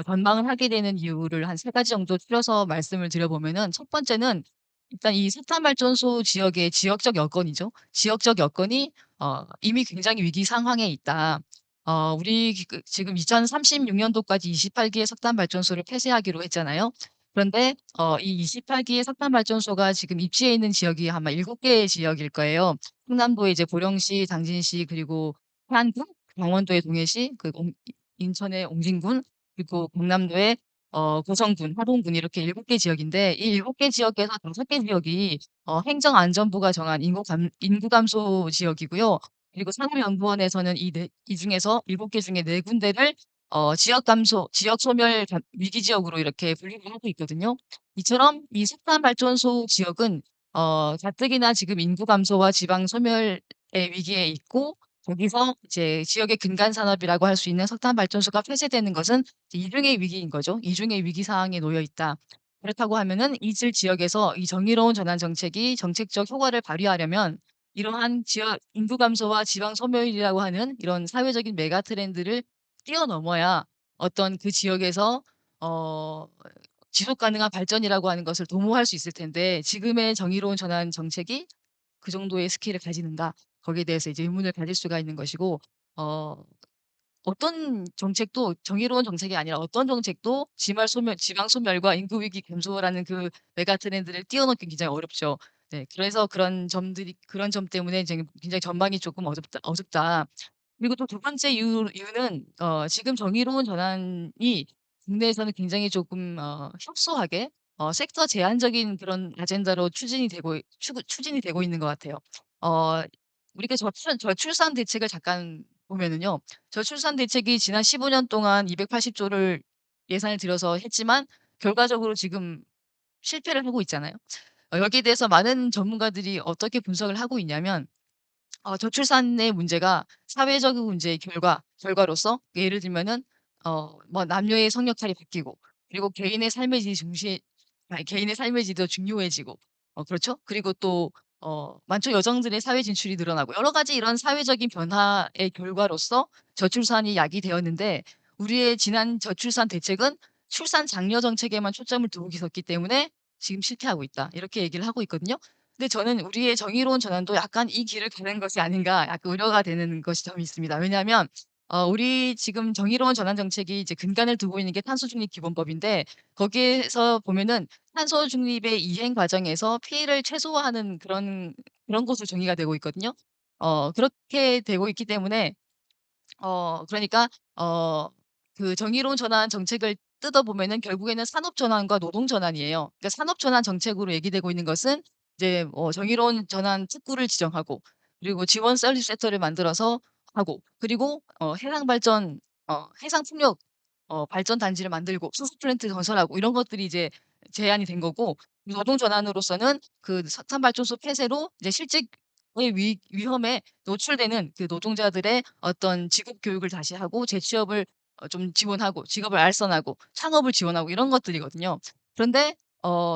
Speaker 5: 전망을 하게 되는 이유를 한 3 가지 정도 추려서 말씀을 드려 보면은 첫 번째는 일단 이 석탄 발전소 지역의 지역적 여건이죠. 지역적 여건이 이미 굉장히 위기 상황에 있다. 우리 지금 2036 년도까지 28 기의 석탄 발전소를 폐쇄하기로 했잖아요. 그런데 이 28 기의 석탄 발전소가 지금 입지해 있는 지역이 아마 7 개의 지역일 거예요. 충남도의 이제 보령시, 당진시 그리고 해안군, 강원도의 동해시, 인천의 옹진군, 그리고 경남도의 고성군, 화동군 이렇게 7개 지역인데 이 7개 지역에서 5개 지역이 행정안전부가 정한 인구 감소 지역이고요. 그리고 산업연구원에서는 이 중에서 7개 중에 4 군데를 지역 소멸 위기 지역으로 이렇게 분류를 하고 있거든요. 이처럼 이 석탄 발전소 지역은 가뜩이나 지금 인구 감소와 지방 소멸의 위기에 있고, 거기서 이제 지역의 근간 산업이라고 할 수 있는 석탄 발전소가 폐쇄되는 것은 이제 이중의 위기인 거죠. 이중의 위기 상황에 놓여 있다. 그렇다고 하면은 이들 지역에서 이 정의로운 전환 정책이 정책적 효과를 발휘하려면 이러한 지역 인구 감소와 지방 소멸이라고 하는 이런 사회적인 메가 트렌드를 뛰어넘어야 어떤 그 지역에서 어 지속 가능한 발전이라고 하는 것을 도모할 수 있을 텐데, 지금의 정의로운 전환 정책이 그 정도의 스케일을 가지는가? 거기에 대해서 이제 의문을 가질 수가 있는 것이고, 어 어떤 정책도 정의로운 정책이 아니라 어떤 정책도 지방 소멸과 인구 위기 감소라는 그 메가 트렌드를 뛰어넘기 굉장히 어렵죠. 네. 그래서 그런 점 때문에 지금 굉장히 전망이 조금 어둡다. 그리고 또 두 번째 이유는 지금 정의로운 전환이 국내에서는 굉장히 조금 협소하게 섹터 제한적인 그런 아젠다로 추진이 되고 있는 것 같아요. 어 우리가 저출산 대책을 잠깐 보면은요. 저출산 대책이 지난 15년 동안 280 조를 예산을 들여서 했지만 결과적으로 지금 실패를 하고 있잖아요. 여기에 대해서 많은 전문가들이 어떻게 분석을 하고 있냐면, 저출산의 문제가 사회적인 문제의 결과로서, 예를 들면은 뭐 남녀의 성역할이 바뀌고, 그리고 개인의 삶의 질도 중요해지고, 그렇죠? 그리고 또 많죠. 여성들의 사회 진출이 늘어나고 여러 가지 이런 사회적인 변화의 결과로서 저출산이 야기되었는데, 우리의 지난 저출산 대책은 출산 장려 정책에만 초점을 두고 있었기 때문에 지금 실패하고 있다. 이렇게 얘기를 하고 있거든요. 근데 저는 우리의 정의로운 전환도 약간 이 길을 가는 것이 아닌가, 약간 우려가 되는 것이 좀 있습니다. 왜냐하면 우리 지금 정의로운 전환 정책이 이제 근간을 두고 있는 게 탄소 중립 기본법인데, 거기에서 보면은 탄소 중립의 이행 과정에서 피해를 최소화하는 그런 것으로 정의가 되고 있거든요. 그렇게 되고 있기 때문에 그러니까 어 그 정의로운 전환 정책을 뜯어보면은 결국에는 산업 전환과 노동 전환이에요. 그러니까 산업 전환 정책으로 얘기되고 있는 것은 이제 정의로운 전환 특구를 지정하고, 그리고 지원 서비스 섹터를 만들어서 하고, 그리고 해상 풍력 발전 단지를 만들고 수소 플랜트 건설하고, 이런 것들이 이제 제안이 된 거고, 노동 전환으로서는 그 석탄 발전소 폐쇄로 이제 실직의 위험에 노출되는 그 노동자들의 어떤 직업 교육을 다시 하고, 재취업을 좀 지원하고, 직업을 알선하고, 창업을 지원하고, 이런 것들이거든요. 그런데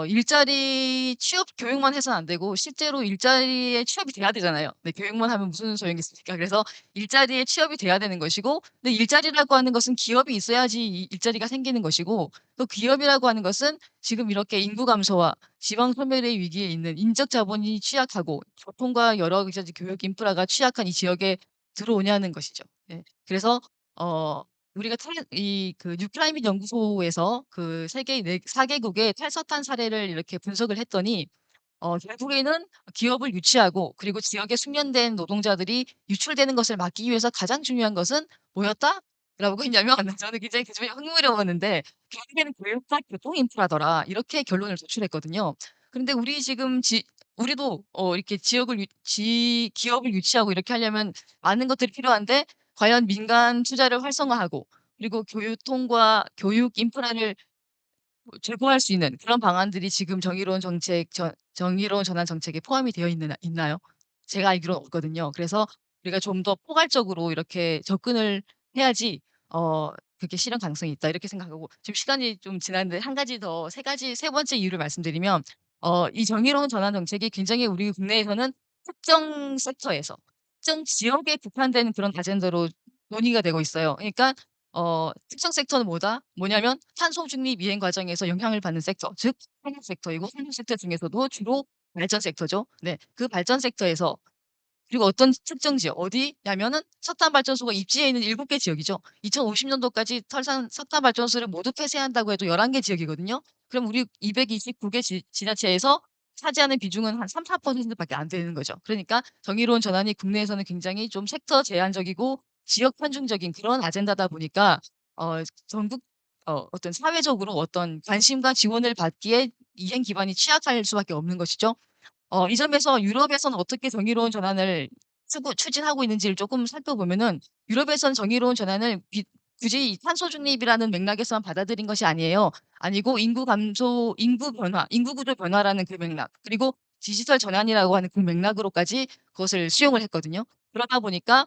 Speaker 5: 일자리 취업 교육만 해서는 안 되고 실제로 일자리에 취업이 돼야 되잖아요. 네, 교육만 하면 무슨 소용이 있습니까? 그래서 일자리에 취업이 돼야 되는 것이고, 근데 일자리라고 하는 것은 기업이 있어야지 이 일자리가 생기는 것이고, 또 기업이라고 하는 것은 지금 이렇게 인구 감소와 지방 소멸의 위기에 있는 인적 자본이 취약하고 교통과 여러 가지 교육 인프라가 취약한 이 지역에 들어오냐는 것이죠. 예. 그래서 어 우리가 그 뉴클라이밋 연구소에서 그 세계 4 개국의 탈석탄 사례를 이렇게 분석을 했더니, 결국에는 기업을 유치하고 그리고 지역에 숙련된 노동자들이 유출되는 것을 막기 위해서 가장 중요한 것은 뭐였다라고 했냐면, 저는 굉장히 그 점이 흥미로웠는데, 결국에는 교육과 교통 인프라더라. 이렇게 결론을 도출했거든요. 그런데 우리도 이렇게 기업을 유치하고 이렇게 하려면 많은 것들이 필요한데, 과연 민간 투자를 활성화하고 그리고 교통과 교육 인프라를 제공할 수 있는 그런 방안들이 지금 정의로운 전환 정책에 포함이 되어 있나요? 제가 알기로는 없거든요. 그래서 우리가 좀 더 포괄적으로 이렇게 접근을 해야지 어 그게 실현 가능성이 있다, 이렇게 생각하고, 지금 시간이 좀 지났는데 한 가지 더 세 번째 이유를 말씀드리면, 이 정의로운 전환 정책이 굉장히 우리 국내에서는 특정 섹터에서 특정 지역에 국한된 그런 아젠다로 논의가 되고 있어요. 그러니까 특정 섹터는 뭐냐면 탄소 중립 이행 과정에서 영향을 받는 섹터, 즉 산업 섹터이고, 산업 섹터 중에서도 주로 발전 섹터죠. 네. 그 발전 섹터에서, 그리고 어떤 특정 지역, 어디냐면은 석탄 발전소가 입지해 있는 7개 지역이죠. 2050 년도까지 석탄 발전소를 모두 폐쇄한다고 해도 11개 지역이거든요. 그럼 우리 229개 지자체에서 차지하는 비중은 한 3-4% 밖에 안 되는 거죠. 그러니까 정의로운 전환이 국내에서는 굉장히 좀 섹터 제한적이고 지역 편중적인 그런 아젠다다 보니까 전국 어떤 사회적으로 어떤 관심과 지원을 받기에 이행 기반이 취약할 수밖에 없는 것이죠. 이 점에서 유럽에서는 어떻게 정의로운 전환을 추진하고 있는지를 조금 살펴보면은, 유럽에서는 정의로운 전환을 굳이 이 탄소 중립이라는 맥락에서만 받아들인 것이 아니에요. 아니고 인구 감소, 인구 변화, 인구 구조 변화라는 그 맥락, 그리고 디지털 전환이라고 하는 그 맥락으로까지 그것을 수용을 했거든요. 그러다 보니까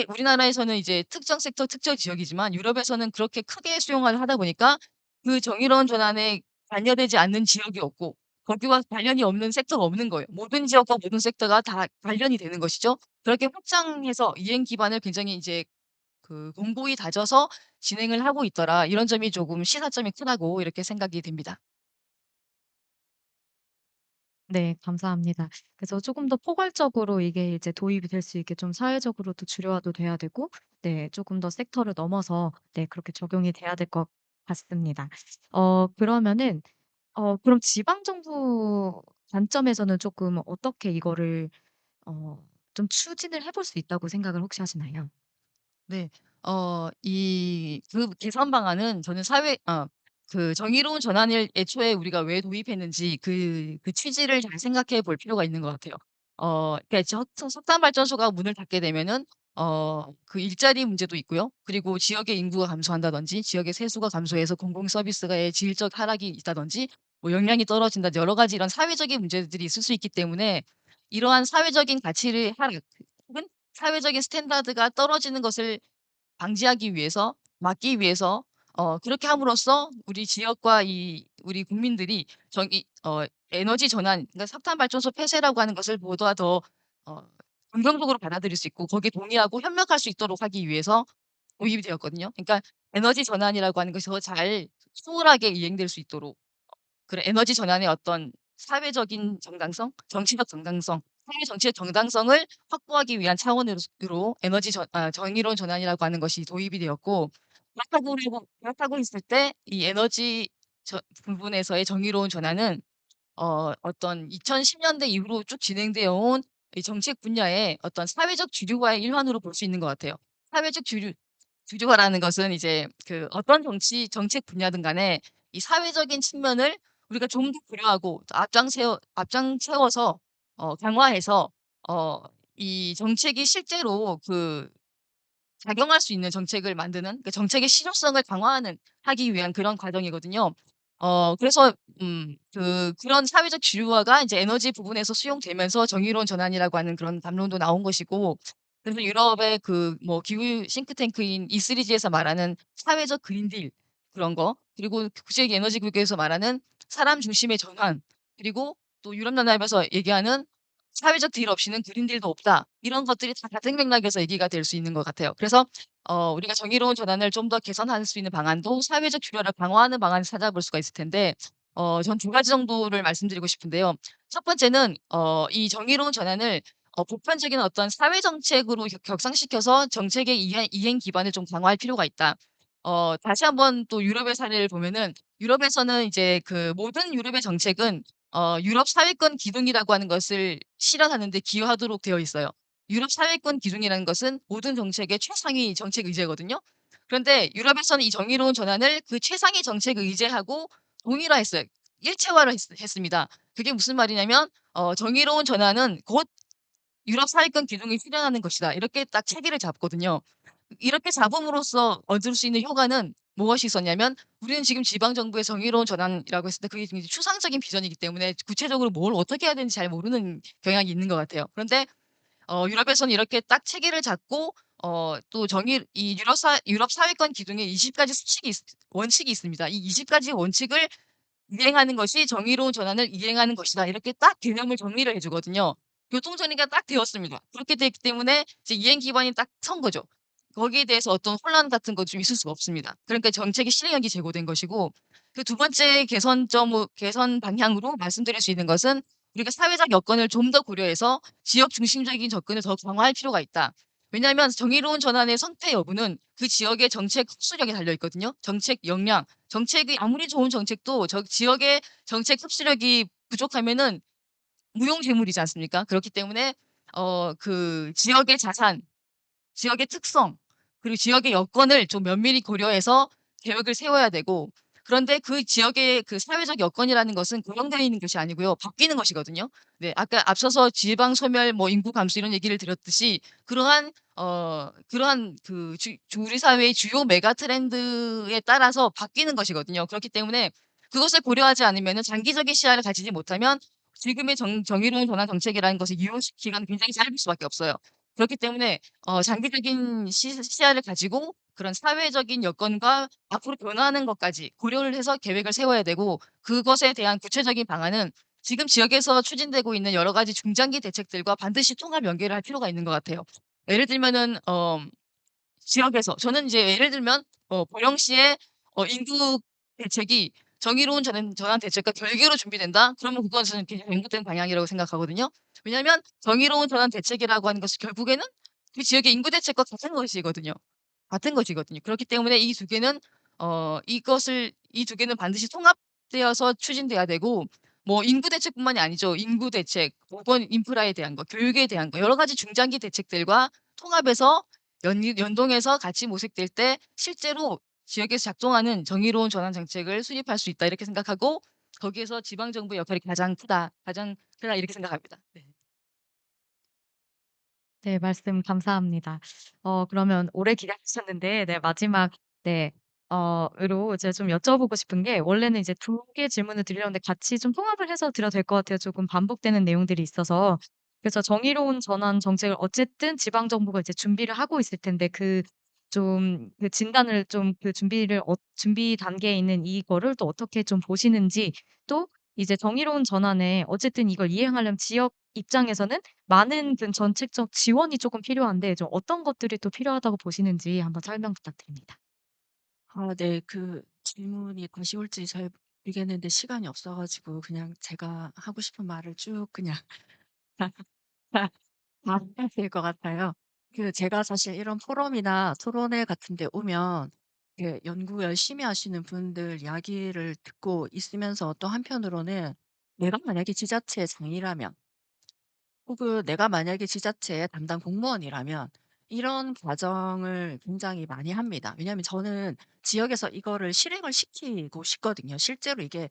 Speaker 5: 우리나라에서는 이제 특정 섹터, 특정 지역이지만 유럽에서는 그렇게 크게 수용을 하다 보니까 그 정의로운 전환에 관여되지 않는 지역이 없고 거기와 관련이 없는 섹터가 없는 거예요. 모든 지역과 모든 섹터가 다 관련이 되는 것이죠. 그렇게 확장해서 이행 기반을 굉장히 이제 공고히 다져서 진행을 하고 있더라. 이런 점이 조금 시사점이 크다고 이렇게 생각이 됩니다.
Speaker 3: 네, 감사합니다. 그래서 조금 더 포괄적으로 이게 이제 도입이 될 수 있게 좀 사회적으로도 주류화도 돼야 되고, 네, 조금 더 섹터를 넘어서 네, 그렇게 적용이 돼야 될 것 같습니다. 그러면은 그럼 지방 정부 관점에서는 조금 어떻게 이거를 좀 추진을 해볼 수 있다고 생각을 혹시 하시나요?
Speaker 5: 네. 개선 방안은 저는 정의로운 전환을 애초에 우리가 왜 도입했는지 그 취지를 잘 생각해 볼 필요가 있는 것 같아요. 그러니까 석탄 발전소가 문을 닫게 되면은 그 일자리 문제도 있고요. 그리고 지역의 인구가 감소한다든지 지역의 세수가 감소해서 공공 서비스의 질적 하락이 있다든지 뭐 역량이 떨어진다 여러 가지 이런 사회적인 문제들이 있을 수 있기 때문에 이러한 사회적인 가치의 하락 혹은 사회적인 스탠다드가 떨어지는 것을 방지하기 위해서 막기 위해서 그렇게 함으로써 우리 지역과 우리 국민들이 에너지 전환, 그러니까 석탄 발전소 폐쇄라고 하는 것을 보다 더 어 긍정적으로 받아들일 수 있고 거기에 동의하고 협력할 수 있도록 하기 위해서 도입이 되었거든요. 그러니까 에너지 전환이라고 하는 것이 더 잘 수월하게 이행될 수 있도록 그런 에너지 전환의 어떤 사회적인 정당성, 정치적 정당성, 사회 정치의 정당성을 확보하기 위한 차원으로 정의로운 전환이라고 하는 것이 도입이 되었고 그렇다고 했을 때 이 에너지 부분에서의 정의로운 전환은 어떤 2010 년대 이후로 쭉 진행되어 온 이 정책 분야의 어떤 사회적 주류화의 일환으로 볼 수 있는 것 같아요. 사회적 주류화라는 것은 이제 어떤 정책 분야든 간에 이 사회적인 측면을 우리가 좀 더 고려하고 앞장세워서 강화해서 어 이 정책이 실제로 작용할 수 있는 정책을 만드는 정책의 실효성을 하기 위한 그런 과정이거든요. 그래서 그런 사회적 주류화가 이제 에너지 부분에서 수용되면서 정의로운 전환이라고 하는 그런 담론도 나온 것이고 그래서 유럽의 뭐 기후 싱크탱크인 E3G에서 말하는 사회적 그린딜 그런 거 그리고 국제 에너지 국교에서 말하는 사람 중심의 전환 그리고 또 유럽연합에서 얘기하는 "사회적 딜 없이는 그린딜도 없다." 이런 것들이 다 같은 맥락에서 얘기가 될 수 있는 것 같아요. 그래서 우리가 정의로운 전환을 좀 더 개선할 수 있는 방안도 사회적 주류를 강화하는 방안을 찾아볼 수가 있을 텐데 전 두 가지 정도를 말씀드리고 싶은데요. 첫 번째는 이 정의로운 전환을 보편적인 어떤 사회 정책으로 격상시켜서 정책의 이행 기반을 좀 강화할 필요가 있다. 다시 한번 또 유럽의 사례를 보면은 유럽에서는 이제 모든 유럽의 정책은 유럽 사회권 기둥이라고 하는 것을 실현하는 데 기여하도록 되어 있어요. 유럽 사회권 기둥이라는 것은 모든 정책의 최상위 정책 의제거든요. 그런데 유럽에서는 이 정의로운 전환을 그 최상위 정책 의제하고 동일화했어요. 일체화를 했습니다. 그게 무슨 말이냐면 정의로운 전환은 곧 유럽 사회권 기둥이 실현하는 것이다. 이렇게 딱 체계를 잡거든요. 이렇게 잡음으로써 얻을 수 있는 효과는 무엇이 있었냐면 우리는 지금 지방 정부의 정의로운 전환이라고 했을 때 그게 굉장히 추상적인 비전이기 때문에 구체적으로 뭘 어떻게 해야 되는지 잘 모르는 경향이 있는 것 같아요. 그런데 유럽에서는 이렇게 딱 체계를 잡고 또 이 유럽 사회권 기둥에 20 가지 원칙이 있습니다. 이 20 가지 원칙을 이행하는 것이 정의로운 전환을 이행하는 것이다. 이렇게 딱 개념을 정리를 해 주거든요. 교통 정리가 딱 되었습니다. 그렇게 됐기 때문에 이제 이행 기반이 딱 선 거죠. 거기에 대해서 어떤 혼란 같은 거 좀 있을 수가 없습니다. 그러니까 정책의 실행력이 제고된 것이고 그 두 번째 개선 방향으로 말씀드릴 수 있는 것은 우리가 사회적 여건을 좀 더 고려해서 지역 중심적인 접근을 더 강화할 필요가 있다. 왜냐하면 정의로운 전환의 성패 여부는 그 지역의 정책 흡수력에 달려 있거든요. 정책 역량, 정책이 아무리 좋은 정책도 지역의 정책 흡수력이 부족하면은 무용지물이지 않습니까? 그렇기 때문에 지역의 자산, 지역의 특성, 그리고 지역의 여건을 좀 면밀히 고려해서 계획을 세워야 되고 그런데 그 지역의 그 사회적 여건이라는 것은 고정되어 있는 것이 아니고요. 바뀌는 것이거든요. 네. 아까 앞서서 지방 소멸 뭐 인구 감소 이런 얘기를 드렸듯이 그러한 그 우리 사회의 주요 메가 트렌드에 따라서 바뀌는 것이거든요. 그렇기 때문에 그것을 고려하지 않으면은 장기적인 시야를 가지지 못하면 지금의 정의로운 전환 정책이라는 것을 유효 기간이 굉장히 짧을 수밖에 없어요. 그렇기 때문에 장기적인 시야를 가지고 그런 사회적인 여건과 앞으로 변화하는 것까지 고려를 해서 계획을 세워야 되고, 그것에 대한 구체적인 방안은 지금 지역에서 추진되고 있는 여러 가지 중장기 대책들과 반드시 통합 연계를 할 필요가 있는 것 같아요. 예를 들면은 지역에서 저는 이제 예를 들면 보령시의 인구 대책이 정의로운 전환 대책과 별개로 준비된다? 그러면 그것은 굉장히 잘못된 방향이라고 생각하거든요. 왜냐하면 정의로운 전환 대책이라고 하는 것은 결국에는 그 지역의 인구 대책과 같은 것이거든요. 같은 것이거든요. 그렇기 때문에 이 두 개는 이 두 개는 반드시 통합되어서 추진돼야 되고, 뭐 인구 대책뿐만이 아니죠. 인구 대책, 보건 인프라에 대한 거, 교육에 대한 거 여러 가지 중장기 대책들과 통합해서 연동해서 같이 모색될 때 실제로 지역에서 작동하는 정의로운 전환 정책을 수립할 수 있다 이렇게 생각하고, 거기에서 지방 정부의 역할이 가장 크다 이렇게 생각합니다. 네.
Speaker 3: 네, 말씀 감사합니다. 그러면 오래 기다리셨는데 네, 마지막 네, 으로 이제 좀 여쭤보고 싶은 게, 원래는 이제 두 개 질문을 드리려는데 같이 좀 통합을 해서 드려도 될 것 같아요. 조금 반복되는 내용들이 있어서. 그래서 정의로운 전환 정책을 어쨌든 지방 정부가 이제 준비를 하고 있을 텐데, 그 진단을 좀 그 준비 단계에 있는 이거를 또 어떻게 좀 보시는지, 또 이제 정의로운 전환에 어쨌든 이걸 이행하려면 지역 입장에서는 많은 그 정책적 지원이 쪼끔 필요한데, 좀 어떤 것들이 또 필요하다고 보시는지 한번 설명 부탁드립니다.
Speaker 1: 아 네. 그 질문이 다시 올지 잘 모르겠는데 시간이 없어 가지고 그냥 제가 하고 싶은 말을 쭉 그냥 다 해야 될 것 같아요. 제가 사실 이런 포럼이나 토론회 같은 데 오면 연구 열심히 하시는 분들 이야기를 듣고 있으면서 또 한편으로는 내가 만약에 지자체 장이라면, 혹은 내가 만약에 지자체의 담당 공무원이라면 이런 과정을 굉장히 많이 합니다. 왜냐하면 저는 지역에서 이거를 실행을 시키고 싶거든요. 실제로 이게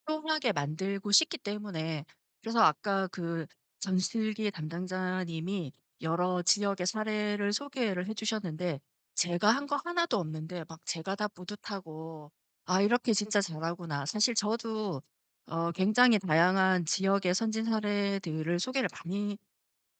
Speaker 1: 효용하게 만들고 싶기 때문에. 그래서 아까 그 전실기 담당자님이 여러 지역의 사례를 소개를 해 주셨는데 제가 한 거 하나도 없는데 막 제가 다 뿌듯하고 '아 이렇게 진짜 잘하구나.' 사실 저도 굉장히 다양한 지역의 선진 사례들을 소개를 많이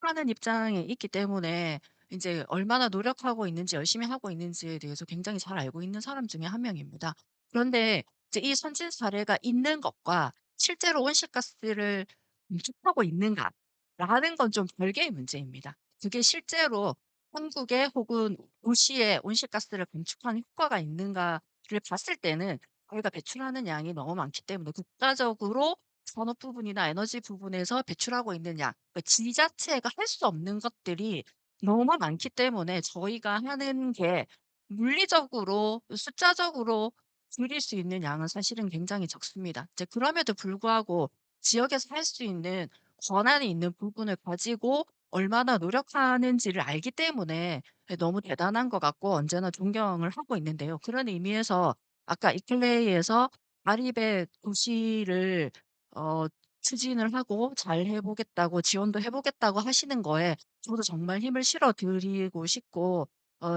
Speaker 1: 하는 입장에 있기 때문에 인제 얼마나 노력하고 있는지 열심히 하고 있는지에 대해서 굉장히 잘 알고 있는 사람 중에 한 명입니다. 그런데 이제 이 선진 사례가 있는 것과 실제로 온실가스를 감축하고 있는가라는 건 좀 별개의 문제입니다. 그게 실제로 한국에 혹은 도시에 온실가스를 감축하는 효과가 있는가를 봤을 때는 저희가 배출하는 양이 너무 많기 때문에 국가적으로 산업 부분이나 에너지 부분에서 배출하고 있는 양, 그 지자체가 할 수 없는 것들이 너무 많기 때문에 저희가 하는 게 물리적으로 숫자적으로 줄일 수 있는 양은 사실은 굉장히 적습니다. 이제 그럼에도 불구하고 지역에서 할 수 있는 권한이 있는 부분을 가지고 얼마나 노력하는지를 알기 때문에 너무 대단한 것 같고 언제나 존경을 하고 있는데요. 그런 의미에서 아까 이클레이에서 아리배 도시를 어 추진을 하고 잘 해 보겠다고 지원도 해 보겠다고 하시는 거에 저도 정말 힘을 실어 드리고 싶고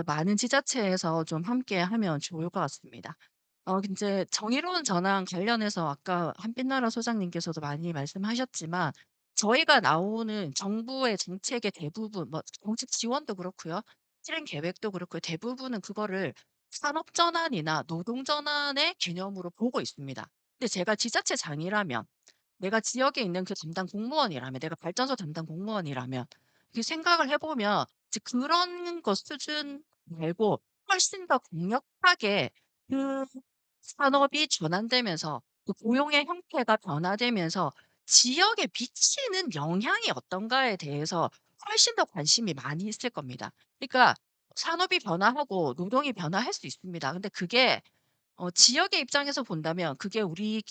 Speaker 1: 많은 지자체에서 좀 함께하면 좋을 것 같습니다. 인제 정의로운 전환 관련해서 아까 한빛나라 소장님께서도 많이 말씀하셨지만 저희가 나오는 정부의 정책의 대부분, 뭐 정책 지원도 그렇고요. 실행 계획도 그렇고요. 대부분은 그거를 산업 전환이나 노동 전환의 개념으로 보고 있습니다. 근데 제가 지자체장이라면, 내가 지역에 있는 그 담당 공무원이라면, 내가 발전소 담당 공무원이라면 그 생각을 해 보면 이제 그런 것 수준 말고 훨씬 더 강력하게 그 산업이 전환되면서 그 고용의 형태가 변화되면서 지역에 미치는 영향이 어떤가에 대해서 훨씬 더 관심이 많이 있을 겁니다. 그러니까 산업이 변화하고 노동이 변화할 수 있습니다. 근데 그게 지역의 입장에서 본다면 그게 우리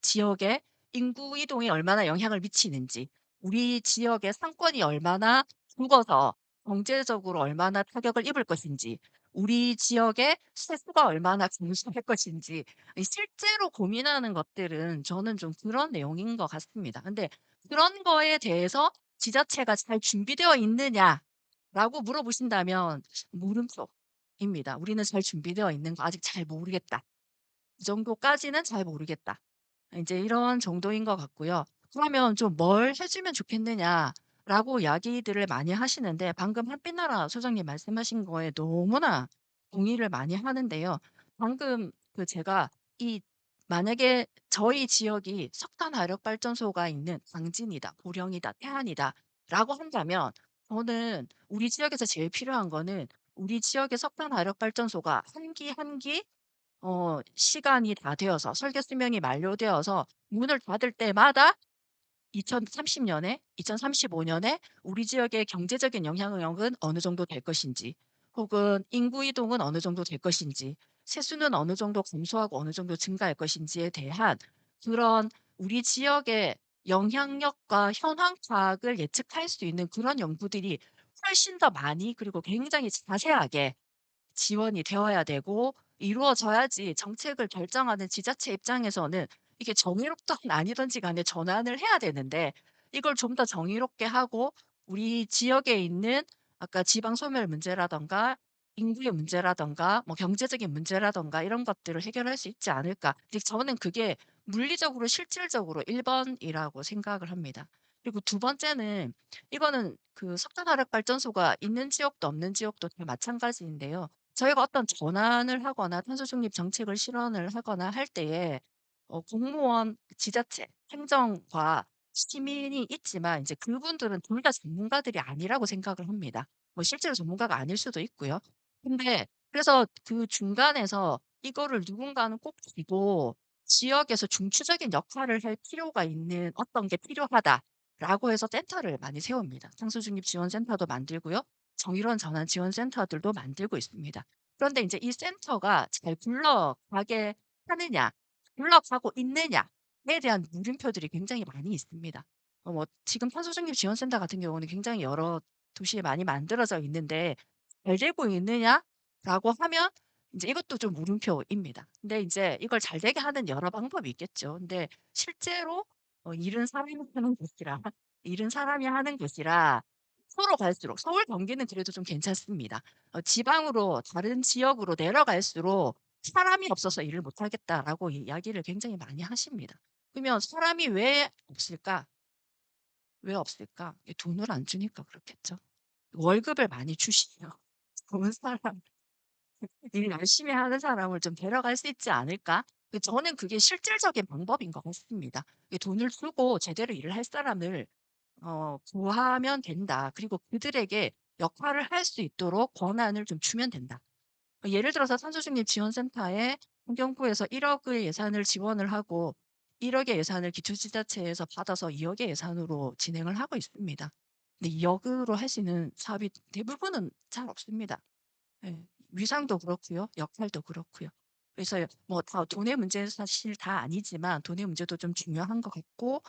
Speaker 1: 지역의 인구 이동에 얼마나 영향을 미치는지, 우리 지역의 상권이 얼마나 죽어서 경제적으로 얼마나 타격을 입을 것인지,
Speaker 5: 우리 지역의 세수가 얼마나 감소할 것인지 이 실제로 고민하는 것들은 저는 좀 그런 내용인 것 같습니다. 근데 그런 거에 대해서 지자체가 잘 준비되어 있느냐라고 물어보신다면 물음표입니다. 우리는 잘 준비되어 있는 거 아직 잘 모르겠다. 이 정도까지는 잘 모르겠다. 인제 이런 정도인 것 같고요. 그러면 좀 "뭘 해 주면 좋겠느냐?"라고 이야기들을 많이 하시는데 방금 햇빛나라 소장님 말씀하신 거에 너무나 동의를 많이 하는데요. 방금 제가 이 만약에 저희 지역이 석탄 화력 발전소가 있는 광진이다, 보령이다, 태안이다라고 한다면 저는 우리 지역에서 제일 필요한 거는 우리 지역의 석탄 화력 발전소가 한 기 한 기 시간이 다 되어서 설계 수명이 만료되어서 문을 닫을 때마다 2030 년에 2035 년에 우리 지역의 경제적인 영향력은 어느 정도 될 것인지 혹은 인구 이동은 어느 정도 될 것인지 세수는 어느 정도 감소하고 어느 정도 증가할 것인지에 대한 그런 우리 지역의 영향력과 현황 파악을 예측할 수 있는 그런 연구들이 훨씬 더 많이 그리고 굉장히 자세하게 지원이 되어야 되고 이루어져야지 정책을 결정하는 지자체 입장에서는 이게 정의롭든 아니든지 간에 전환을 해야 되는데 이걸 좀 더 정의롭게 하고 우리 지역에 있는 아까 지방 소멸 문제라든가 인구의 문제라든가 뭐 경제적인 문제라든가 이런 것들을 해결할 수 있지 않을까. 근데 저는 그게 물리적으로 실질적으로 1 번이라고 생각을 합니다. 그리고 두 번째는 이거는 석탄 화력 발전소가 있는 지역도 없는 지역도 다 마찬가지인데요. 저희가 어떤 전환을 하거나 탄소 중립 정책을 실현을 하거나 할 때에 공무원, 지자체, 행정과 시민이 있지만 이제 그분들은 둘 다 전문가들이 아니라고 생각을 합니다. 뭐 실제로 전문가가 아닐 수도 있고요. 근데 그래서 그 중간에서 이거를 누군가는 꼭 쥐고 지역에서 중추적인 역할을 할 필요가 있는 어떤 게 필요하다라고 해서 센터를 많이 세웁니다. 탄소 중립 지원 센터도 만들고요. 정의로운 전환 지원 센터들도 만들고 있습니다. 그런데 인제 이 센터가 잘 굴러가게 하느냐, 굴러가고 있느냐에 대한 물음표들이 굉장히 많이 있습니다. 뭐 지금 탄소 중립 지원 센터 같은 경우는 굉장히 여러 도시에 많이 만들어져 있는데 잘 되고 있느냐라고 하면 인제 이것도 좀 물음표입니다. 근데 인제 이걸 잘 되게 하는 여러 방법이 있겠죠. 근데 실제로 일은 사람이 하는 것이라 일은 사람이 하는 것이라 서로 갈수록 서울 경기는 그래도 좀 괜찮습니다. 지방으로 다른 지역으로 내려갈수록 "사람이 없어서 일을 못 하겠다."라고 이야기를 굉장히 많이 하십니다. 그러면 '사람이 왜 없을까? 왜 없을까?' 돈을 안 주니까 그렇겠죠. 월급을 많이 주시면 좋은 사람 일 열심히 하는 사람을 좀 데려갈 수 있지 않을까? 저는 그게 실질적인 방법인 것 같습니다. 돈을 주고 제대로 일을 할 사람을 구하면 된다. 그리고 그들에게 역할을 할 수 있도록 권한을 좀 주면 된다. 예를 들어서 탄소중립 지원센터에 환경부에서 1억 의 예산을 지원을 하고 1억 의 예산을 기초지자체에서 받아서 2억 의 예산으로 진행을 하고 있습니다. 근데 2억 으로 할 수 있는 사업이 대부분은 잘 없습니다. 예. 위상도 그렇고요. 역할도 그렇고요. 그래서 뭐 다 돈의 문제는 사실 다 아니지만 돈의 문제도 좀 중요한 것 같고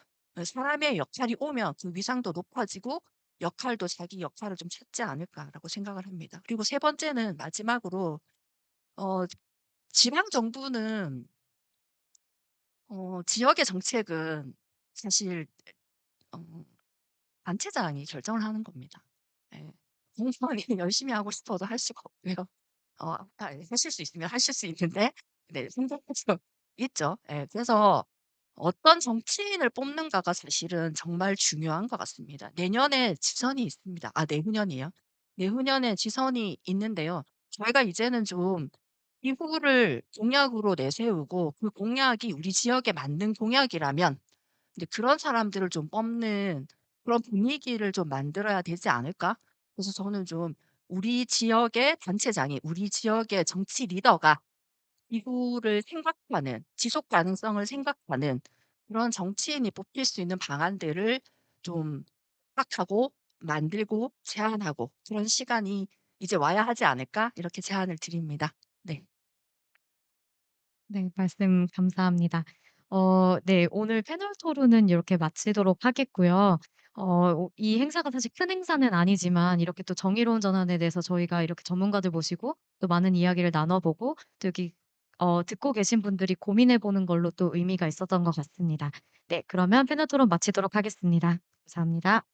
Speaker 5: 사람의 역할이 오면 그 위상도 높아지고 역할도 자기 역할을 좀 찾지 않을까라고 생각을 합니다. 그리고 세 번째는 마지막으로 어 지방 정부는 지역의 정책은 사실 어 단체장이 결정을 하는 겁니다. 예. 공무원이 열심히 하고 싶어도 할 수가 없고요. 하실 수 있으면 하실 수 있는데 네 생각할 수 있죠. 예. 그래서 어떤 정치인을 뽑는가가 사실은 정말 중요한 것 같습니다. 내년에 지선이 있습니다. 내후년이요? 내후년에 지선이 있는데요. 저희가 이제는 좀 기후를 공약으로 내세우고 그 공약이 우리 지역에 맞는 공약이라면 근데 그런 사람들을 좀 뽑는 그런 분위기를 좀 만들어야 되지 않을까? 그래서 저는 좀 우리 지역의 단체장이 우리 지역의 정치 리더가 기후를 생각하는 지속 가능성을 생각하는 그런 정치인이 뽑힐 수 있는 방안들을 좀 생각하고 만들고 제안하고 그런 시간이 이제 와야 하지 않을까? 이렇게 제안을 드립니다. 네.
Speaker 3: 네. 말씀 감사합니다. 네. 오늘 패널 토론은 이렇게 마치도록 하겠고요. 이 행사가 사실 큰 행사는 아니지만 이렇게 또 정의로운 전환에 대해서 저희가 이렇게 전문가들 모시고 또 많은 이야기를 나눠 보고 또 여기 듣고 계신 분들이 고민해 보는 걸로 또 의미가 있었던 것 같습니다. 네. 그러면 패널 토론 마치도록 하겠습니다. 감사합니다.